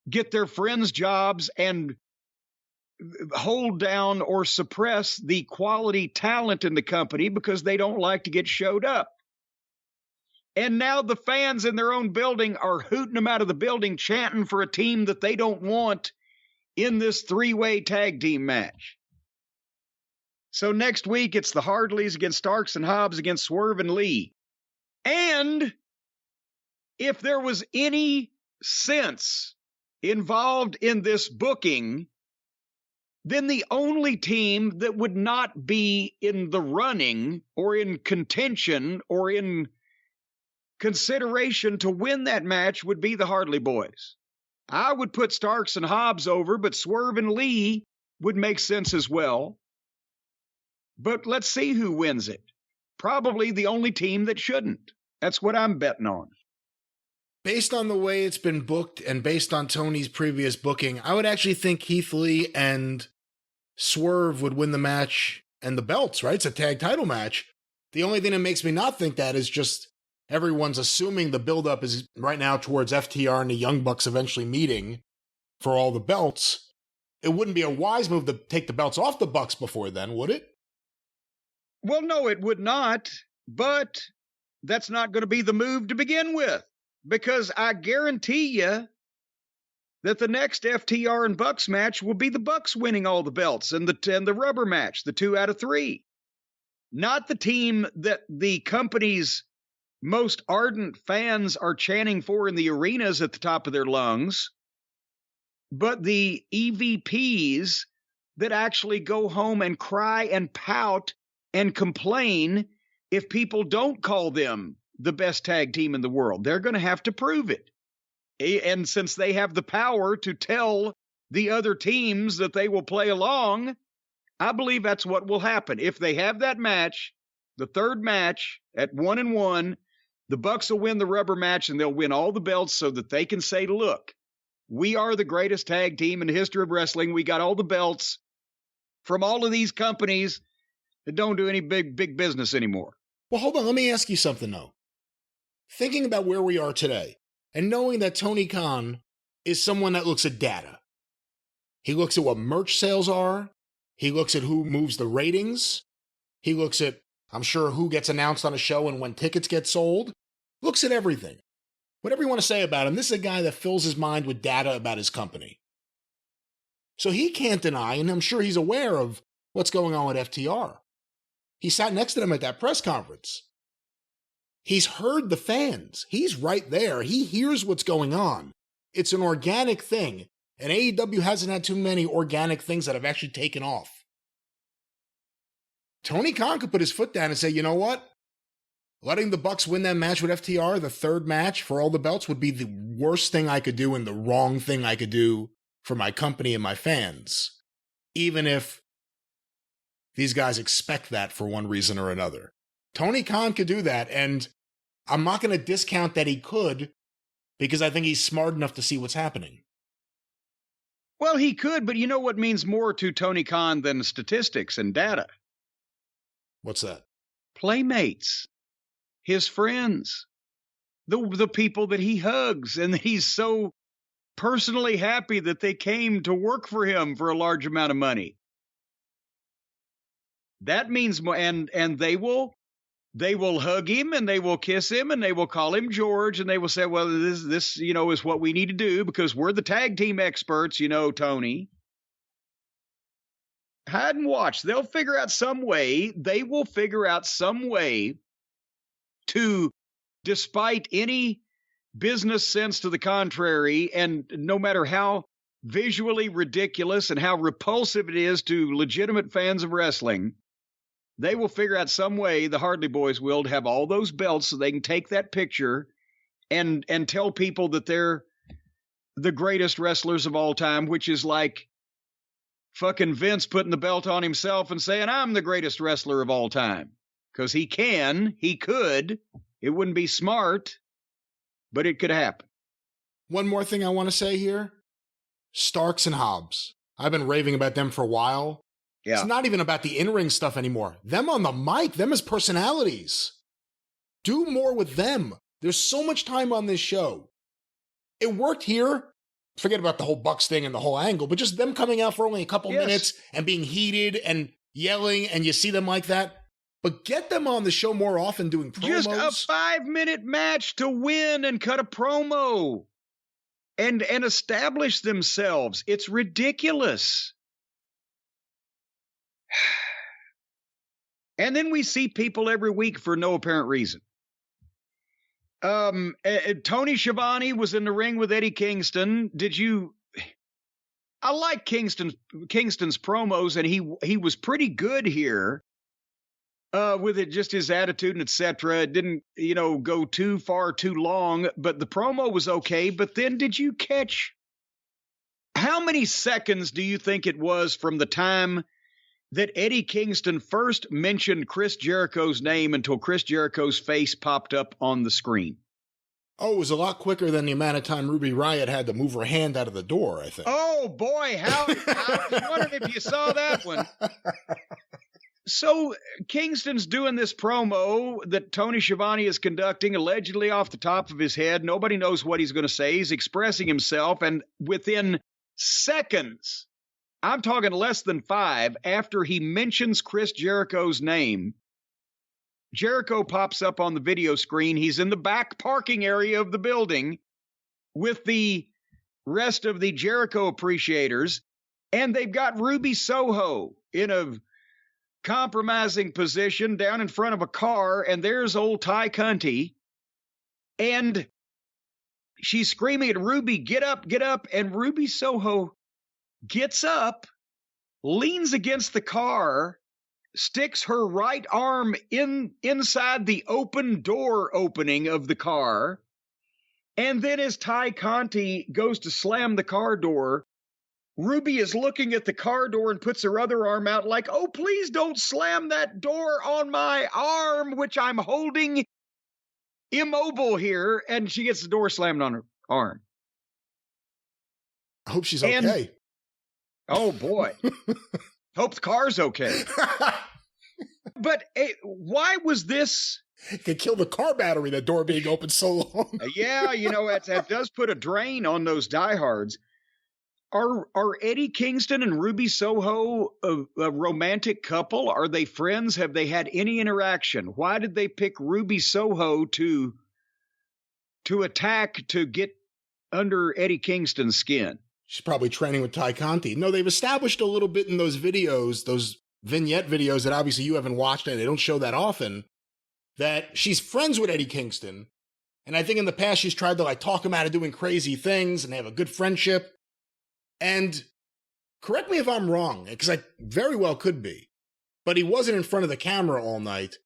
get their friends' jobs and hold down or suppress the quality talent in the company because they don't like to get showed up. And now the fans in their own building are hooting them out of the building, chanting for a team that they don't want in this 3-way tag team match. So next week, it's the Hardys against Starks and Hobbs against Swerve and Lee. And if there was any sense involved in this booking, then the only team that would not be in the running or in contention or in consideration to win that match would be the Hardy Boys. I would put Starks and Hobbs over, but Swerve and Lee would make sense as well. But let's see who wins it. Probably the only team that shouldn't. That's what I'm betting on. Based on the way it's been booked and based on Tony's previous booking, I would actually think Keith Lee and Swerve would win the match and the belts, right? It's a tag title match. The only thing that makes me not think that is just everyone's assuming the buildup is right now towards FTR and the Young Bucks eventually meeting for all the belts. It wouldn't be a wise move to take the belts off the Bucks before then, would it? Well, no, it would not. But that's not going to be the move to begin with. Because I guarantee you that the next FTR and Bucks match will be the Bucks winning all the belts and the rubber match, the 2 out of 3. Not the team that the company's most ardent fans are chanting for in the arenas at the top of their lungs, but the EVPs that actually go home and cry and pout and complain if people don't call them the best tag team in the world. They're going to have to prove it. And since they have the power to tell the other teams that they will play along, I believe that's what will happen. If they have that match, the third match at 1-1, the Bucks will win the rubber match and they'll win all the belts so that they can say, look, we are the greatest tag team in the history of wrestling. We got all the belts from all of these companies that don't do any big business anymore. Well, hold on. Let me ask you something, though. Thinking about where we are today and knowing that Tony Khan is someone that looks at data. He looks at what merch sales are. He looks at who moves the ratings. He looks at, I'm sure, who gets announced on a show and when tickets get sold. Looks at everything. Whatever you want to say about him, this is a guy that fills his mind with data about his company. So he can't deny, and I'm sure he's aware of what's going on with FTR. He sat next to them at that press conference. He's heard the fans. He's right there. He hears what's going on. It's an organic thing. And AEW hasn't had too many organic things that have actually taken off. Tony Khan could put his foot down and say, you know what? Letting the Bucks win that match with FTR, the third match for all the belts, would be the worst thing I could do and the wrong thing I could do for my company and my fans. Even if these guys expect that for one reason or another. Tony Khan could do that, and I'm not going to discount that he could because I think he's smart enough to see what's happening. Well, he could, but you know what means more to Tony Khan than statistics and data? What's that? Playmates. His friends. The people that he hugs and that he's so personally happy that they came to work for him for a large amount of money. That means more, and they will they will hug him and they will kiss him and they will call him George and they will say, well, this is what we need to do because we're the tag team experts, Tony. Hide and watch. They'll figure out some way. They will figure out some way to, despite any business sense to the contrary, and no matter how visually ridiculous and how repulsive it is to legitimate fans of wrestling, they will figure out some way, the Hardley Boys will, to have all those belts so they can take that picture and tell people that they're the greatest wrestlers of all time, which is like fucking Vince putting the belt on himself and saying, I'm the greatest wrestler of all time. Because he could. It wouldn't be smart, but it could happen. One more thing I want to say here. Starks and Hobbs. I've been raving about them for a while. Yeah. It's not even about the in-ring stuff anymore. Them on the mic, them as personalities. Do more with them. There's so much time on this show. It worked here. Forget about the whole Bucks thing and the whole angle, but just them coming out for only a couple minutes and being heated and yelling, and you see them like that. But get them on the show more often doing promos. Just a 5-minute match to win and cut a promo and establish themselves. It's ridiculous. And then we see people every week for no apparent reason. Tony Schiavone was in the ring with Eddie Kingston. I like Kingston's promos, and he was pretty good here with it, just his attitude and etc. It didn't, go too far too long, but the promo was okay. But then did you catch how many seconds do you think it was from the time that Eddie Kingston first mentioned Chris Jericho's name until Chris Jericho's face popped up on the screen? Oh, it was a lot quicker than the amount of time Ruby Riott had to move her hand out of the door, I think. Oh, boy. I was wondering if you saw that one. So Kingston's doing this promo that Tony Schiavone is conducting, allegedly off the top of his head. Nobody knows what he's going to say. He's expressing himself, and within seconds, I'm talking less than 5, after he mentions Chris Jericho's name, Jericho pops up on the video screen. He's in the back parking area of the building with the rest of the Jericho appreciators, and they've got Ruby Soho in a compromising position down in front of a car, and there's old Ty Conti, and she's screaming at Ruby, get up, and Ruby Soho gets up, leans against the car, sticks her right arm inside the open door opening of the car, and then as Ty Conti goes to slam the car door, Ruby is looking at the car door and puts her other arm out like, oh, please don't slam that door on my arm, which I'm holding immobile here, and she gets the door slammed on her arm. I hope she's okay. Oh, boy. Hope the car's okay. But why was this? It could kill the car battery, that door being open so long. Yeah, that does put a drain on those diehards. Are Eddie Kingston and Ruby Soho a romantic couple? Are they friends? Have they had any interaction? Why did they pick Ruby Soho to attack, to get under Eddie Kingston's skin? She's probably training with Ty Conti. No, they've established a little bit in those videos, those vignette videos that obviously you haven't watched and they don't show that often, that she's friends with Eddie Kingston. And I think in the past she's tried to talk him out of doing crazy things, and they have a good friendship. And correct me if I'm wrong, because I very well could be, but he wasn't in front of the camera all night.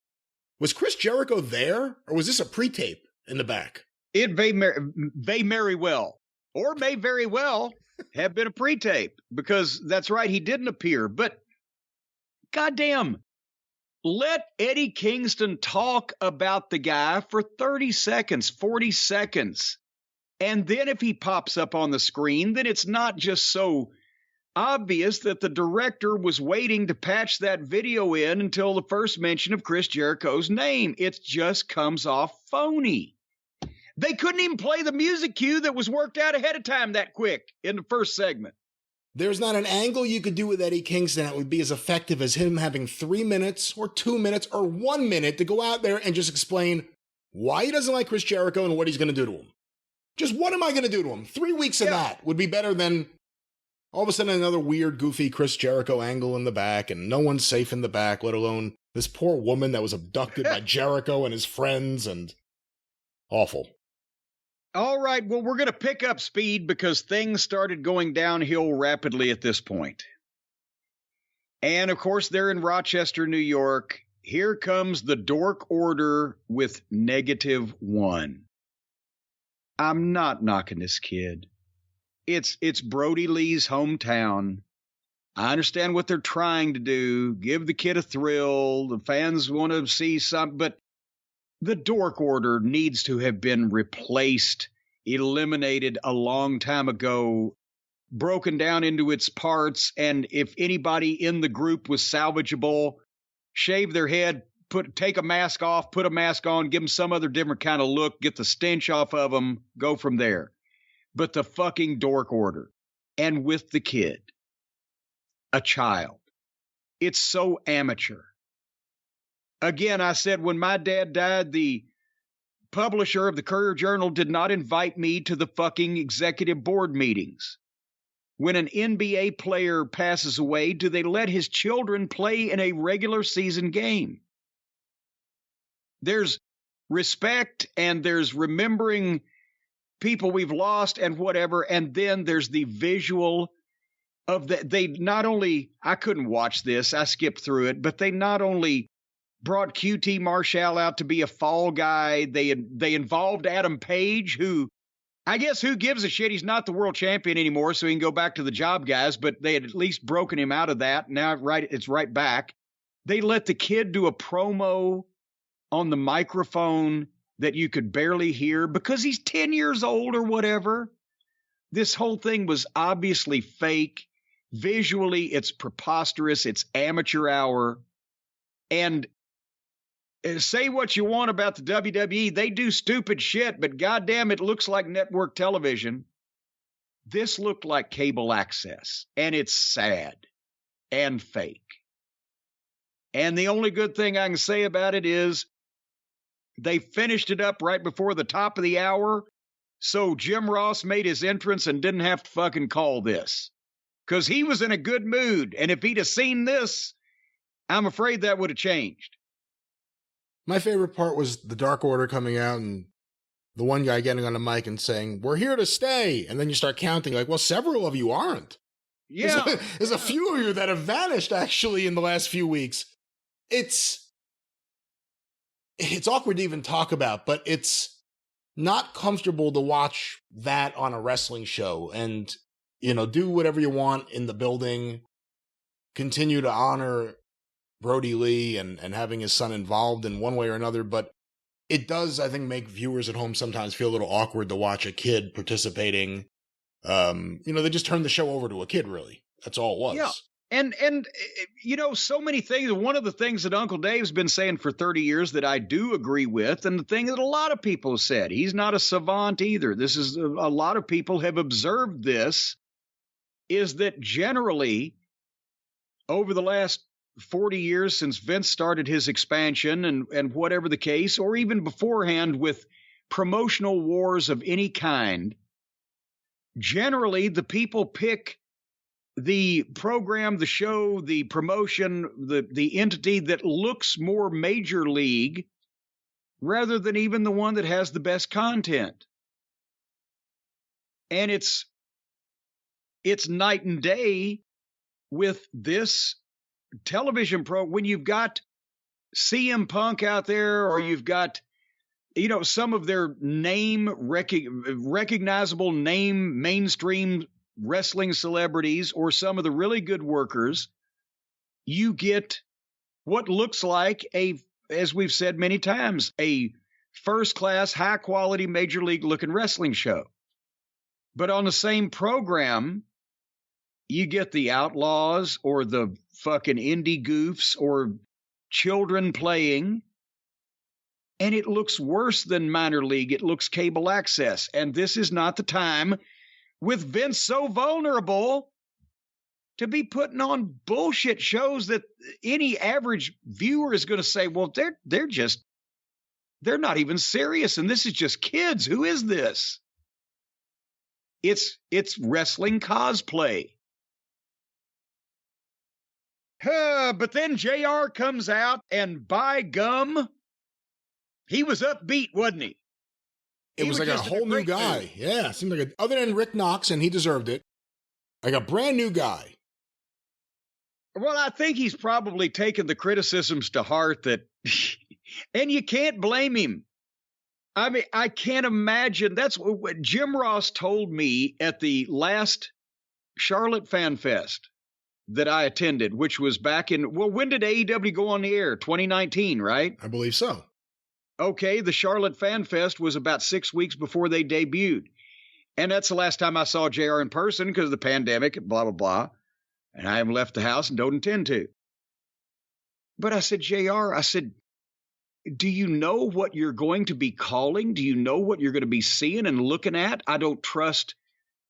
Was Chris Jericho there, or was this a pre-tape in the back? It may very well, or may very well have been a pre-tape, because that's right, he didn't appear. But goddamn, let Eddie Kingston talk about the guy for 30 seconds, 40 seconds. And then if he pops up on the screen, then it's not just so obvious that the director was waiting to patch that video in until the first mention of Chris Jericho's name. It just comes off phony. They couldn't even play the music cue that was worked out ahead of time that quick in the first segment. There's not an angle you could do with Eddie Kingston that would be as effective as him having 3 minutes or 2 minutes or 1 minute to go out there and just explain why he doesn't like Chris Jericho and what he's going to do to him. Just what am I going to do to him? 3 weeks of that would be better than all of a sudden another weird, goofy Chris Jericho angle in the back, and no one's safe in the back, let alone this poor woman that was abducted by Jericho and his friends, and awful. All right, well, we're going to pick up speed because things started going downhill rapidly at this point. And, of course, they're in Rochester, New York. Here comes the Dork Order with -1. I'm not knocking this kid. It's Brody Lee's hometown. I understand what they're trying to do. Give the kid a thrill. The fans want to see something, but the Dork Order needs to have been replaced, eliminated a long time ago, broken down into its parts, and if anybody in the group was salvageable, shave their head, take a mask off, put a mask on, give them some other different kind of look, get the stench off of them, go from there. But the fucking Dork Order, and with the kid, a child, it's so amateur. Again, I said when my dad died, the publisher of the Courier-Journal did not invite me to the fucking executive board meetings. When an NBA player passes away, do they let his children play in a regular season game? There's respect and there's remembering people we've lost and whatever, and then there's the visual of that. They not only, I couldn't watch this, I skipped through it, but they not only brought QT Marshall out to be a fall guy, they involved Adam Page, who, I guess who gives a shit, he's not the world champion anymore, so he can go back to the job guys, but they had at least broken him out of that. Now it's right back. They let the kid do a promo on the microphone that you could barely hear because he's 10 years old or whatever. This whole thing was obviously fake. Visually, it's preposterous. It's amateur hour. And say what you want about the WWE. They do stupid shit, but goddamn, it looks like network television. This looked like cable access, and it's sad and fake. And the only good thing I can say about it is they finished it up right before the top of the hour, so Jim Ross made his entrance and didn't have to fucking call this. Because he was in a good mood, and if he'd have seen this, I'm afraid that would have changed. My favorite part was the Dark Order coming out and the one guy getting on the mic and saying, "We're here to stay." And then you start counting like, well, several of you aren't. Yeah. There's a few of you that have vanished actually in the last few weeks. It's awkward to even talk about, but it's not comfortable to watch that on a wrestling show and, do whatever you want in the building, continue to honor Brody Lee and having his son involved in one way or another. But it does, I think, make viewers at home sometimes feel a little awkward to watch a kid participating. They just turned the show over to a kid, really. That's all it was. Yeah. And so many things. One of the things that Uncle Dave's been saying for 30 years that I do agree with, and the thing that a lot of people have said, he's not a savant either. This is a lot of people have observed this, is that generally over the last 40 years since Vince started his expansion and whatever the case, or even beforehand with promotional wars of any kind, generally the people pick the program, the show, the promotion, the entity that looks more major league rather than even the one that has the best content. And it's night and day with this television when you've got CM Punk out there, or you've got, some of their recognizable name mainstream wrestling celebrities, or some of the really good workers, you get what looks like as we've said many times, a first-class, high-quality, major league-looking wrestling show. But on the same program, you get the Outlaws or the fucking indie goofs or children playing, and it looks worse than minor league. It looks cable access, and this is not the time, with Vince so vulnerable, to be putting on bullshit shows that any average viewer is going to say, well, they're not even serious, and this is just kids. Who is this? It's wrestling cosplay. But then JR comes out, and by gum, he was upbeat, wasn't he? It was like a whole new guy. Yeah, seemed like other than Rick Knox, and he deserved it, like a brand new guy. Well, I think he's probably taken the criticisms to heart that, and you can't blame him. I mean, I can't imagine. That's what Jim Ross told me at the last Charlotte Fan Fest that I attended, which was back in, well, when did AEW go on the air? 2019, right? I believe so. Okay, the Charlotte Fan Fest was about 6 weeks before they debuted. And that's the last time I saw JR in person because of the pandemic, blah, blah, blah. And I haven't left the house and don't intend to. But I said, JR, I said, do you know what you're going to be calling? Do you know what you're going to be seeing and looking at? I don't trust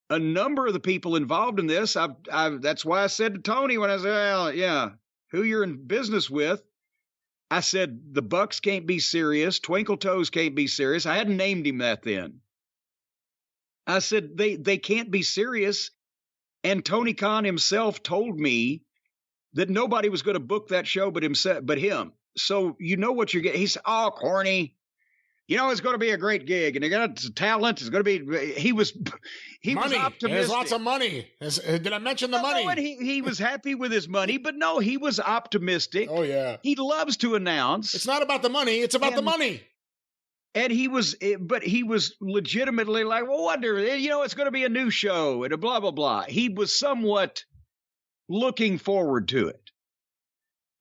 a number of the people involved in this. That's why I said to Tony when I said, well, yeah, who you're in business with. I said, the Bucks can't be serious. Twinkle Toes can't be serious. I hadn't named him that then. I said, they can't be serious. And Tony Khan himself told me that nobody was going to book that show but him. So you know what you're getting. He said, oh, corny. You know, it's going to be a great gig, and they got talent. It's going to be. He was optimistic. There's lots of money. Did I mention the money? No, and he was happy with his money, but no, he was optimistic. Oh yeah, he loves to announce. It's not about the money; it's about the money. And he was legitimately like, well, wonder, it's going to be a new show and a blah blah blah. He was somewhat looking forward to it.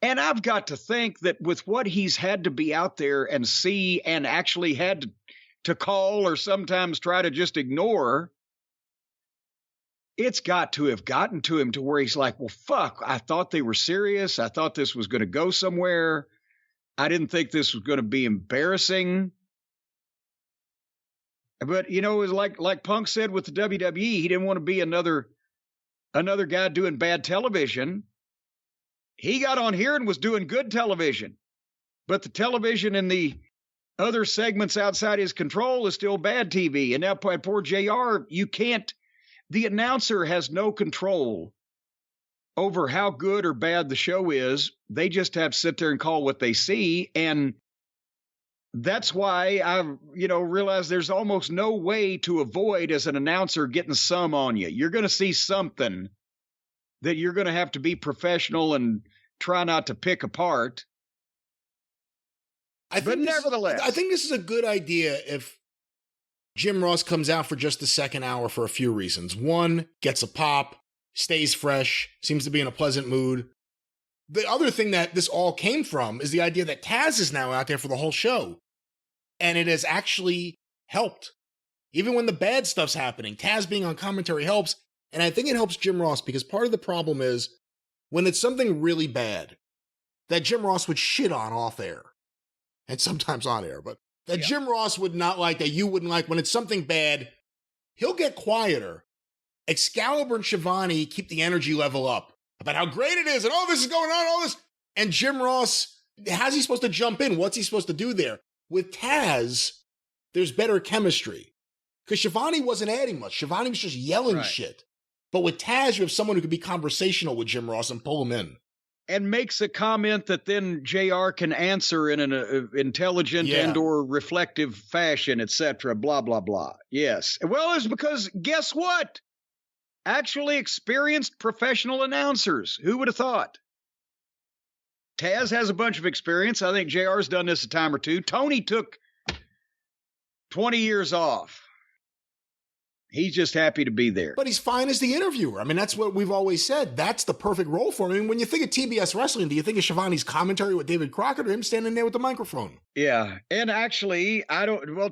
And I've got to think that with what he's had to be out there and see and actually had to call or sometimes try to just ignore, it's got to have gotten to him to where he's like, well, fuck, I thought they were serious. I thought this was going to go somewhere. I didn't think this was going to be embarrassing. But, it was like Punk said with the WWE, he didn't want to be another guy doing bad television. He got on here and was doing good television, but the television in the other segments outside his control is still bad TV. And now poor JR, the announcer has no control over how good or bad the show is. They just have to sit there and call what they see. And that's why I, realize there's almost no way to avoid as an announcer getting some on you. You're going to see something that you're going to have to be professional and try not to pick apart. Nevertheless, I think this is a good idea if Jim Ross comes out for just the second hour for a few reasons. One, gets a pop, stays fresh, seems to be in a pleasant mood. The other thing that this all came from is the idea that Taz is now out there for the whole show. And it has actually helped. Even when the bad stuff's happening, Taz being on commentary helps. And I think it helps Jim Ross because part of the problem is when it's something really bad that Jim Ross would shit on off air and sometimes on air, but that Jim Ross would not like, that you wouldn't like, when it's something bad, he'll get quieter. Excalibur and Shivani keep the energy level up about how great it is and all this is going on, all this. And Jim Ross, how's he supposed to jump in? What's he supposed to do there? With Taz, there's better chemistry. Because Shivani wasn't adding much. Shivani was just yelling shit. But with Taz, you have someone who could be conversational with Jim Ross and pull him in. And makes a comment that then JR can answer in an intelligent and or reflective fashion, etc., blah, blah, blah. Yes. Well, it's because, guess what? Actually experienced professional announcers. Who would have thought? Taz has a bunch of experience. I think JR's done this a time or two. Tony took 20 years off. He's just happy to be there. But he's fine as the interviewer. I mean, that's what we've always said. That's the perfect role for him. I mean, when you think of TBS Wrestling, do you think of Shivani's commentary with David Crockett or him standing there with the microphone? Yeah. And actually,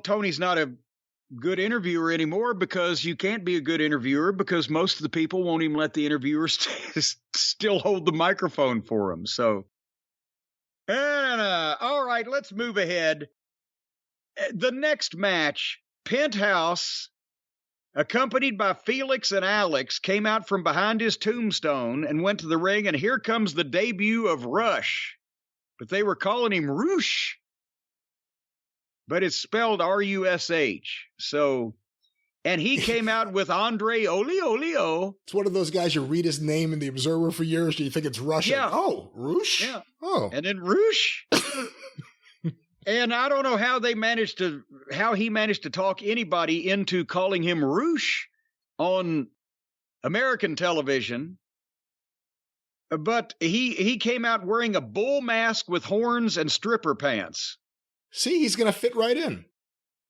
Tony's not a good interviewer anymore because you can't be a good interviewer because most of the people won't even let the interviewer still hold the microphone for him. So, all right, let's move ahead. The next match, Penthouse accompanied by Felix and Alex, came out from behind his tombstone and went to the ring, and here comes the debut of Rush. But they were calling him Roosh. But it's spelled R-U-S-H. So, and he came out with Andre Olio. It's one of those guys you read his name in the Observer for years, and you think it's Russian. Yeah. Oh, Roosh? Yeah. Oh. And then Roosh. And I don't know how he managed to talk anybody into calling him Roosh on American television. But he came out wearing a bull mask with horns and stripper pants. See, he's going to fit right in.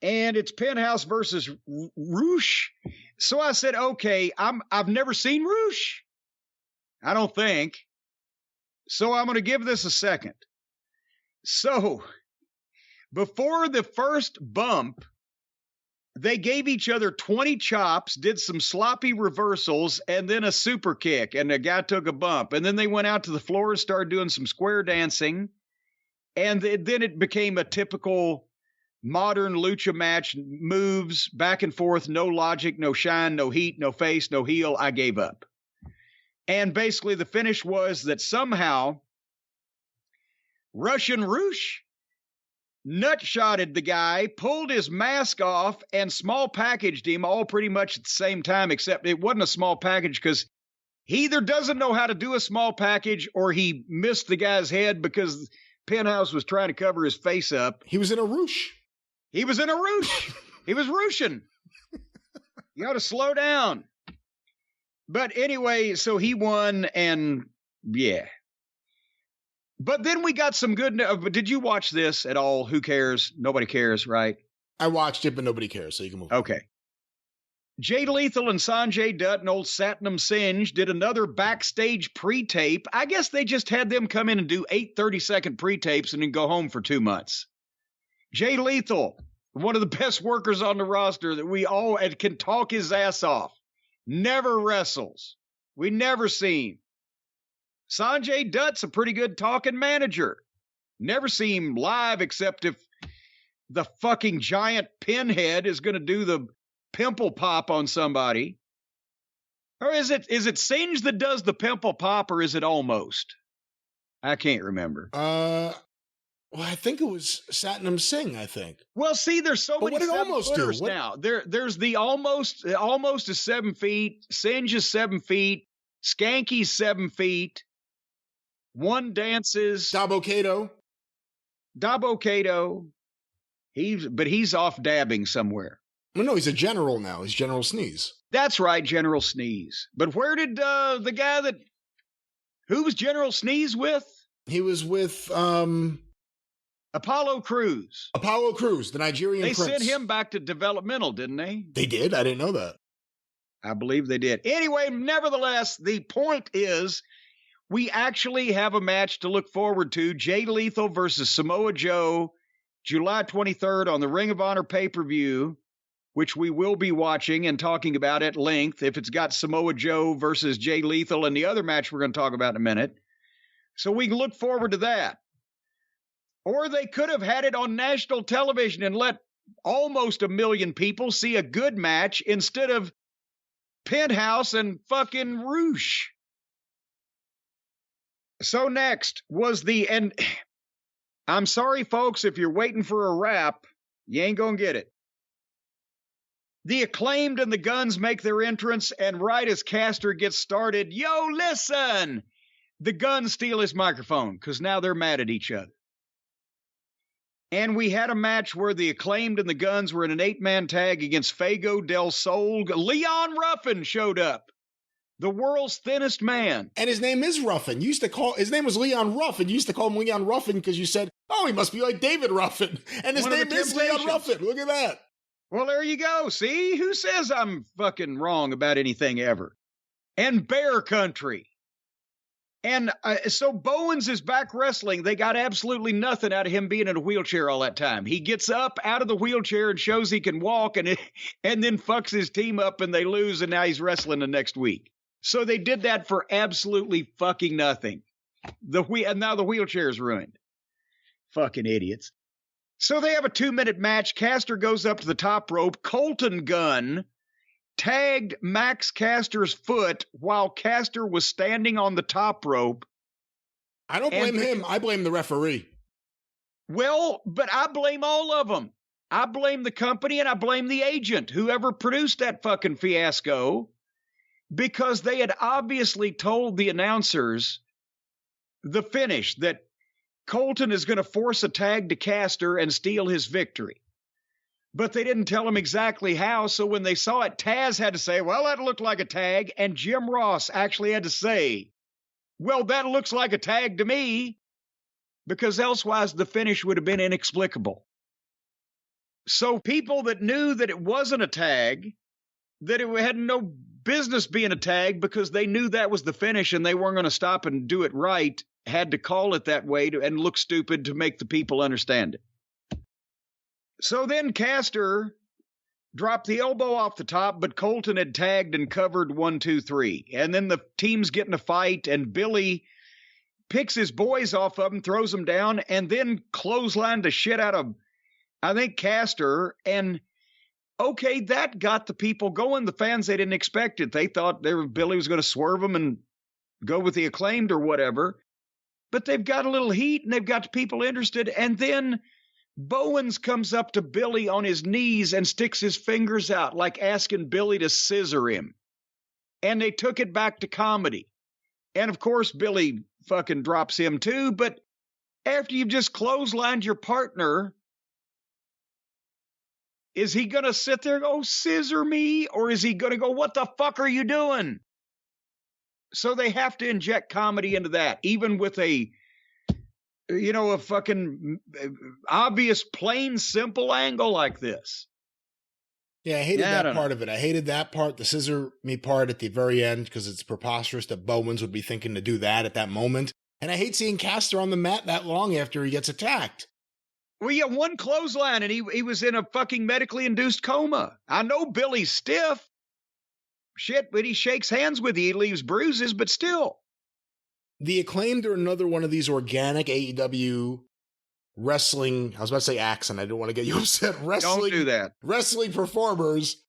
And it's Penthouse versus Roosh. So I said, okay, I've never seen Roosh. I don't think. So I'm going to give this a second. So before the first bump, they gave each other 20 chops, did some sloppy reversals, and then a super kick, and the guy took a bump. And then they went out to the floor and started doing some square dancing. And then it became a typical modern lucha match, moves back and forth, no logic, no shine, no heat, no face, no heel. I gave up. And basically the finish was that somehow Russian Roosh nutshotted the guy, pulled his mask off, and small packaged him all pretty much at the same time, except it wasn't a small package because he either doesn't know how to do a small package or he missed the guy's head because Penthouse was trying to cover his face up. He was in a Roosh. He was in a Roosh. He was Rooshin'. You ought to slow down. But anyway, so he won, and yeah. But then we got some good. Did you watch this at all? Who cares? Nobody cares, right? I watched it, but nobody cares, so you can move on. Okay. Jay Lethal and Sanjay Dutt and old Satnam Singh did another backstage pre-tape. I guess they just had them come in and do 8 30-second pre-tapes and then go home for 2 months. Jay Lethal, one of the best workers on the roster that we all can talk his ass off, never wrestles. We never see him. Sanjay Dutt's a pretty good talking manager. Never see him live except if the fucking giant pinhead is going to do the pimple pop on somebody. Or is it Singe that does the pimple pop, or is it Almost? I can't remember. Well, I think it was Satnam Singh, I think. Well, see, there's so many seven-footers now. There's the Almost is 7 feet, Singe is 7 feet, Skanky's 7 feet, one dances. Dabo Kato. He's off dabbing somewhere. Well, no, he's a general now. He's General Sneeze. That's right, General Sneeze. But where did the guy who was General Sneeze with? He was with Apollo Crews. Apollo Crews, the Nigerian prince. They sent him back to developmental, didn't they? They did? I didn't know that. I believe they did. Anyway, nevertheless, the point is we actually have a match to look forward to. Jay Lethal versus Samoa Joe, July 23rd on the Ring of Honor pay-per-view, which we will be watching and talking about at length if it's got Samoa Joe versus Jay Lethal and the other match we're going to talk about in a minute. So we can look forward to that. Or they could have had it on national television and let almost 1 million people see a good match instead of Penthouse and fucking Roosh. So next was and I'm sorry, folks, if you're waiting for a rap, you ain't gonna get it. The Acclaimed and the Guns make their entrance, and right as Caster gets started, yo, listen! The Guns steal his microphone, because now they're mad at each other. And we had a match where the Acclaimed and the Guns were in an 8-man tag against Fago del Sol. Leon Ruffin showed up. The world's thinnest man. And his name is Ruffin. His name was Leon Ruffin. You used to call him Leon Ruffin because you said, oh, he must be like David Ruffin. And his name is Leon Ruffin. Look at that. Well, there you go. See? Who says I'm fucking wrong about anything ever? And Bear Country. And so Bowens is back wrestling. They got absolutely nothing out of him being in a wheelchair all that time. He gets up out of the wheelchair and shows he can walk and then fucks his team up and they lose and now he's wrestling the next week. So they did that for absolutely fucking nothing. And now the wheelchair's ruined. Fucking idiots. So they have a 2-minute match. Caster goes up to the top rope. Colton Gunn tagged Max Caster's foot while Caster was standing on the top rope. I don't blame him. I blame the referee. Well, but I blame all of them. I blame the company and I blame the agent, whoever produced that fucking fiasco, because they had obviously told the announcers the finish, that Colton is going to force a tag to Caster and steal his victory. But they didn't tell him exactly how, so when they saw it, Taz had to say, well, that looked like a tag, and Jim Ross actually had to say, well, that looks like a tag to me, because elsewise the finish would have been inexplicable. So people that knew that it wasn't a tag, that it had no business being a tag because they knew that was the finish and they weren't going to stop and do it right, had to call it that way and look stupid to make the people understand it. So then Caster dropped the elbow off the top, but Colton had tagged and covered 1, 2, 3. And then the teams get in a fight, and Billy picks his boys off of him, throws them down, and then clotheslined the shit out of, I think, Caster. And okay, that got the people going. The fans, they didn't expect it. They thought Billy was going to swerve them and go with the Acclaimed or whatever. But they've got a little heat, and they've got the people interested. And then Bowens comes up to Billy on his knees and sticks his fingers out, like asking Billy to scissor him. And they took it back to comedy. And of course, Billy fucking drops him too. But after you've just clotheslined your partner, is he going to sit there and go, scissor me? Or is he going to go, what the fuck are you doing? So they have to inject comedy into that, even with a fucking obvious, plain, simple angle like this. Yeah, I hated that part of it. I hated that part, the scissor me part at the very end, because it's preposterous that Bowens would be thinking to do that at that moment. And I hate seeing Caster on the mat that long after he gets attacked. Well, yeah, one clothesline, and he was in a fucking medically induced coma. I know Billy's stiff. Shit, but he shakes hands with you. He leaves bruises, but still. The Acclaimed are another one of these organic AEW wrestling, I was about to say accent, I don't want to get you upset. Don't do that. Wrestling performers.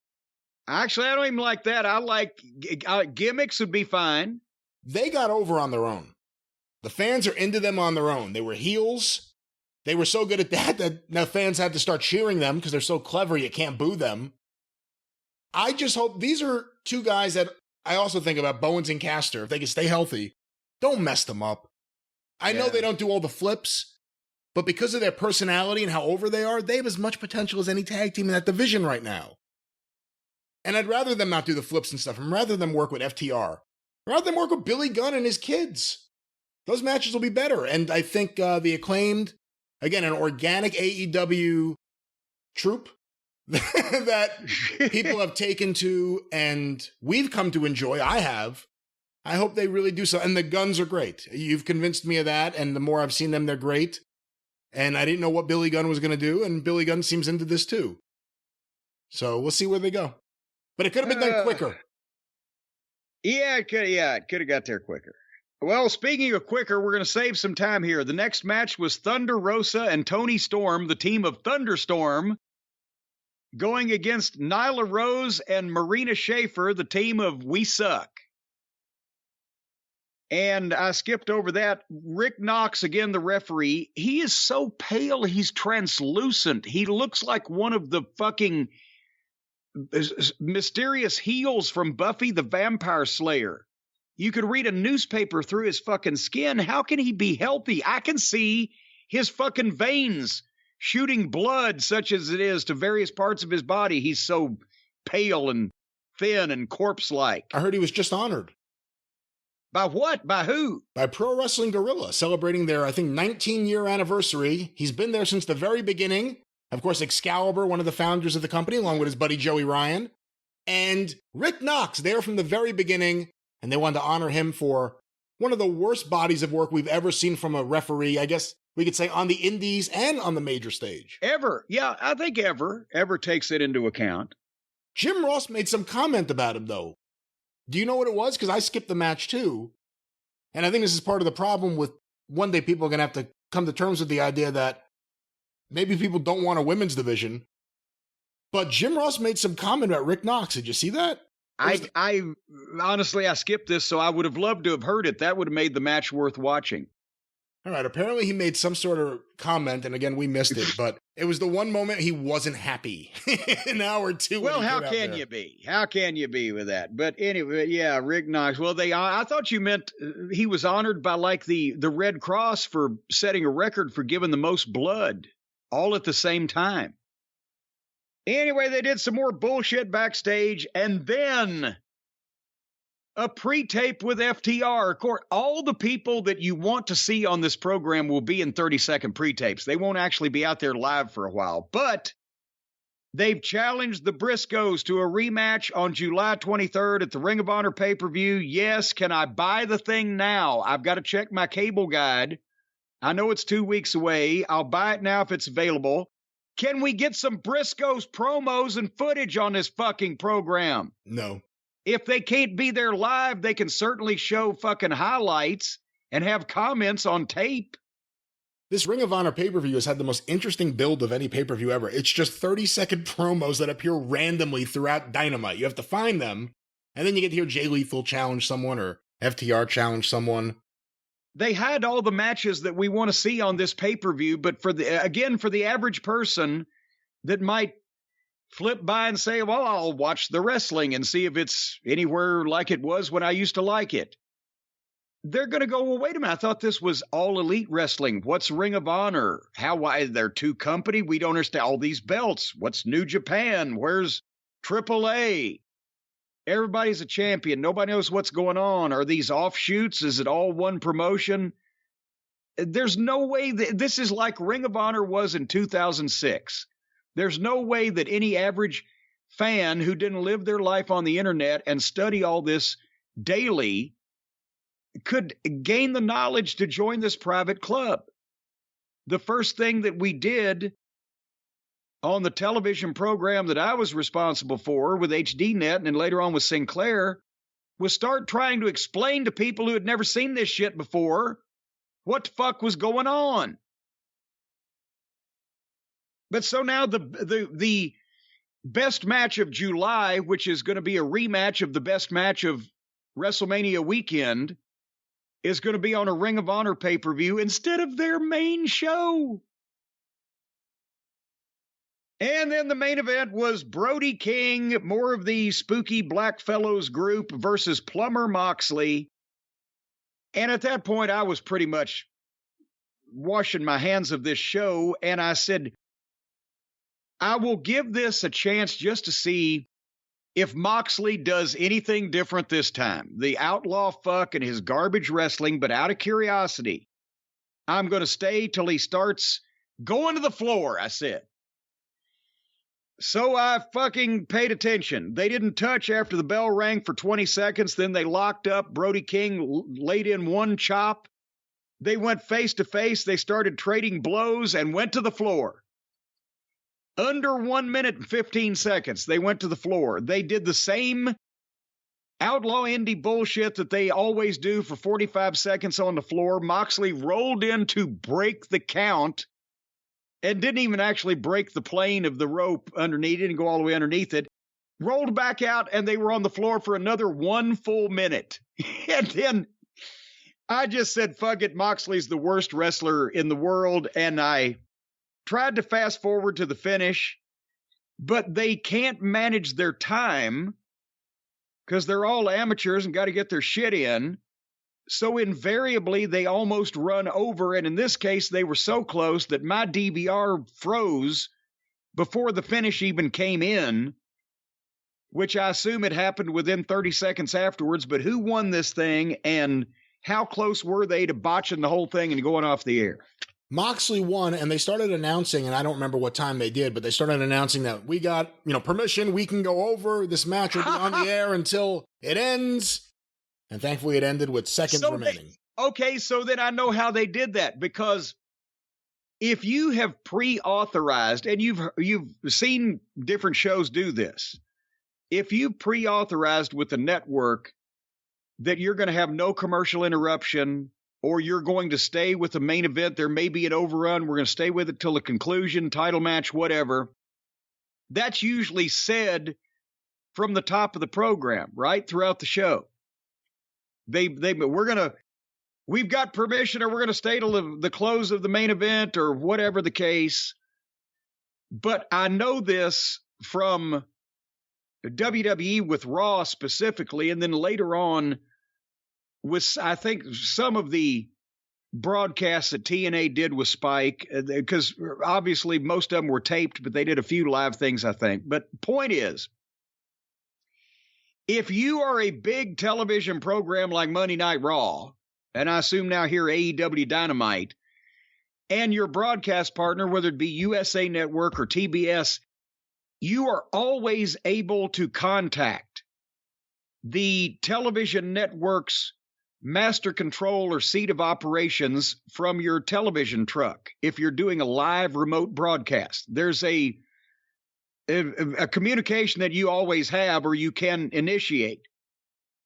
Actually, I don't even like that. I like gimmicks would be fine. They got over on their own. The fans are into them on their own. They were heels. They were so good at that now fans had to start cheering them because they're so clever you can't boo them. I just hope these are two guys that I also think about, Bowens and Caster. If they can stay healthy, don't mess them up. I know they don't do all the flips, but because of their personality and how over they are, they have as much potential as any tag team in that division right now. And I'd rather them not do the flips and stuff. I'd rather them work with FTR. I'd rather them work with Billy Gunn and his kids. Those matches will be better. And I think the Acclaimed, again, an organic AEW troupe that people have taken to and we've come to enjoy. I have. I hope they really do so. And the Guns are great. You've convinced me of that. And the more I've seen them, they're great. And I didn't know what Billy Gunn was going to do. And Billy Gunn seems into this too. So we'll see where they go. But it could have been done quicker. Yeah, it could have got there quicker. Well, speaking of quicker, we're going to save some time here. The next match was Thunder Rosa and Tony Storm, the team of Thunderstorm, going against Nyla Rose and Marina Shafir, the team of We Suck. And I skipped over that. Rick Knox, again, the referee, he is so pale, he's translucent. He looks like one of the fucking mysterious heels from Buffy the Vampire Slayer. You could read a newspaper through his fucking skin. How can he be healthy? I can see his fucking veins shooting blood, such as it is, to various parts of his body. He's so pale and thin and corpse-like. I heard he was just honored. By what? By who? By Pro Wrestling Guerrilla, celebrating their, I think, 19-year anniversary. He's been there since the very beginning. Of course, Excalibur, one of the founders of the company, along with his buddy Joey Ryan. And Rick Knox, there from the very beginning. And they wanted to honor him for one of the worst bodies of work we've ever seen from a referee, I guess we could say, on the indies and on the major stage. Ever. Yeah, I think ever takes it into account. Jim Ross made some comment about him, though. Do you know what it was? Because I skipped the match, too. And I think this is part of the problem with one day people are going to have to come to terms with the idea that maybe people don't want a women's division. But Jim Ross made some comment about Rick Knox. Did you see that? I honestly, I skipped this, so I would have loved to have heard it. That would have made the match worth watching. All right, apparently he made some sort of comment, and again, we missed it, but it was the one moment he wasn't happy. An hour or two. Well, how can you be? How can you be with that? But anyway, yeah, Rick Knox. Well, I thought you meant he was honored by like the Red Cross for setting a record for giving the most blood all at the same time. Anyway, they did some more bullshit backstage, and then a pre-tape with FTR. Of course, all the people that you want to see on this program will be in 30-second pre-tapes. They won't actually be out there live for a while. But they've challenged the Briscoes to a rematch on July 23rd at the Ring of Honor pay-per-view. Yes, can I buy the thing now? I've got to check my cable guide. I know it's 2 weeks away. I'll buy it now if it's available. Can we get some Briscoes promos and footage on this fucking program? No. If they can't be there live, they can certainly show fucking highlights and have comments on tape. This Ring of Honor pay-per-view has had the most interesting build of any pay-per-view ever. It's just 30-second promos that appear randomly throughout Dynamite. You have to find them, and then you get to hear Jay Lethal challenge someone or FTR challenge someone. They had all the matches that we want to see on this pay-per-view, but for the average person that might flip by and say, well, I'll watch the wrestling and see if it's anywhere like it was when I used to like it. They're going to go, well, wait a minute. I thought this was all elite wrestling. What's Ring of Honor? Why they're two company? We don't understand all these belts. What's New Japan? Where's AAA? Everybody's a champion. Nobody knows what's going on. Are these offshoots? Is it all one promotion? There's no way this is like Ring of Honor was in 2006. There's no way that any average fan who didn't live their life on the internet and study all this daily could gain the knowledge to join this private club. The first thing that we did on the television program that I was responsible for with HDNet and then later on with Sinclair was start trying to explain to people who had never seen this shit before what the fuck was going on. But so now the best match of July, which is going to be a rematch of the best match of WrestleMania weekend, is going to be on a Ring of Honor pay-per-view instead of their main show. And then the main event was Brody King, more of the spooky Blackfellows group versus Plumber Moxley. And at that point, I was pretty much washing my hands of this show, and I said, I will give this a chance just to see if Moxley does anything different this time. The outlaw fuck and his garbage wrestling, but out of curiosity, I'm going to stay till he starts going to the floor, I said. So I fucking paid attention. They didn't touch after the bell rang for 20 seconds. Then they locked up. Brody King laid in one chop. They went face to face. They started trading blows and went to the floor. Under 1 minute and 15 seconds, they went to the floor. They did the same outlaw indie bullshit that they always do for 45 seconds on the floor. Moxley rolled in to break the count and didn't even actually break the plane of the rope underneath it and go all the way underneath it. Rolled back out, and they were on the floor for another 1 full minute. And then I just said, fuck it, Moxley's the worst wrestler in the world, and I tried to fast forward to the finish, but they can't manage their time because they're all amateurs and got to get their shit in. So invariably, they almost run over, and in this case, they were so close that my DVR froze before the finish even came in, which I assume it happened within 30 seconds afterwards. But who won this thing, and how close were they to botching the whole thing and going off the air? Moxley won, and they started announcing, and I don't remember what time they did, but they started announcing that we got, permission, we can go over, this match will be on the air until it ends. And thankfully it ended with seconds remaining. So then I know how they did that, because if you have pre-authorized, and you've seen different shows do this, if you pre-authorized with the network that you're going to have no commercial interruption, or you're going to stay with the main event, there may be an overrun, we're going to stay with it till the conclusion, title match, whatever. that's usually said from the top of the program, right? Throughout the show. We've got permission, or we're going to stay till the close of the main event, or whatever the case. But I know this from WWE with Raw specifically, and then later on with, I think, some of the broadcasts that TNA did with Spike, because obviously most of them were taped, but they did a few live things, I think. But point is, if you are a big television program like Monday Night Raw, and I assume now here AEW Dynamite, and your broadcast partner, whether it be USA Network or TBS, you are always able to contact the television network's master control or seat of operations from your television truck. If you're doing a live remote broadcast, there's a communication that you always have, or you can initiate.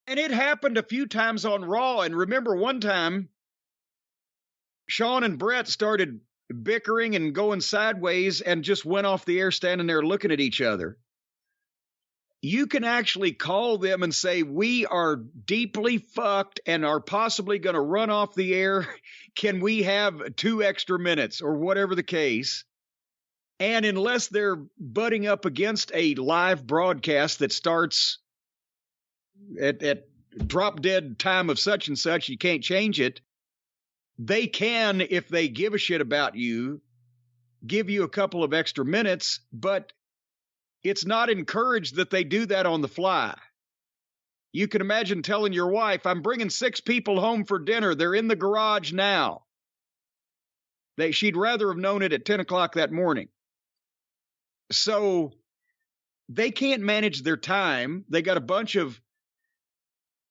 And it happened a few times on Raw. And remember one time, Sean and Brett started bickering and going sideways and just went off the air standing there looking at each other. You can actually call them and say, we are deeply fucked and are possibly going to run off the air. Can we have 2 extra minutes, or whatever the case? And unless they're butting up against a live broadcast that starts at drop dead time of such and such, you can't change it. They can, if they give a shit about you, give you a couple of extra minutes, but it's not encouraged that they do that on the fly. You can imagine telling your wife, I'm bringing 6 people home for dinner. They're in the garage now. She'd rather have known it at 10 o'clock that morning. So they can't manage their time. They got a bunch of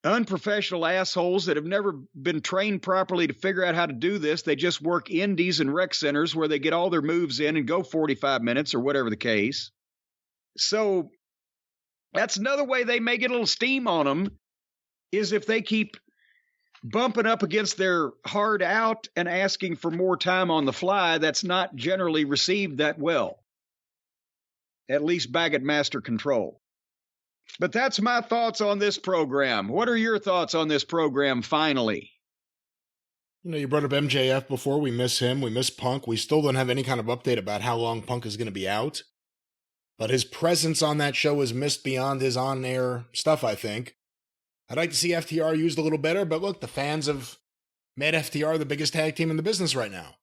unprofessional assholes that have never been trained properly to figure out how to do this. They just work indies and rec centers where they get all their moves in and go 45 minutes or whatever the case. So that's another way they may get a little steam on them, is if they keep bumping up against their hard out and asking for more time on the fly. That's not generally received that well, at least back at Master Control. But that's my thoughts on this program. What are your thoughts on this program, finally? You brought up MJF before. We miss him. We miss Punk. We still don't have any kind of update about how long Punk is going to be out. But his presence on that show is missed beyond his on-air stuff, I think. I'd like to see FTR used a little better, but look, the fans have made FTR the biggest tag team in the business right now.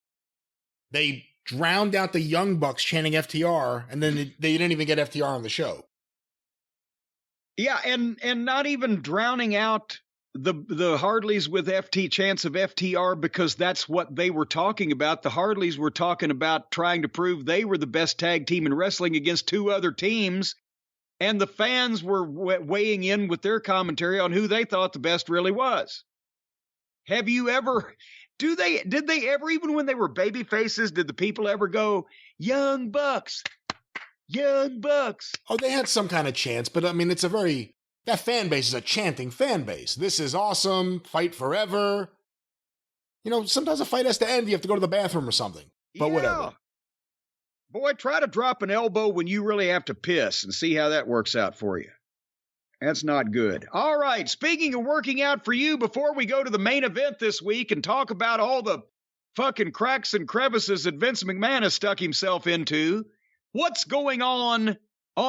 They drowned out the Young Bucks chanting FTR, and then they didn't even get FTR on the show. Yeah, and not even drowning out the Hardleys with chants of FTR, because that's what they were talking about. The Hardleys were talking about trying to prove they were the best tag team in wrestling against 2 other teams, and the fans were weighing in with their commentary on who they thought the best really was. Have you ever... did they ever, even when they were baby faces, did the people ever go, Young Bucks? Young Bucks. Oh, they had some kind of chants, but I mean, that fan base is a chanting fan base. This is awesome. Fight forever. Sometimes a fight has to end. You have to go to the bathroom or something. But whatever. Boy, try to drop an elbow when you really have to piss and see how that works out for you. That's not good. All right. Speaking of working out for you, before we go to the main event this week and talk about all the fucking cracks and crevices that Vince McMahon has stuck himself into, what's going on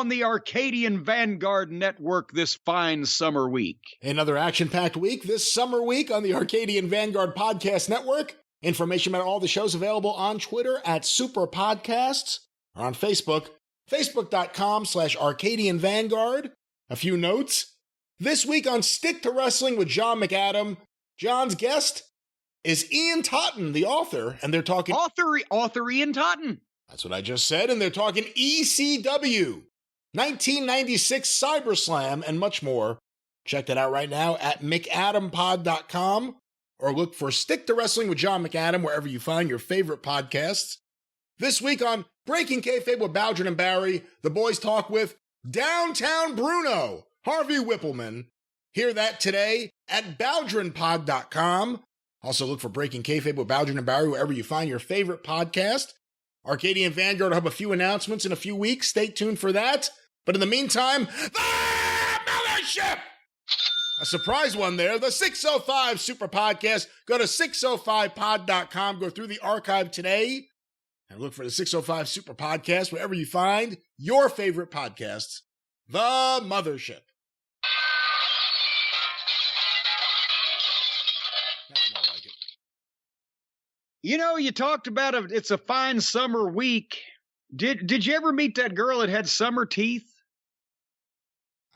the Arcadian Vanguard Network this fine summer week? Another action-packed week this summer week on the Arcadian Vanguard Podcast Network. Information about all the shows available on Twitter at Superpodcasts, or on Facebook, facebook.com/Arcadian Vanguard. A few notes. This week on Stick to Wrestling with John McAdam, John's guest is Ian Totten, the author, and they're talking... Author Ian Totten. That's what I just said, and they're talking ECW, 1996 CyberSlam, and much more. Check that out right now at McAdamPod.com, or look for Stick to Wrestling with John McAdam wherever you find your favorite podcasts. This week on Breaking Kayfabe with Baldwin and Barry, the boys talk with Downtown Bruno, Harvey Whippleman. Hear that today at BaldwinPod.com. Also look for Breaking Kayfabe with Baldwin and Barry wherever you find your favorite podcast. Arcadian Vanguard will have a few announcements in a few weeks. Stay tuned for that. But in the meantime, the Mothership! A surprise one there, the 605 Super Podcast. Go to 605pod.com, go through the archive today, and look for the 605 Super Podcast wherever you find your favorite podcasts. The Mothership. That's more like it. You know, you talked about it's a fine summer week. Did you ever meet that girl that had summer teeth?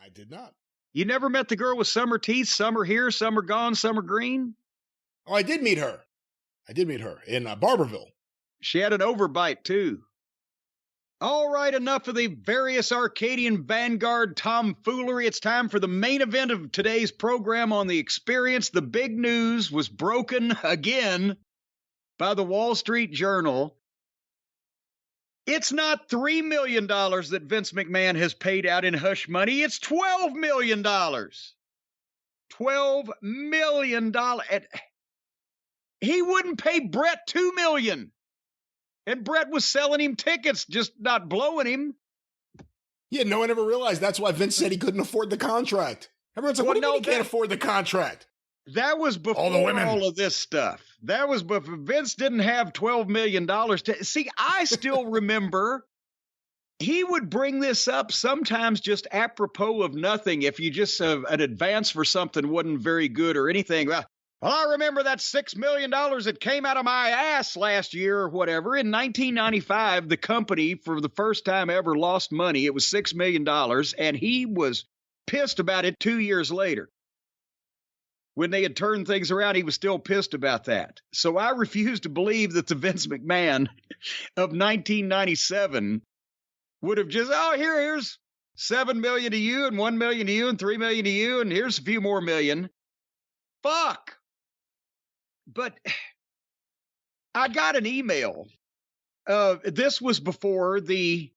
I did not. You never met the girl with summer teeth? Summer here, summer gone, summer green? Oh, I did meet her. In Barberville. She had an overbite, too. All right, enough of the various Arcadian Vanguard tomfoolery. It's time for the main event of today's program on The Experience. The big news was broken again by the Wall Street Journal. It's not $3 million that Vince McMahon has paid out in hush money. It's $12 million. $12 million. He wouldn't pay Brett $2 million. And Brett was selling him tickets, just not blowing him. Yeah, no one ever realized that's why Vince said he couldn't afford the contract. Everyone's like, what do you mean he can't afford the contract? That was before all of this stuff. That was before. Vince didn't have $12 million to see. I still remember he would bring this up sometimes just apropos of nothing. If you just an advance for something wasn't very good or anything. Well, I remember that $6 million that came out of my ass last year or whatever. In 1995, the company for the first time ever lost money. It was $6 million, and he was pissed about it 2 years later. When they had turned things around, he was still pissed about that. So I refuse to believe that the Vince McMahon of 1997 would have just, here's $7 million to you and $1 million to you and $3 million to you, and here's a few more million. Fuck. But I got an email. This was before the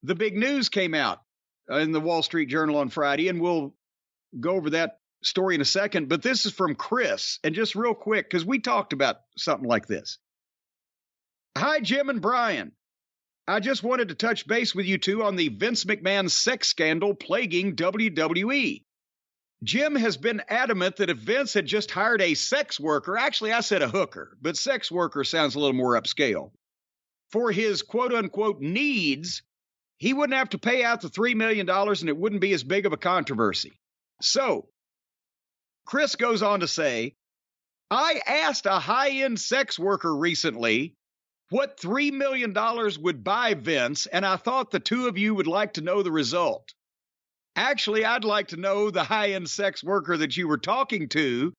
big news came out in the Wall Street Journal on Friday, and we'll go over that story in a second, but this is from Chris, and just real quick, because we talked about something like this. Hi, Jim and Brian. I just wanted to touch base with you two on the Vince McMahon sex scandal plaguing WWE. Jim has been adamant that if Vince had just hired a sex worker, actually I said a hooker, but sex worker sounds a little more upscale, for his quote-unquote needs, he wouldn't have to pay out the $3 million and it wouldn't be as big of a controversy. So, Chris goes on to say, I asked a high-end sex worker recently what $3 million would buy Vince, and I thought the two of you would like to know the result. Actually, I'd like to know the high-end sex worker that you were talking to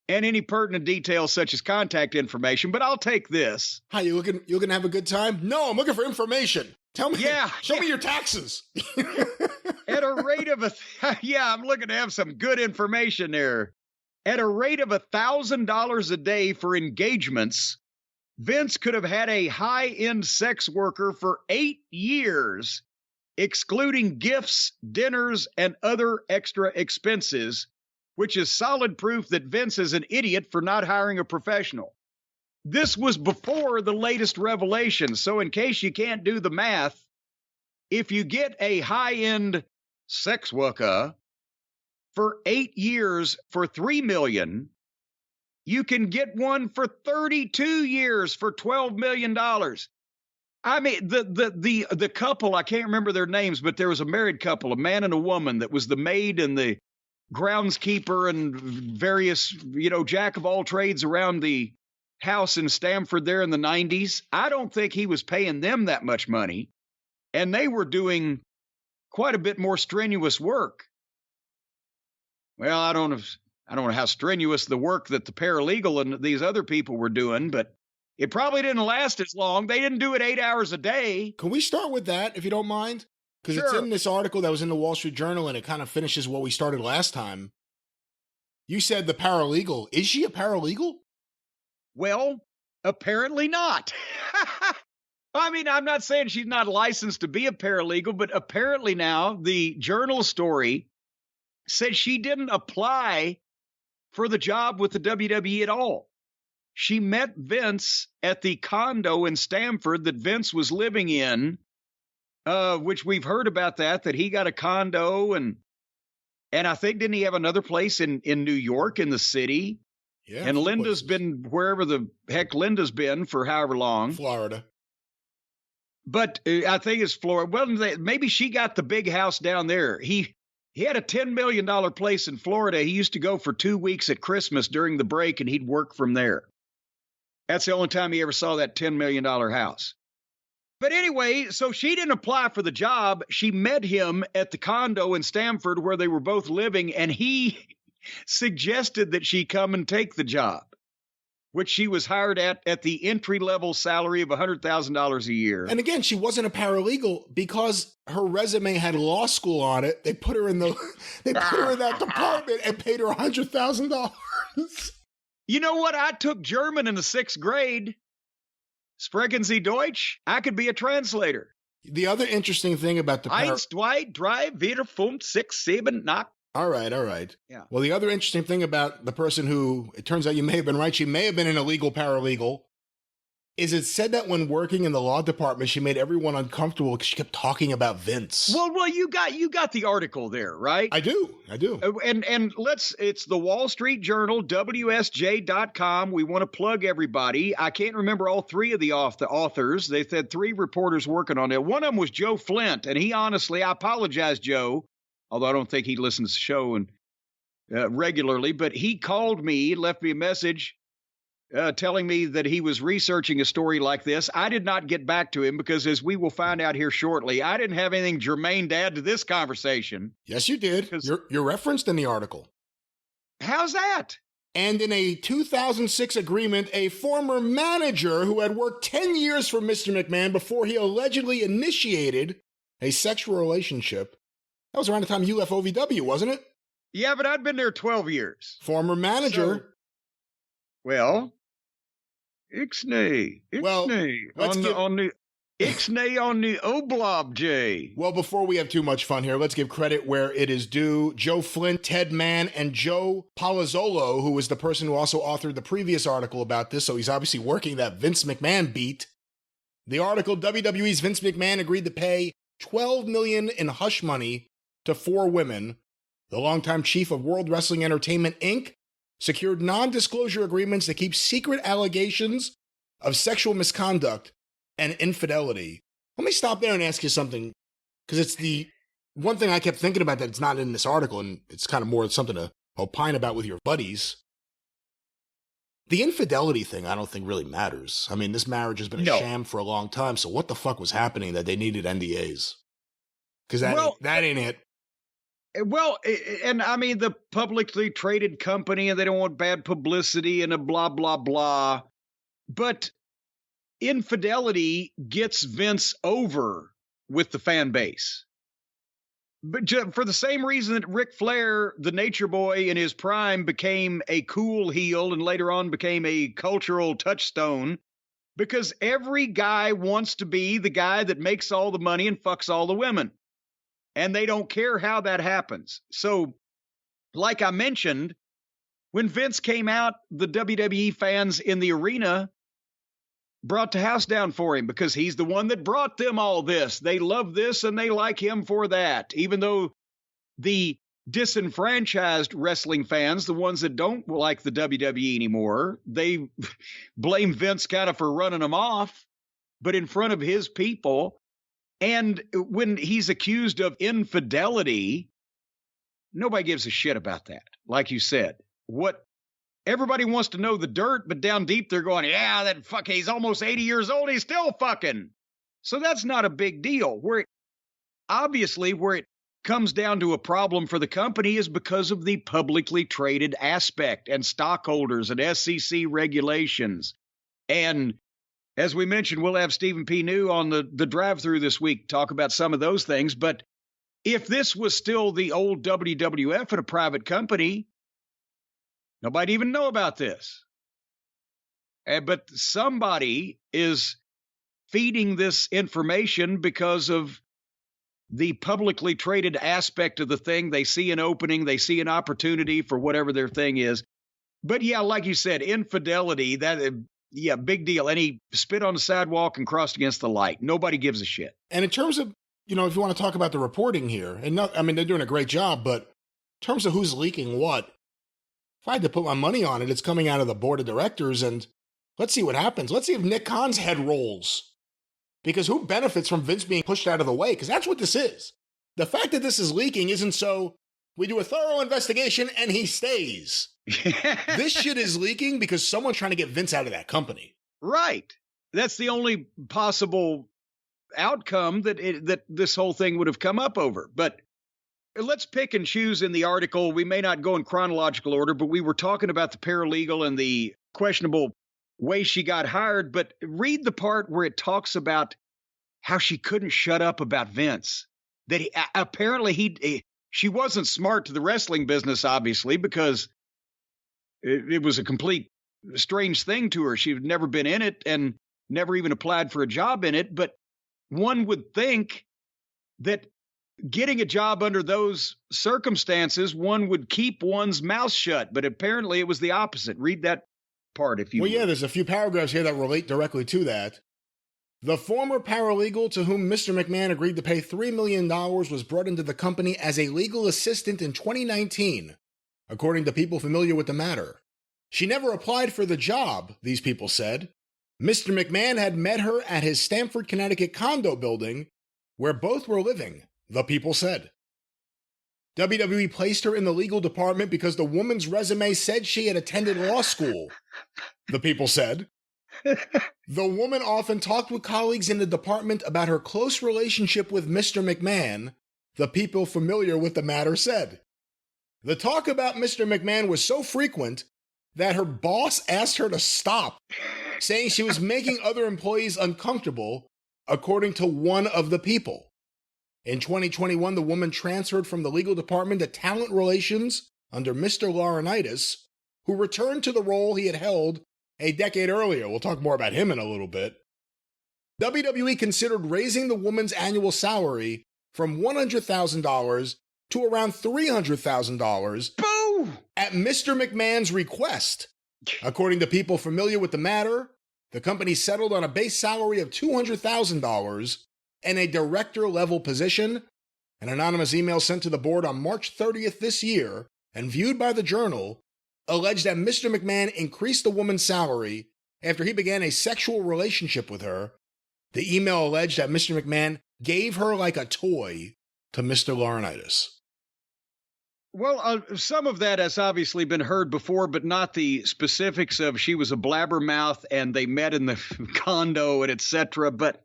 and any pertinent details such as contact information, but I'll take this. Hi, you looking to have a good time? No, I'm looking for information. Tell me, show me your taxes. At a rate of I'm looking to have some good information there. At a rate of $1,000 a day for engagements, Vince could have had a high-end sex worker for 8 years, excluding gifts, dinners, and other extra expenses, which is solid proof that Vince is an idiot for not hiring a professional. This was before the latest revelation, so in case you can't do the math, if you get a high-end sex worker for 8 years for $3 million, you can get one for 32 years for $12 million. I mean, the couple, I can't remember their names, but there was a married couple, a man and a woman that was the maid and the groundskeeper and various, jack of all trades around the house in Stamford there in the 90s. I don't think he was paying them that much money. And they were doing quite a bit more strenuous work. Well, I don't know how strenuous the work that the paralegal and these other people were doing, but it probably didn't last as long. They didn't do it 8 hours a day. Can we start with that, if you don't mind? Because It's in this article that was in the Wall Street Journal, and it kind of finishes what we started last time. You said the paralegal. Is she a paralegal? Well, apparently not. I mean, I'm not saying she's not licensed to be a paralegal, but apparently now the Journal story said she didn't apply for the job with the WWE at all. she met Vince at the condo in Stamford that Vince was living in, which we've heard about that he got a condo and I think, didn't he have another place in New York in the city? Yeah. And Linda's been wherever the heck Linda's been for however long. Florida. But I think it's Florida. Well, maybe she got the big house down there. He had a $10 million place in Florida. He used to go for 2 weeks at Christmas during the break, and he'd work from there. That's the only time he ever saw that $10 million house. But anyway, so she didn't apply for the job. She met him at the condo in Stamford where they were both living, and he suggested that she come and take the job, which she was hired at the entry-level salary of $100,000 a year. And again, she wasn't a paralegal because her resume had law school on it. They put her in that department and paid her $100,000. You know what? I took German in the 6th grade. Sprechen Sie Deutsch? I could be a translator. The other interesting thing about the 1, 2, 3, 4, 5, 6, 7, 8. All right. Yeah. Well, the other interesting thing about the person who, it turns out you may have been right, she may have been an illegal paralegal, is it said that when working in the law department, she made everyone uncomfortable because she kept talking about Vince. Well, you got the article there, right? I do. And it's the Wall Street Journal, WSJ.com. We want to plug everybody. I can't remember all 3 of the authors. They said 3 reporters working on it. One of them was Joe Flint, and he honestly, I apologize, Joe, although I don't think he listens to the show and regularly, but he called me, left me a message telling me that he was researching a story like this. I did not get back to him because, as we will find out here shortly, I didn't have anything germane to add to this conversation. Yes, you did. You're referenced in the article. How's that? And in a 2006 agreement, a former manager who had worked 10 years for Mr. McMahon before he allegedly initiated a sexual relationship. That was around the time you left OVW, wasn't it? Yeah, but I'd been there 12 years. Former manager. Well, Ixnay. Well, on the Ixnay on the Oblob J. Well, before we have too much fun here, let's give credit where it is due. Joe Flint, Ted Mann, and Joe Palazzolo, who was the person who also authored the previous article about this, so he's obviously working that Vince McMahon beat. The article, WWE's Vince McMahon agreed to pay $12 million in hush money to 4 women. The longtime chief of World Wrestling Entertainment, Inc., secured non-disclosure agreements that keep secret allegations of sexual misconduct and infidelity. Let me stop there and ask you something, because it's the one thing I kept thinking about that it's not in this article, and it's kind of more something to opine about with your buddies. The infidelity thing I don't think really matters. I mean, this marriage has been a sham for a long time, so what the fuck was happening that they needed NDAs? Because that ain't it. Well, and I mean, the publicly traded company, and they don't want bad publicity and a blah, blah, blah. But infidelity gets Vince over with the fan base. But for the same reason that Ric Flair, the Nature Boy in his prime, became a cool heel and later on became a cultural touchstone, because every guy wants to be the guy that makes all the money and fucks all the women. And they don't care how that happens. So, like I mentioned, when Vince came out, the WWE fans in the arena brought the house down for him because he's the one that brought them all this. They love this and they like him for that. Even though the disenfranchised wrestling fans, the ones that don't like the WWE anymore, they blame Vince kind of for running them off. But in front of his people, and when he's accused of infidelity, nobody gives a shit about that. Like you said, everybody wants to know the dirt, but down deep they're going, yeah, that fuck, he's almost 80 years old. He's still fucking. So that's not a big deal. Where it comes down to a problem for the company is because of the publicly traded aspect and stockholders and SEC regulations. And as we mentioned, we'll have Stephen P. New on the drive-through this week, talk about some of those things. But if this was still the old WWF and a private company, nobody'd even know about this. But somebody is feeding this information because of the publicly traded aspect of the thing. They see an opening, they see an opportunity for whatever their thing is. But yeah, like you said, infidelity, yeah, big deal. And he spit on the sidewalk and crossed against the light. Nobody gives a shit. And in terms of, if you want to talk about the reporting here, and not, I mean, they're doing a great job, but in terms of who's leaking what, if I had to put my money on it, it's coming out of the board of directors, and let's see what happens. Let's see if Nick Khan's head rolls. Because who benefits from Vince being pushed out of the way? Because that's what this is. The fact that this is leaking isn't so we do a thorough investigation and he stays. This shit is leaking because someone's trying to get Vince out of that company. Right. That's the only possible outcome that this whole thing would have come up over. But let's pick and choose in the article. We may not go in chronological order, but we were talking about the paralegal and the questionable way she got hired. But read the part where it talks about how she couldn't shut up about Vince. That apparently she wasn't smart to the wrestling business, obviously, because it was a complete strange thing to her. She'd never been in it and never even applied for a job in it. But one would think that getting a job under those circumstances, one would keep one's mouth shut. But apparently it was the opposite. Read that part if you would. Yeah, there's a few paragraphs here that relate directly to that. The former paralegal to whom Mr. McMahon agreed to pay $3 million was brought into the company as a legal assistant in 2019, according to people familiar with the matter. She never applied for the job, these people said. Mr. McMahon had met her at his Stamford, Connecticut condo building, where both were living, the people said. WWE placed her in the legal department because the woman's resume said she had attended law school, the people said. The woman often talked with colleagues in the department about her close relationship with Mr. McMahon, the people familiar with the matter said. The talk about Mr. McMahon was so frequent that her boss asked her to stop, saying she was making other employees uncomfortable, according to one of the people. In 2021, the woman transferred from the legal department to talent relations under Mr. Laurinaitis, who returned to the role he had held a decade earlier. We'll talk more about him in a little bit. WWE considered raising the woman's annual salary from $100,000 to around $300,000 at Mr. McMahon's request. According to people familiar with the matter, the company settled on a base salary of $200,000 and a director-level position. An anonymous email sent to the board on March 30th this year and viewed by the Journal alleged that Mr. McMahon increased the woman's salary after he began a sexual relationship with her. The email alleged that Mr. McMahon gave her like a toy to Mr. Laurinaitis. Well, some of that has obviously been heard before, but not the specifics of she was a blabbermouth and they met in the condo and etc. But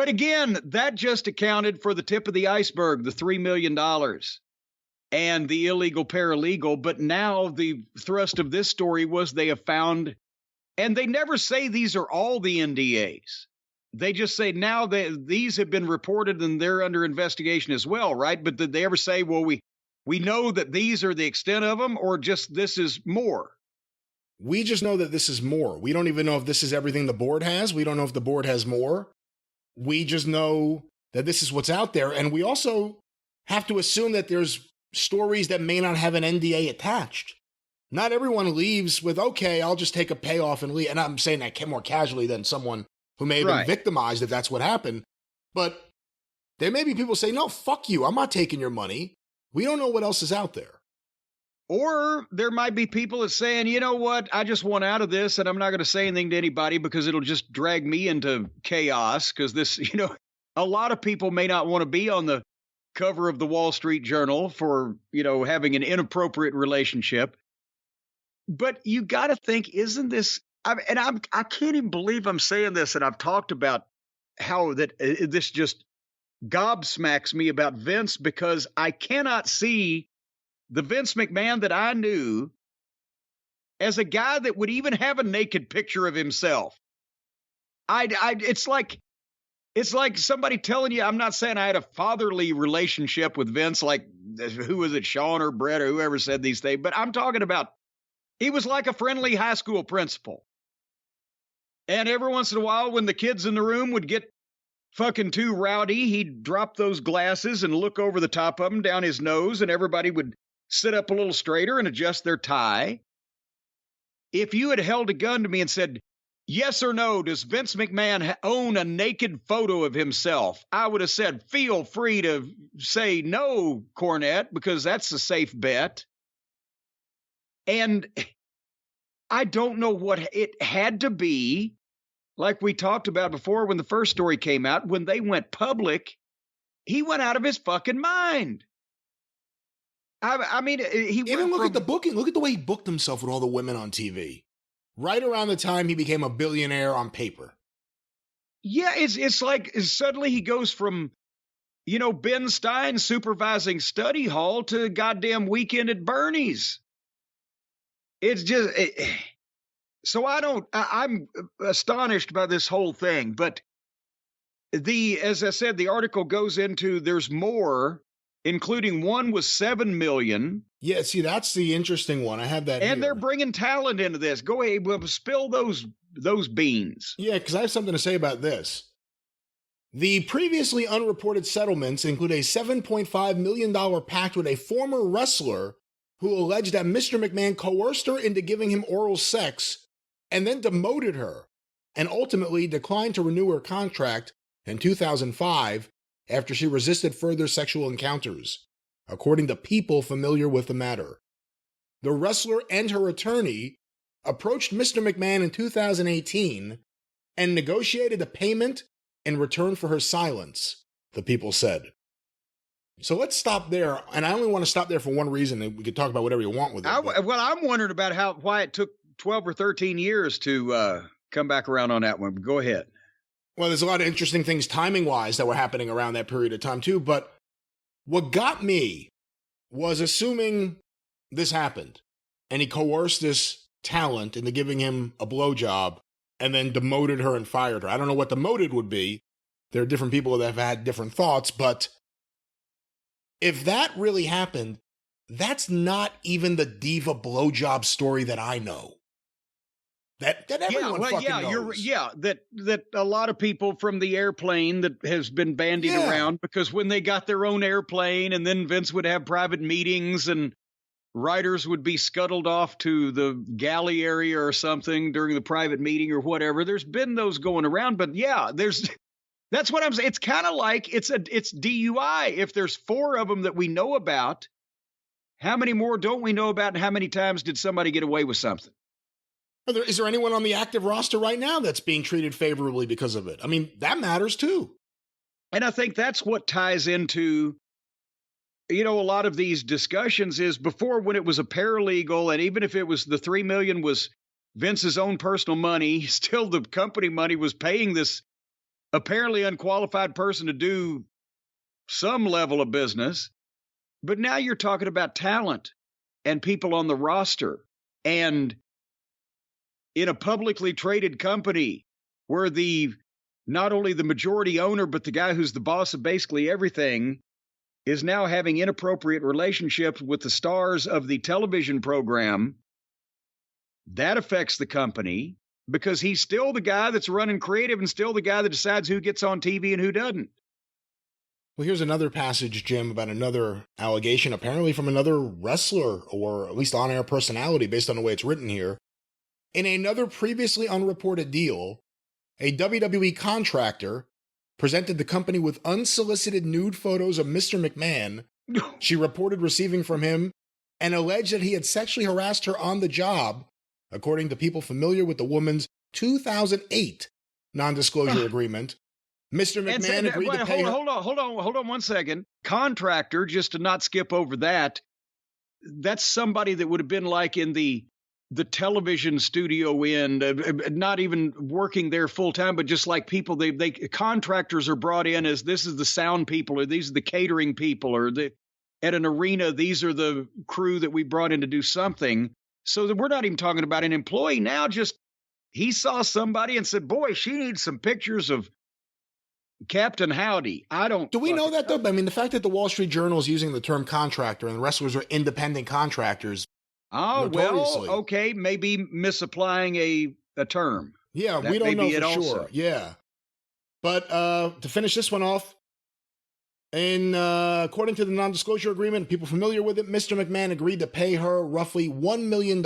again, that just accounted for the tip of the iceberg, the $3 million. And the illegal paralegal. But now the thrust of this story was they have found, and they never say these are all the NDAs. They just say now that these have been reported and they're under investigation as well, right? But did they ever say, well, we know that these are the extent of them, or just this is more? We just know that this is more. We don't even know if this is everything the board has. We don't know if the board has more. We just know that this is what's out there. And we also have to assume that there's stories that may not have an NDA attached. Not everyone leaves with, okay, I'll just take a payoff and leave. And I'm saying that more casually than someone who may have been victimized if that's what happened. But there may be people say, no, fuck you. I'm not taking your money. We don't know what else is out there. Or there might be people that saying, you know what, I just want out of this and I'm not going to say anything to anybody because it'll just drag me into chaos. Because this, a lot of people may not want to be on the cover of the Wall Street Journal for, having an inappropriate relationship. But you got to think, isn't this, I can't even believe I'm saying this, and I've talked about how that this just gobsmacks me about Vince, because I cannot see the Vince McMahon that I knew as a guy that would even have a naked picture of himself. It's like somebody telling you, I'm not saying I had a fatherly relationship with Vince, like who was it, Sean or Brett or whoever said these things, but I'm talking about he was like a friendly high school principal. And every once in a while, when the kids in the room would get fucking too rowdy, he'd drop those glasses and look over the top of them down his nose, and everybody would sit up a little straighter and adjust their tie. if you had held a gun to me and said, yes or no, does Vince McMahon own a naked photo of himself? I would have said, feel free to say no, Cornette, because that's a safe bet. And I don't know what it had to be. Like we talked about before when the first story came out, when they went public, he went out of his fucking mind. I mean, he even look at the booking. Look at the way he booked himself with all the women on TV. Right around the time he became a billionaire on paper. Yeah, it's like suddenly he goes from, Ben Stein supervising study hall to goddamn Weekend at Bernie's. It's just, so I'm astonished by this whole thing. But as I said, the article goes into there's more, including one was $7 million. Yeah, see, that's the interesting one. I have that and here. They're bringing talent into this. Go ahead, we'll spill those beans. Yeah, because I have something to say about this. The previously unreported settlements include a $7.5 million pact with a former wrestler who alleged that Mr. McMahon coerced her into giving him oral sex and then demoted her, and ultimately declined to renew her contract in 2005 after she resisted further sexual encounters, according to people familiar with the matter. The wrestler and her attorney approached Mr. McMahon in 2018 and negotiated a payment in return for her silence, the people said. So let's stop there, and I only want to stop there for one reason, and we could talk about whatever you want with it. Well, I'm wondering about why it took 12 or 13 years to come back around on that one. Go ahead. Well, there's a lot of interesting things timing-wise that were happening around that period of time, too, but what got me was assuming this happened, and he coerced this talent into giving him a blowjob, and then demoted her and fired her. I don't know what the motive would be. There are different people that have had different thoughts, but if that really happened, that's not even the diva blowjob story that I know. That everyone knows. That a lot of people from the airplane that has been bandied around, because when they got their own airplane and then Vince would have private meetings and writers would be scuttled off to the galley area or something during the private meeting or whatever. There's been those going around, but that's what I'm saying. It's kind of like it's DUI. If there's 4 of them that we know about, how many more don't we know about, and how many times did somebody get away with something? Is there anyone on the active roster right now that's being treated favorably because of it? I mean, that matters too. And I think that's what ties into, a lot of these discussions is before, when it was a paralegal, and even if it was the $3 million was Vince's own personal money, still the company money was paying this apparently unqualified person to do some level of business. But now you're talking about talent and people on the roster, and in a publicly traded company where not only the majority owner, but the guy who's the boss of basically everything is now having inappropriate relationships with the stars of the television program. That affects the company because he's still the guy that's running creative and still the guy that decides who gets on TV and who doesn't. Well, here's another passage, Jim, about another allegation, apparently from another wrestler, or at least on-air personality, based on the way it's written here. In another previously unreported deal, a WWE contractor presented the company with unsolicited nude photos of Mr. McMahon she reported receiving from him, and alleged that he had sexually harassed her on the job, according to people familiar with the woman's 2008 non-disclosure agreement. Mr. McMahon agreed to pay her. Hold on 1 second. Contractor, just to not skip over that, that's somebody that would have been like in the television studio end, not even working there full time, but just like people, they contractors are brought in as this is the sound people, or these are the catering people, or at an arena, these are the crew that we brought in to do something. So that we're not even talking about an employee now. Just he saw somebody and said, boy, she needs some pictures of Captain Howdy. Do we know that though? I mean, the fact that the Wall Street Journal is using the term contractor and the wrestlers are independent contractors. Oh, well, okay, maybe misapplying a term. Yeah, we don't know for sure. Yeah. But to finish this one off, according to the non-disclosure agreement, people familiar with it, Mr. McMahon agreed to pay her roughly $1 million.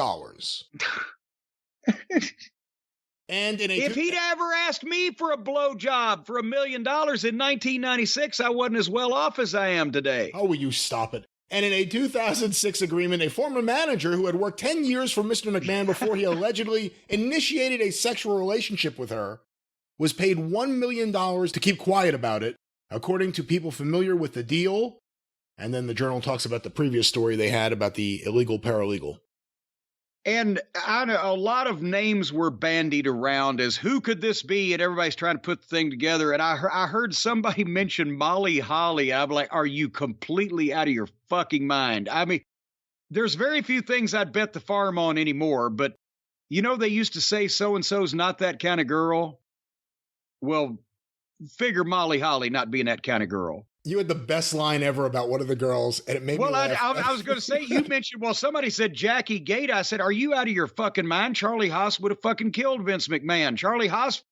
And if he'd ever asked me for a blowjob for $1 million in 1996, I wasn't as well off as I am today. Oh, will you stop it? And in a 2006 agreement, a former manager who had worked 10 years for Mr. McMahon before he allegedly initiated a sexual relationship with her was paid $1 million to keep quiet about it, according to people familiar with the deal. And then the Journal talks about the previous story they had about the illegal paralegal. And I know a lot of names were bandied around as who could this be? And everybody's trying to put the thing together. And I heard somebody mention Molly Holly. I'm like, are you completely out of your fucking mind? I mean, there's very few things I'd bet the farm on anymore. But, you know, they used to say so-and-so's not that kind of girl. Well, figure Molly Holly not being that kind of girl. You had the best line ever about one of the girls, and it made me laugh. I was going to say, you mentioned, well, somebody said Jackie Gate. I said, are you out of your fucking mind? Charlie Haas would have fucking killed Vince McMahon. Charlie Haas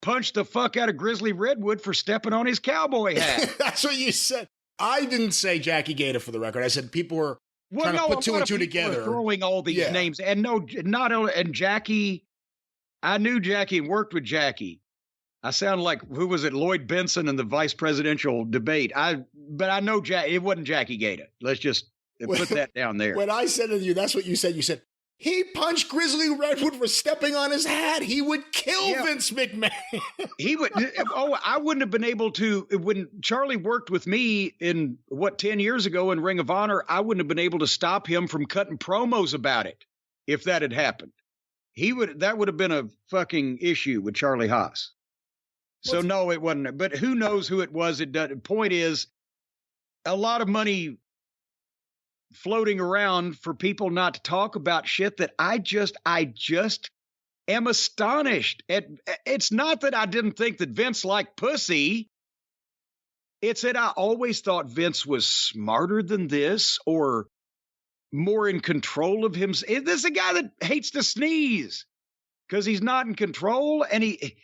punched the fuck out of Grizzly Redwood for stepping on his cowboy hat. That's what you said. I didn't say Jackie Gator for the record. I said people were trying to put two and two together. Throwing all these names. And no, not only, and Jackie, I knew Jackie and worked with Jackie. I sound like, who was it, Lloyd Benson in the vice presidential debate. But I know it wasn't Jackie Gator. Let's just put that down there. When I said to you, that's what you said. You said, he punched Grizzly Redwood for stepping on his hat. He would kill Vince McMahon. He would. I wouldn't have been able to, when Charlie worked with me 10 years ago in Ring of Honor, I wouldn't have been able to stop him from cutting promos about it if that had happened. That would have been a fucking issue with Charlie Haas. So no, it wasn't. But who knows who it was? The point is, a lot of money floating around for people not to talk about shit that I just am astonished at. It's not that I didn't think that Vince liked pussy. It's that I always thought Vince was smarter than this or more in control of him. This is a guy that hates to sneeze because he's not in control, and he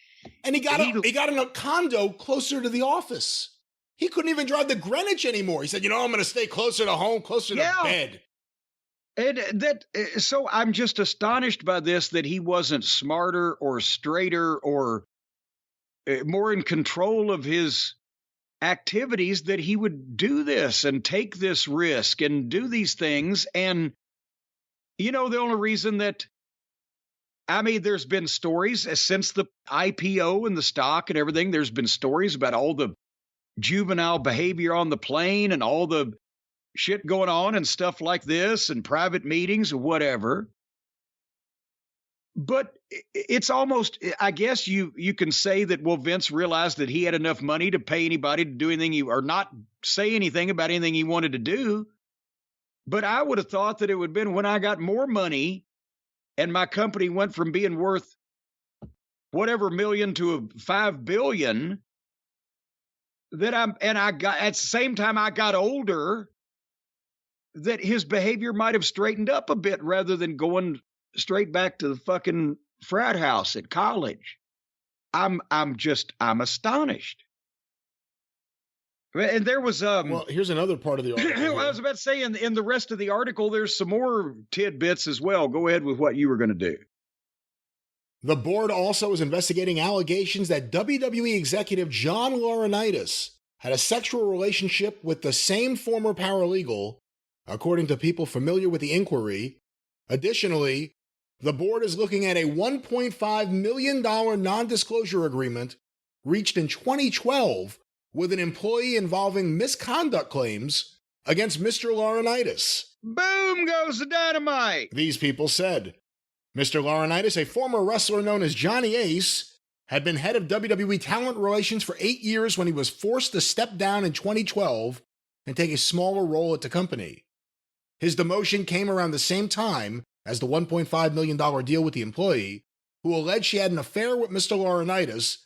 got in a condo closer to the office. He couldn't even drive to Greenwich anymore. He said, I'm going to stay closer to home, closer to bed. And so I'm just astonished by this, that he wasn't smarter or straighter or more in control of his activities, that he would do this and take this risk and do these things. And, the only reason that, there's been stories since the IPO and the stock and everything. There's been stories about all the juvenile behavior on the plane and all the shit going on and stuff like this and private meetings or whatever. But it's almost, I guess you can say that, well, Vince realized that he had enough money to pay anybody to do anything or not say anything about anything he wanted to do. But I would have thought that it would have been when I got more money and my company went from being worth whatever million to 5 billion, that I got, at the same time I got older, that his behavior might have straightened up a bit rather than going straight back to the fucking frat house at college. I'm astonished. And there was well, here's another part of the article. I was about to say, in the rest of the article, there's some more tidbits as well. Go ahead with what you were going to do. The board also is investigating allegations that WWE executive John Laurinaitis had a sexual relationship with the same former paralegal, according to people familiar with the inquiry. Additionally, the board is looking at a $1.5 million non-disclosure agreement reached in 2012 with an employee involving misconduct claims against Mr. Laurinaitis. Boom goes the dynamite! These people said. Mr. Laurinaitis, a former wrestler known as Johnny Ace, had been head of WWE talent relations for 8 years when he was forced to step down in 2012 and take a smaller role at the company. His demotion came around the same time as the $1.5 million deal with the employee, who alleged she had an affair with Mr. Laurinaitis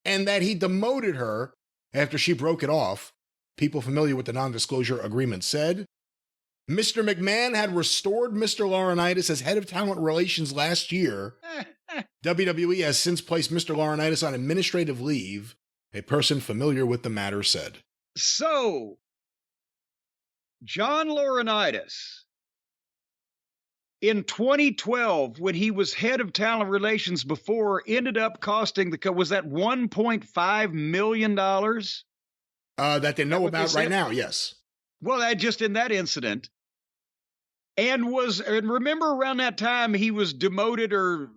and that he demoted her after she broke it off, people familiar with the non-disclosure agreement said. Mr. McMahon had restored Mr. Laurinaitis as head of talent relations last year. WWE has since placed Mr. Laurinaitis on administrative leave, a person familiar with the matter said. So, John Laurinaitis in 2012, when he was head of talent relations before, ended up costing was that $1.5 million? That they know about right now, yes. Well, that just in that incident. And remember around that time he was demoted or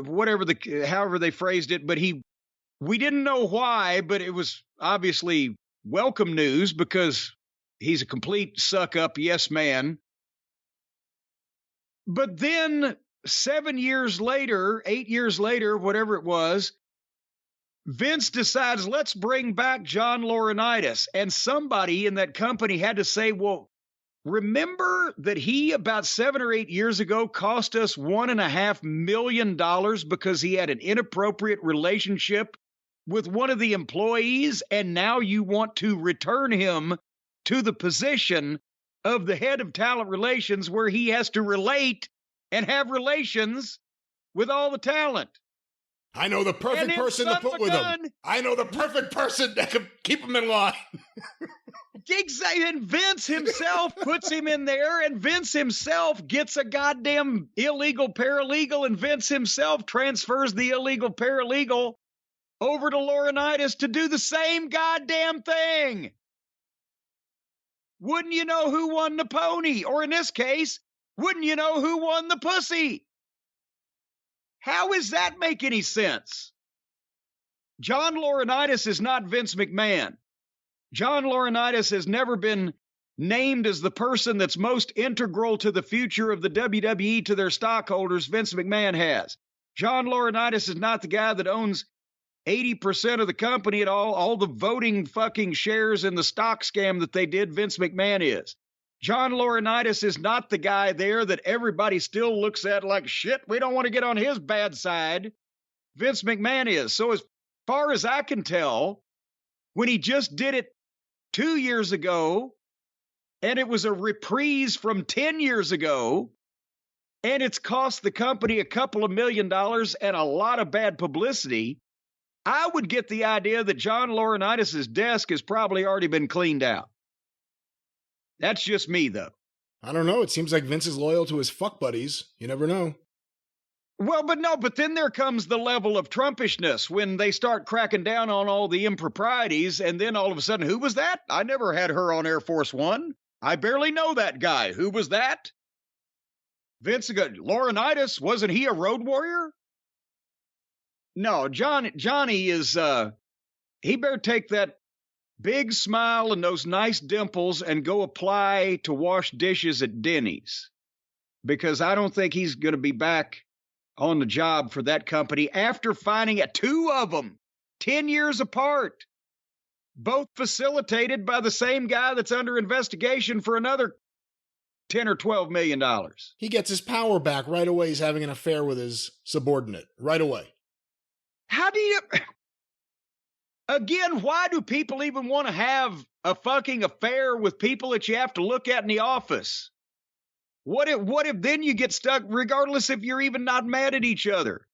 whatever however they phrased it, but we didn't know why, but it was obviously welcome news because he's a complete suck up yes man. But then 8 years later, whatever it was, Vince decides, let's bring back John Laurinaitis. And somebody in that company had to say, well, remember that he about 7 or 8 years ago cost us $1.5 million because he had an inappropriate relationship with one of the employees, and now you want to return him to the position of the head of talent relations where he has to relate and have relations with all the talent. I know the perfect person to put with him. I know the perfect person that can keep him in line. And Vince himself puts him in there, and Vince himself gets a goddamn illegal paralegal, and Vince himself transfers the illegal paralegal over to Laurinaitis to do the same goddamn thing. Wouldn't you know who won the pony? Or in this case, wouldn't you know who won the pussy? How does that make any sense? John Laurinaitis is not Vince McMahon. John Laurinaitis has never been named as the person that's most integral to the future of the WWE to their stockholders. Vince McMahon has. John Laurinaitis is not the guy that owns 80% of the company at all the voting fucking shares in the stock scam that they did. Vince McMahon is. John Laurinaitis is not the guy there that everybody still looks at like, shit, we don't want to get on his bad side. Vince McMahon is. So as far as I can tell, when he just did it 2 years ago, and it was a reprise from 10 years ago, and it's cost the company a couple of $1 million and a lot of bad publicity, I would get the idea that John Laurinaitis' desk has probably already been cleaned out. That's just me, though. I don't know. It seems like Vince is loyal to his fuck buddies. You never know. Well, but then there comes the level of Trumpishness when they start cracking down on all the improprieties, and then all of a sudden, who was that? I never had her on Air Force One. I barely know that guy. Who was that? Vince, Laurinaitis, wasn't he a road warrior? No, Johnny is, he better take that big smile and those nice dimples and go apply to wash dishes at Denny's, because I don't think he's going to be back on the job for that company after finding two of them 10 years apart, both facilitated by the same guy that's under investigation for another $10 or $12 million. He gets his power back right away. He's having an affair with his subordinate right away. How do you... Again, why do people even want to have a fucking affair with people that you have to look at in the office? What if then you get stuck, regardless if you're even not mad at each other?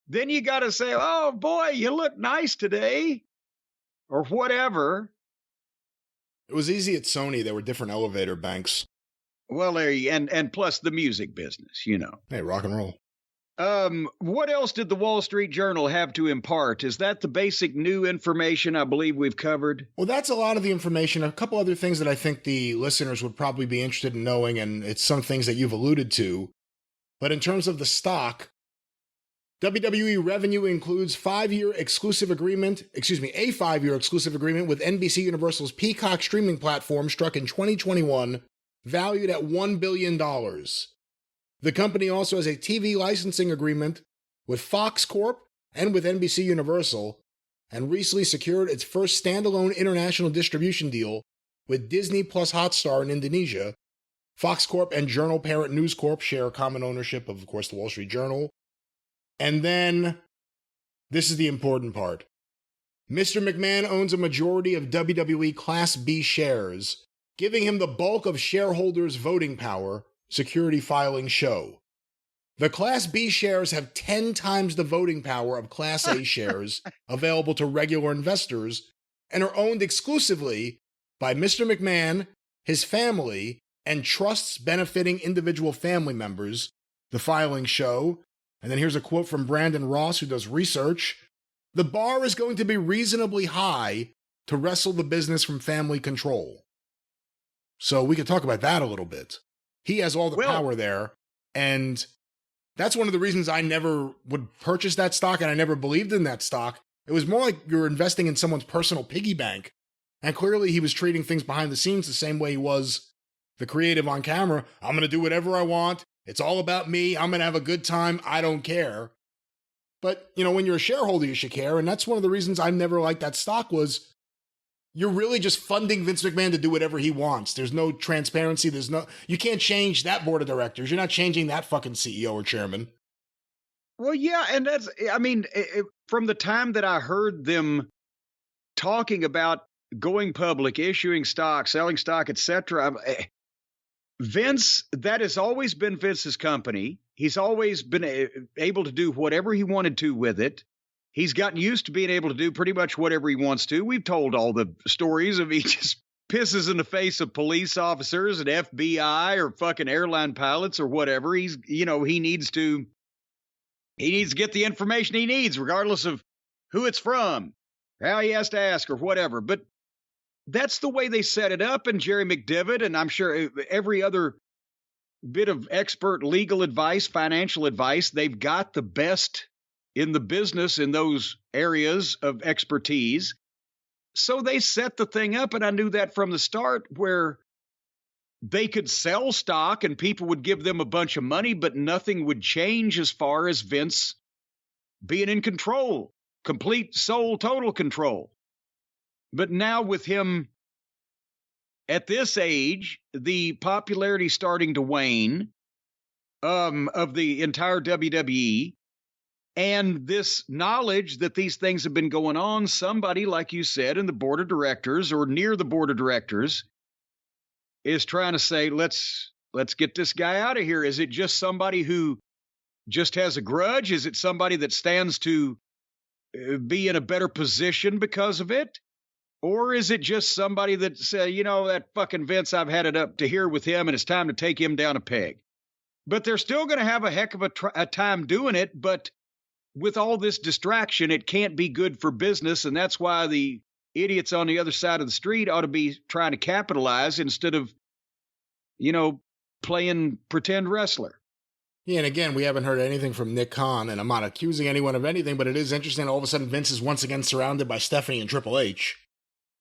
Then you got to say, oh boy, you look nice today, or whatever. It was easy at Sony. There were different elevator banks. Well, there you, and plus the music business, you know. Hey, rock and roll. What else did the Wall Street Journal have to impart? Is that the basic new information I believe we've covered? Well, that's a lot of the information. A couple other things that I think the listeners would probably be interested in knowing, and it's some things that you've alluded to. But in terms of the stock, WWE revenue includes a 5-year exclusive agreement with NBC Universal's Peacock streaming platform struck in 2021, valued at $1 billion. The company also has a TV licensing agreement with Fox Corp and with NBC Universal, and recently secured its first standalone international distribution deal with Disney plus Hotstar in Indonesia. Fox Corp and journal parent News Corp share common ownership of course, the Wall Street Journal. And then, this is the important part. Mr. McMahon owns a majority of WWE Class B shares, giving him the bulk of shareholders' voting power, security filing show. The Class B shares have 10 times the voting power of Class A shares available to regular investors and are owned exclusively by Mr. McMahon, his family, and trusts benefiting individual family members, the filings show. And then here's a quote from Brandon Ross, who does research. The bar is going to be reasonably high to wrestle the business from family control. So we could talk about that a little bit. He has all the power there. And that's one of the reasons I never would purchase that stock, and I never believed in that stock. It was more like you're investing in someone's personal piggy bank. And clearly he was treating things behind the scenes the same way he was the creative on camera. I'm going to do whatever I want. It's all about me. I'm going to have a good time. I don't care. But, you know, when you're a shareholder, you should care. And that's one of the reasons I never liked that stock was you're really just funding Vince McMahon to do whatever he wants. There's no transparency. You can't change that board of directors. You're not changing that fucking CEO or chairman. Well, yeah. And from the time that I heard them talking about going public, issuing stock, selling stock, etc., Vince, that has always been Vince's company. He's always been able to do whatever he wanted to with it. He's gotten used to being able to do pretty much whatever he wants to. We've told all the stories of he just pisses in the face of police officers and FBI or fucking airline pilots or whatever. He needs to get the information he needs, regardless of who it's from, how he has to ask or whatever. But that's the way they set it up. And Jerry McDevitt, and I'm sure every other bit of expert legal advice, financial advice, they've got the best in the business in those areas of expertise. So they set the thing up, and I knew that from the start, where they could sell stock and people would give them a bunch of money, but nothing would change as far as Vince being in control, complete sole total control. But now with him at this age, the popularity starting to wane of the entire WWE, and this knowledge that these things have been going on, somebody, like you said, in the board of directors or near the board of directors is trying to say, let's get this guy out of here. Is it just somebody who just has a grudge? Is it somebody that stands to be in a better position because of it? Or is it just somebody that say, that fucking Vince, I've had it up to here with him and it's time to take him down a peg? But they're still going to have a heck of a time doing it. But with all this distraction, it can't be good for business. And that's why the idiots on the other side of the street ought to be trying to capitalize instead of, playing pretend wrestler. Yeah, and again, we haven't heard anything from Nick Khan, and I'm not accusing anyone of anything, but it is interesting. All of a sudden, Vince is once again surrounded by Stephanie and Triple H.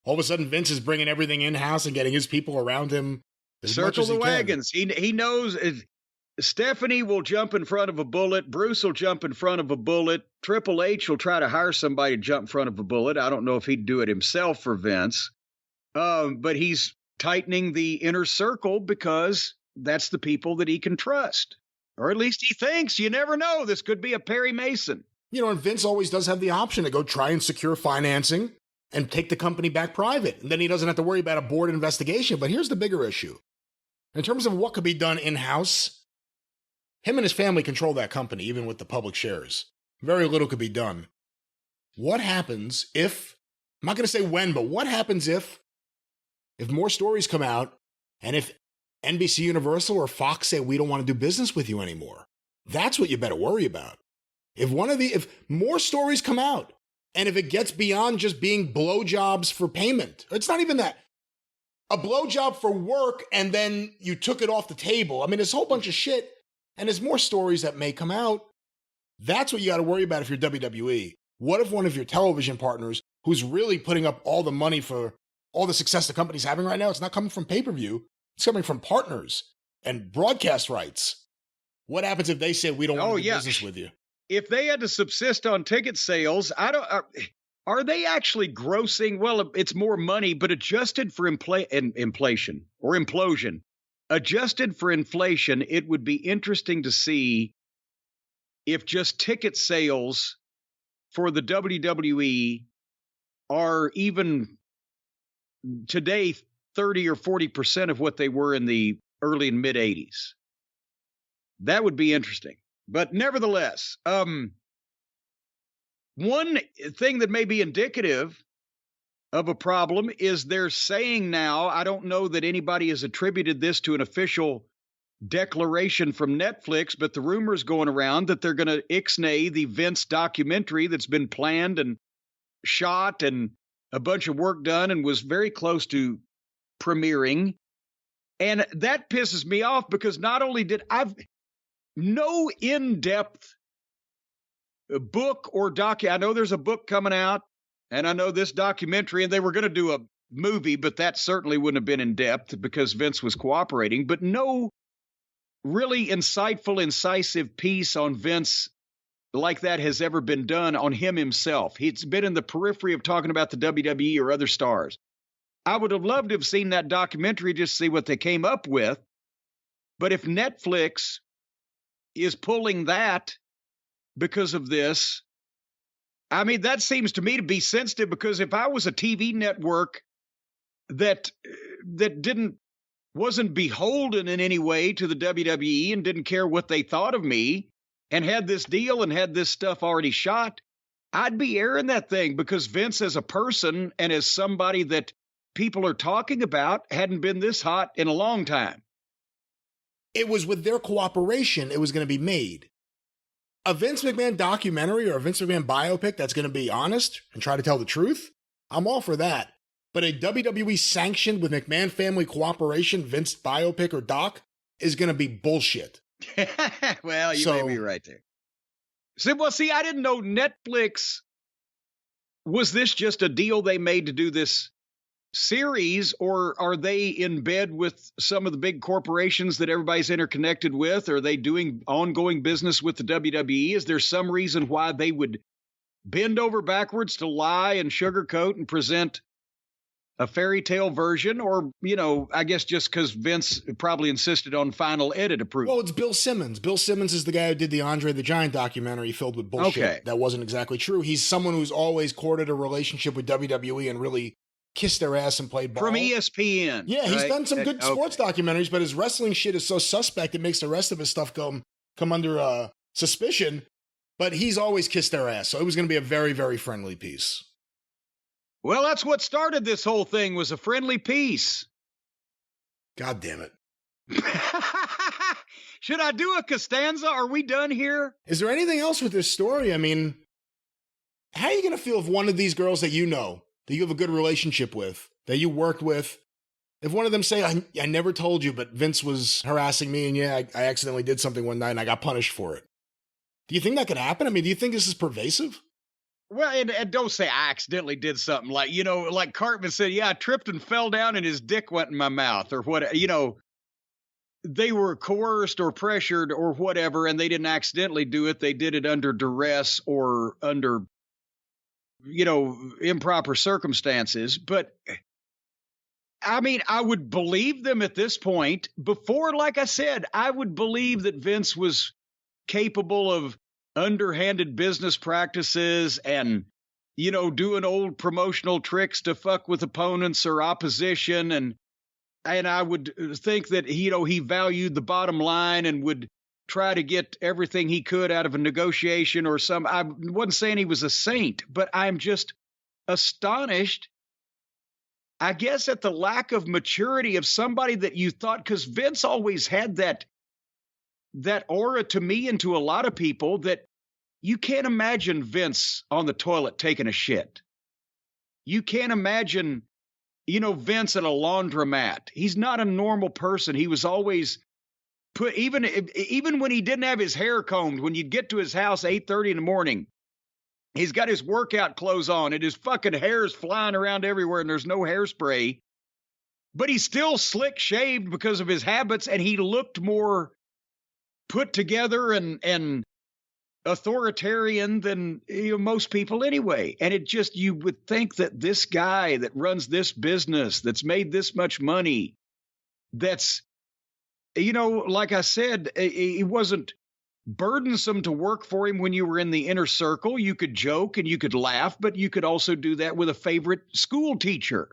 All of a sudden, Vince is bringing everything in-house and getting his people around him. Circle the wagons. He knows Stephanie will jump in front of a bullet. Bruce will jump in front of a bullet. Triple H will try to hire somebody to jump in front of a bullet. I don't know if he'd do it himself for Vince. But he's tightening the inner circle because that's the people that he can trust. Or at least he thinks. You never know. This could be a Perry Mason. And Vince always does have the option to go try and secure financing and take the company back private. And then he doesn't have to worry about a board investigation. But here's the bigger issue. In terms of what could be done in-house, him and his family control that company, even with the public shares. Very little could be done. What happens if, I'm not going to say when, but what happens if more stories come out and if NBC Universal or Fox say, we don't want to do business with you anymore? That's what you better worry about. If more stories come out, and if it gets beyond just being blowjobs for payment, it's not even that. A blowjob for work, and then you took it off the table. I mean, there's a whole bunch of shit, and there's more stories that may come out. That's what you got to worry about if you're WWE. What if one of your television partners, who's really putting up all the money for all the success the company's having right now, it's not coming from pay-per-view, it's coming from partners and broadcast rights. What happens if they say, we don't want to do business with you? If they had to subsist on ticket sales, are they actually grossing? Well, it's more money, but adjusted for inflation or implosion. Adjusted for inflation, it would be interesting to see if just ticket sales for the WWE are even today 30 or 40% of what they were in the early and mid 80s. That would be interesting. But nevertheless, one thing that may be indicative of a problem is they're saying now, I don't know that anybody has attributed this to an official declaration from Netflix, but the rumors going around that they're going to ixnay the Vince documentary that's been planned and shot and a bunch of work done and was very close to premiering. And that pisses me off because not only did I've no in-depth book or I know there's a book coming out and I know this documentary and they were going to do a movie, but that certainly wouldn't have been in depth because Vince was cooperating, but no really insightful, incisive piece on Vince like that has ever been done on him himself. He's been in the periphery of talking about the WWE or other stars. I would have loved to have seen that documentary just to see what they came up with. But if Netflix is pulling that because of this, I mean, that seems to me to be sensitive because if I was a TV network that wasn't beholden in any way to the WWE and didn't care what they thought of me and had this deal and had this stuff already shot, I'd be airing that thing because Vince as a person and as somebody that people are talking about hadn't been this hot in a long time. It was with their cooperation it was going to be made. A Vince McMahon documentary or a Vince McMahon biopic that's going to be honest and try to tell the truth, I'm all for that. But a WWE sanctioned with McMahon family cooperation Vince biopic or doc is going to be bullshit. Well, you may be right there. See, I didn't know Netflix. Was this just a deal they made to do this series, or are they in bed with some of the big corporations that everybody's interconnected with? Are they doing ongoing business with the WWE? Is there some reason why they would bend over backwards to lie and sugarcoat and present a fairy tale version? Or, I guess just because Vince probably insisted on final edit approval. Well, it's Bill Simmons. Bill Simmons is the guy who did the Andre the Giant documentary filled with bullshit that wasn't exactly true. He's someone who's always courted a relationship with WWE and really kissed their ass and played ball. From ESPN. Yeah, he's done some good sports documentaries, but his wrestling shit is so suspect it makes the rest of his stuff come under suspicion. But he's always kissed their ass, so it was going to be a very, very friendly piece. Well, that's what started this whole thing, was a friendly piece. God damn it. Should I do a Costanza? Are we done here? Is there anything else with this story? I mean, how are you going to feel if one of these girls that you know, that you have a good relationship with, that you worked with, if one of them say, I never told you, but Vince was harassing me and I accidentally did something one night and I got punished for it. Do you think that could happen? I mean, do you think this is pervasive? Well, and don't say I accidentally did something like, like Cartman said, I tripped and fell down and his dick went in my mouth or what, they were coerced or pressured or whatever, and they didn't accidentally do it. They did it under duress or under, improper circumstances. But I mean, I would believe them at this point. Before, like I said, I would believe that Vince was capable of underhanded business practices and, doing old promotional tricks to fuck with opponents or opposition. And I would think that, he valued the bottom line and would try to get everything he could out of a negotiation or some. I wasn't saying he was a saint, but I'm just astonished, I guess, at the lack of maturity of somebody that you thought, because Vince always had that aura to me and to a lot of people that you can't imagine Vince on the toilet taking a shit. You can't imagine, Vince at a laundromat. He's not a normal person. He was always even when he didn't have his hair combed, when you'd get to his house 8:30 in the morning, he's got his workout clothes on and his fucking hair's flying around everywhere and there's no hairspray. But he's still slick shaved because of his habits, and he looked more put together and authoritarian than most people anyway. And it just, you would think that this guy that runs this business, that's made this much money, that's, like I said, it wasn't burdensome to work for him when you were in the inner circle. You could joke and you could laugh, but you could also do that with a favorite school teacher,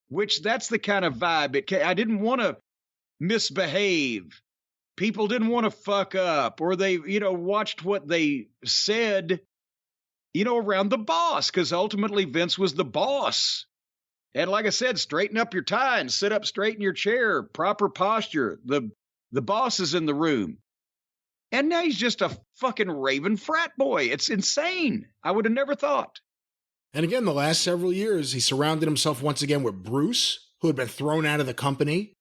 which that's the kind of vibe. I didn't want to misbehave. People didn't want to fuck up, or they, watched what they said around the boss, because ultimately Vince was the boss. And like I said, straighten up your tie and sit up straight in your chair, proper posture. The boss is in the room. And now he's just a fucking raving frat boy. It's insane. I would have never thought. And again, the last several years, he surrounded himself once again with Bruce, who had been thrown out of the company,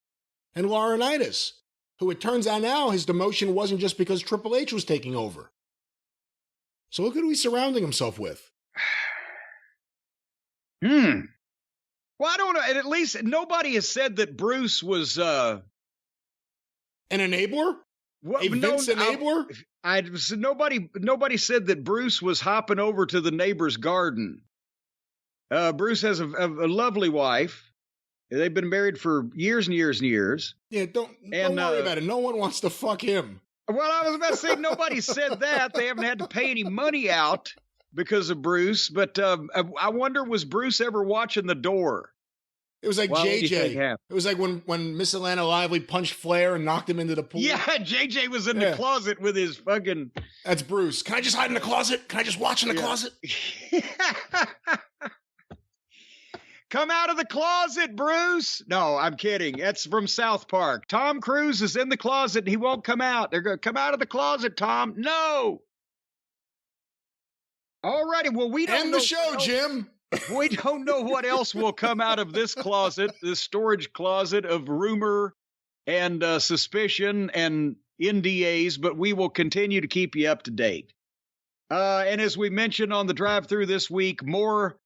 and Laurinaitis, who it turns out now his demotion wasn't just because Triple H was taking over. So look at who he's surrounding himself with. Well, I don't know. And at least nobody has said that Bruce was an enabler? A Vince enabler? Nobody said that Bruce was hopping over to the neighbor's garden. Bruce has a lovely wife. They've been married for years and years and years. Yeah, don't worry about it. No one wants to fuck him. Well, I was about to say, nobody said that. They haven't had to pay any money out because of Bruce. But I wonder, was Bruce ever watching the door? It was like JJ. It was like when Miss Atlanta Lively punched Flair and knocked him into the pool. Yeah, JJ was in the closet with his fucking... That's Bruce. Can I just hide in the closet? Can I just watch in the closet? Come out of the closet, Bruce. No, I'm kidding. That's from South Park. Tom Cruise is in the closet and he won't come out. They're going to come out of the closet, Tom. No. All righty. Well, we don't end the show, Jim. We don't know what else will come out of this closet, this storage closet of rumor and suspicion and NDAs, but we will continue to keep you up to date. And as we mentioned on the drive-thru this week, more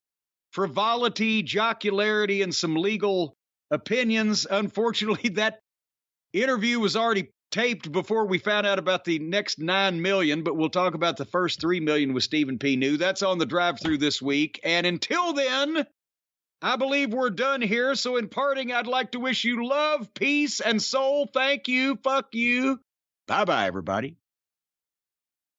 frivolity, jocularity, and some legal opinions. Unfortunately, that interview was already taped before we found out about the next 9 million, but we'll talk about the first 3 million with Stephen P. New. That's on the drive-thru this week. And until then, I believe we're done here. So in parting, I'd like to wish you love, peace, and soul. Thank you. Fuck you. Bye-bye, everybody.